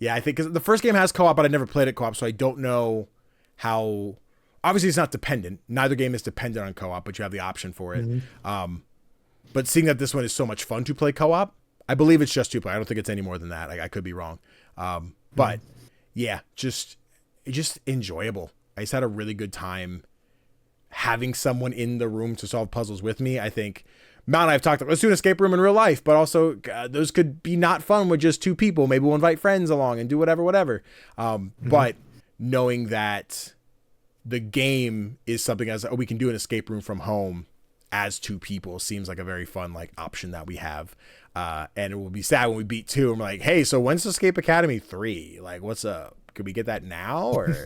Yeah, I think because the first game has co-op, but I never played it co-op, so I don't know how. Obviously, it's not dependent. Neither game is dependent on co-op, but you have the option for it. But seeing that this one is so much fun to play co-op, I believe it's just 2-player. I don't think it's any more than that. I could be wrong. But yeah, just enjoyable. I just had a really good time having someone in the room to solve puzzles with me. I think Mount and I have talked about, let's do an escape room in real life, but also those could be not fun with just 2 people. Maybe we'll invite friends along and do whatever. But knowing that the game is something as we can do an escape room from home as 2 people seems like a very fun like option that we have. And it will be sad when we beat 2 and we're like, hey, so when's Escape Academy 3? Like, what's up? Could we get that now? Or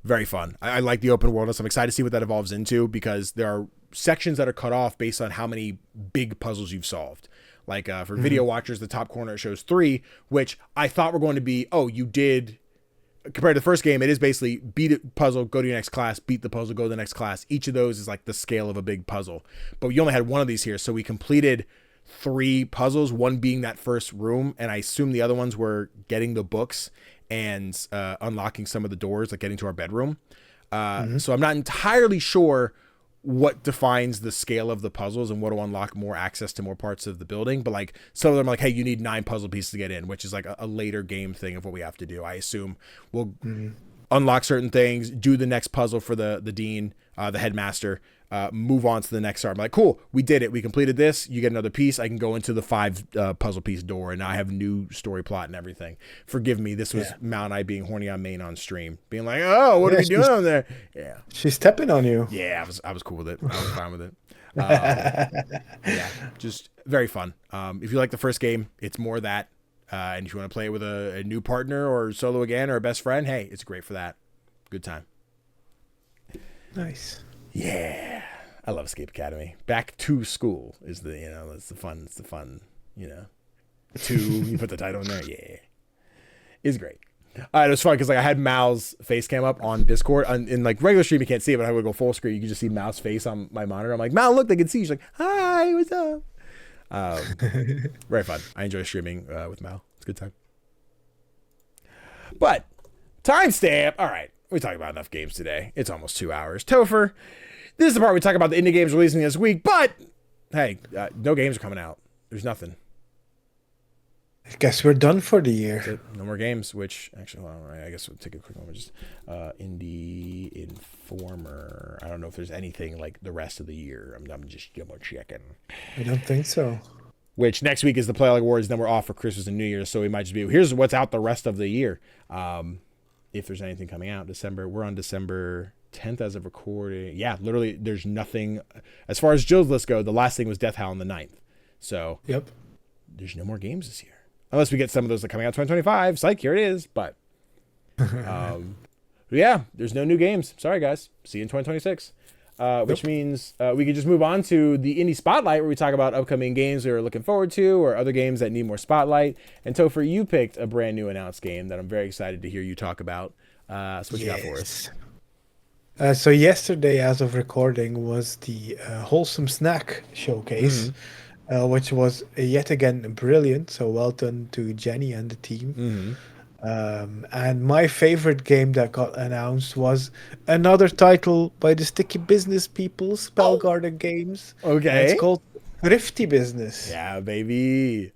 very fun. I like the open world. I'm excited to see what that evolves into because there are sections that are cut off based on how many big puzzles you've solved. Like for video watchers, the top corner shows 3, which I thought were going to be, you did. Compared to the first game, it is basically beat a puzzle, go to your next class, beat the puzzle, go to the next class. Each of those is like the scale of a big puzzle. But you only had one of these here, so we completed 3 puzzles, one being that first room, and I assume the other ones were getting the books and unlocking some of the doors, like getting to our bedroom. So I'm not entirely sure what defines the scale of the puzzles and what will unlock more access to more parts of the building. But like some of them are like, hey, you need 9 puzzle pieces to get in, which is like a later game thing of what we have to do. I assume we'll unlock certain things, do the next puzzle for the dean, the headmaster, move on to the next start. I'm like, cool, we did it. We completed this. You get another piece. I can go into the 5 puzzle piece door and now I have new story plot and everything. Forgive me. This was Mount and I being horny on main on stream, being like, oh, what are we doing on there? Yeah. She's stepping on you. Yeah. I was cool with it. I was fine with it. Yeah, just very fun. If you like the first game, it's more that. And if you want to play it with a new partner or solo again or a best friend, hey, it's great for that. Good time. Nice. Yeah, I love Escape Academy. Back to school is it's the fun, you put the title in there. Yeah, it's great. It was fun because like I had Mal's face cam up on Discord. In like regular stream you can't see it, but I would go full screen. You can just see Mal's face on my monitor. I'm like, Mal, look, they can see you. She's like, hi, what's up? Very fun. I enjoy streaming with Mal. It's a good time. But timestamp. All right, we talked about enough games today. It's almost 2 hours. Tofr. This is the part we talk about the indie games releasing this week, but hey, no games are coming out. There's nothing. I guess we're done for the year. No more games, which actually, well, I guess we'll take a quick moment. Just Indie Informer. I don't know if there's anything like the rest of the year. I'm just double checking. I don't think so. Which next week is the Playlog Awards, then we're off for Christmas and New Year's, so we might just be, here's what's out the rest of the year. If there's anything coming out. We're on December 10th as of recording. Yeah, literally, there's nothing. As far as Joe's list go, the last thing was Death Howl on the 9th. So, yep. There's no more games this year. Unless we get some of those that are coming out 2025. Psych, here it is. But, yeah, there's no new games. Sorry, guys. See you in 2026. Which means we could just move on to the Indie Spotlight, where we talk about upcoming games we're looking forward to or other games that need more spotlight. And Tofr, you picked a brand new announced game that I'm very excited to hear you talk about. So what you got for us? So yesterday, as of recording, was the Wholesome Snack Showcase, which was yet again brilliant. So well done to Jenny and the team. And my favorite game that got announced was another title by the Sticky Business people, Spellgarden Games. Okay. It's called Thrifty Business. Yeah, baby.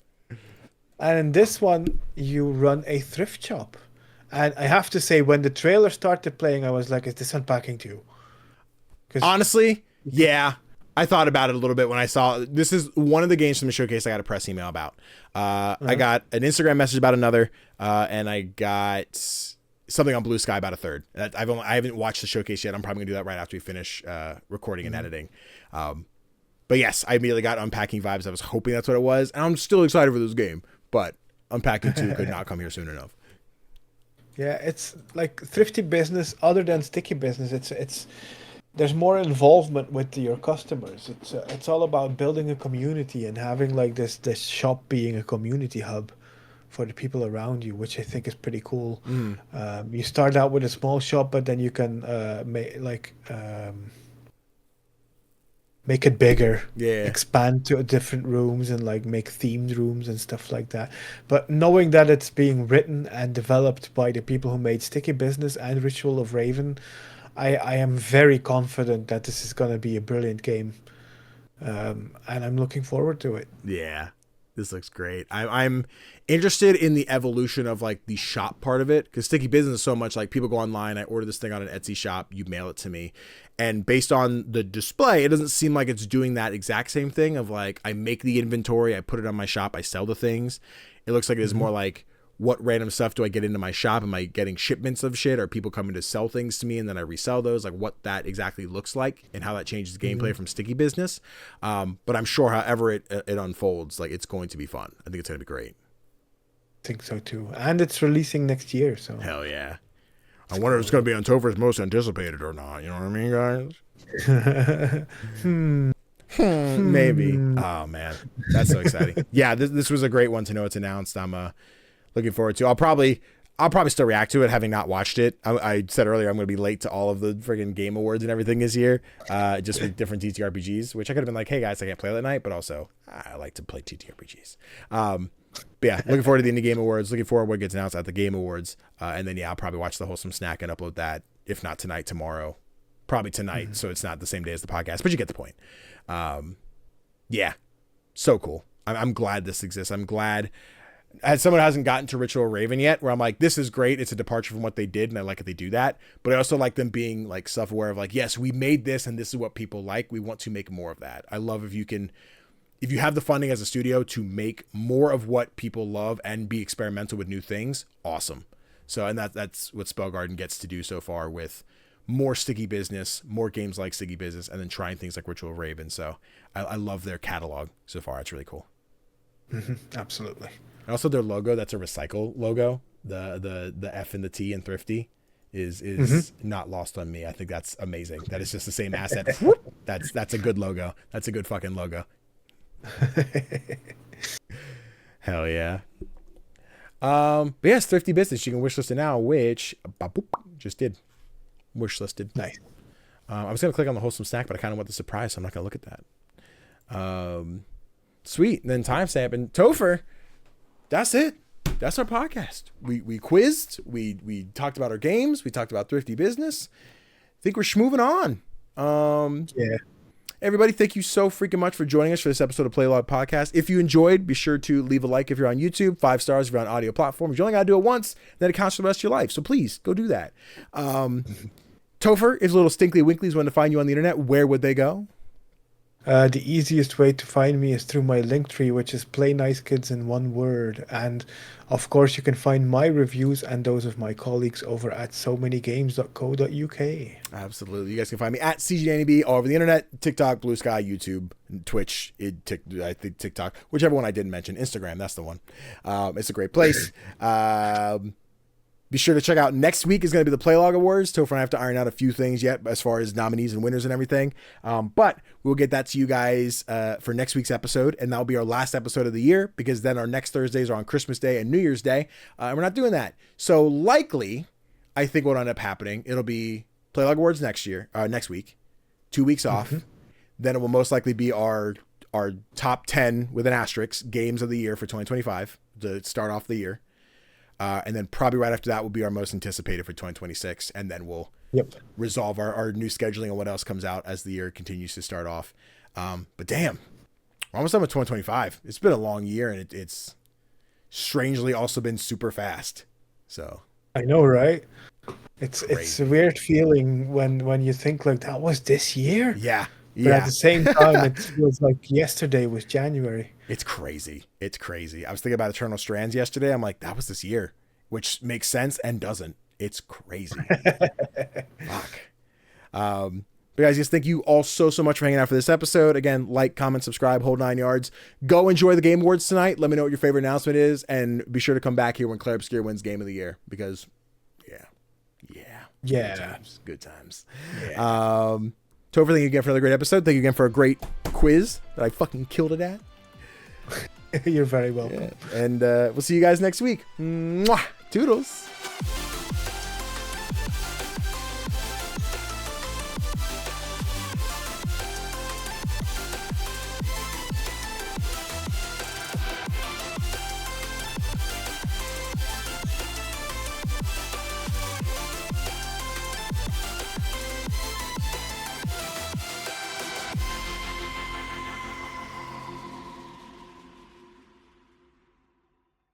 And in this one, you run a thrift shop. And I have to say, when the trailer started playing, I was like, is this unpacking too? Honestly, yeah. I thought about it a little bit when I saw this is one of the games from the showcase I got a press email about. I got an Instagram message about another, and I got something on Blue Sky about a third. I haven't watched the showcase yet. I'm probably gonna do that right after we finish recording and editing. But yes, I immediately got Unpacking vibes. I was hoping that's what it was, and I'm still excited for this game. But Unpacking 2 could not come here soon enough. Yeah, it's like Thrifty Business. Other than Sticky Business, it's there's more involvement with your customers. It's all about building a community and having like this shop being a community hub for the people around you, which I think is pretty cool. You start out with a small shop, but then you can make it bigger, Yeah. expand to different rooms and like make themed rooms and stuff like that. But knowing that it's being written and developed by the people who made Sticky Business and Ritual of Raven, I am very confident that this is going to be a brilliant game. And I'm looking forward to it. Yeah. This looks great. I'm interested in the evolution of like the shop part of it, because Sticky Business is so much like people go online, I order this thing on an Etsy shop, you mail it to me. And based on the display, it doesn't seem like it's doing that exact same thing of like, I make the inventory, I put it on my shop, I sell the things. It looks like it is more like, what random stuff do I get into my shop? Am I getting shipments of shit? Are people coming to sell things to me and then I resell those? Like what that exactly looks like and how that changes gameplay from Sticky Business. But I'm sure however it unfolds, like it's going to be fun. I think it's going to be great. I think so too. And it's releasing next year. So hell yeah. I wonder if it's going to be on Tofr's most anticipated or not. You know what I mean, guys? Maybe. Oh man, that's so exciting. Yeah, this was a great one to know it's announced. I'm looking forward to. I'll probably still react to it, having not watched it. I said earlier I'm going to be late to all of the friggin' game awards and everything this year, just with different TTRPGs, which I could have been like, hey guys, I can't play that night, but also I like to play TTRPGs. But yeah, looking forward to the Indie Game Awards, looking forward to what gets announced at the Game Awards, and then yeah, I'll probably watch the Wholesome Snack and upload that, if not tonight, tomorrow. Probably tonight, so it's not the same day as the podcast, but you get the point. Yeah, so cool. I'm glad this exists. I'm glad, as someone who hasn't gotten to Ritual Raven yet, where I'm like, this is great. It's a departure from what they did, and I like that they do that. But I also like them being like self-aware of like, yes, we made this, and this is what people like. We want to make more of that. I love if you have the funding as a studio to make more of what people love and be experimental with new things. Awesome. So, and that's what Spellgarden gets to do so far with more Sticky Business, more games like Sticky Business, and then trying things like Ritual of Raven. So I love their catalog so far. It's really cool. Absolutely. And also their logo, that's a recycle logo. The F and the T in Thrifty is not lost on me. I think that's amazing. That is just the same asset. That's a good logo. That's a good fucking logo. Hell yeah. But yes, Thrifty Business. You can wishlist it now, which just did. Wishlisted. Nice. I was gonna click on the Wholesome Snack, but I kind of want the surprise, so I'm not gonna look at that. Sweet. And then timestamp and Tofr. That's it. That's our podcast. We quizzed. We talked about our games. We talked about Thrifty Business. I think we're moving on. Yeah. Everybody, thank you so freaking much for joining us for this episode of Playlog Podcast. If you enjoyed, be sure to leave a like if you're on YouTube, 5 stars if you're on audio platforms. You only got to do it once, then it counts for the rest of your life. So please go do that. Tofr, if little Stinkly Winklies want to find you on the internet, where would they go? The easiest way to find me is through my Linktree, which is Play Nice Kids in one word. And of course, you can find my reviews and those of my colleagues over at somanygames.co.uk. Absolutely. You guys can find me at CGDannyB all over the internet, TikTok, Blue Sky, YouTube, Twitch, I think TikTok, whichever one I didn't mention, Instagram, that's the one. It's a great place. Be sure to check out next week is going to be the Playlog Awards. Tofr and I have to iron out a few things yet as far as nominees and winners and everything. But we'll get that to you guys for next week's episode. And that'll be our last episode of the year because then our next Thursdays are on Christmas Day and New Year's Day. And we're not doing that. So likely, I think what'll end up happening, it'll be Playlog Awards next week, 2 weeks off. Then it will most likely be our top 10 with an asterisk games of the year for 2025 to start off the year. And then probably right after that will be our most anticipated for 2026. And then we'll resolve our new scheduling and what else comes out as the year continues to start off. But damn, we're almost done with 2025. It's been a long year and it's strangely also been super fast. So I know, right? It's a weird feeling when you think like that was this year. Yeah. But at the same time, it feels like yesterday was January. It's crazy. It's crazy. I was thinking about Eternal Strands yesterday. I'm like, that was this year, which makes sense and doesn't. It's crazy. Fuck. But guys, just thank you all so much for hanging out for this episode. Again, like, comment, subscribe, hold 9 yards. Go enjoy the Game Awards tonight. Let me know what your favorite announcement is. And be sure to come back here when Claire Obscure wins Game of the Year because, yeah. Good times. Yeah. Tofr, thank you again for another great episode. Thank you again for a great quiz that I fucking killed it at. You're very welcome. Yeah. And we'll see you guys next week. Mwah! Toodles.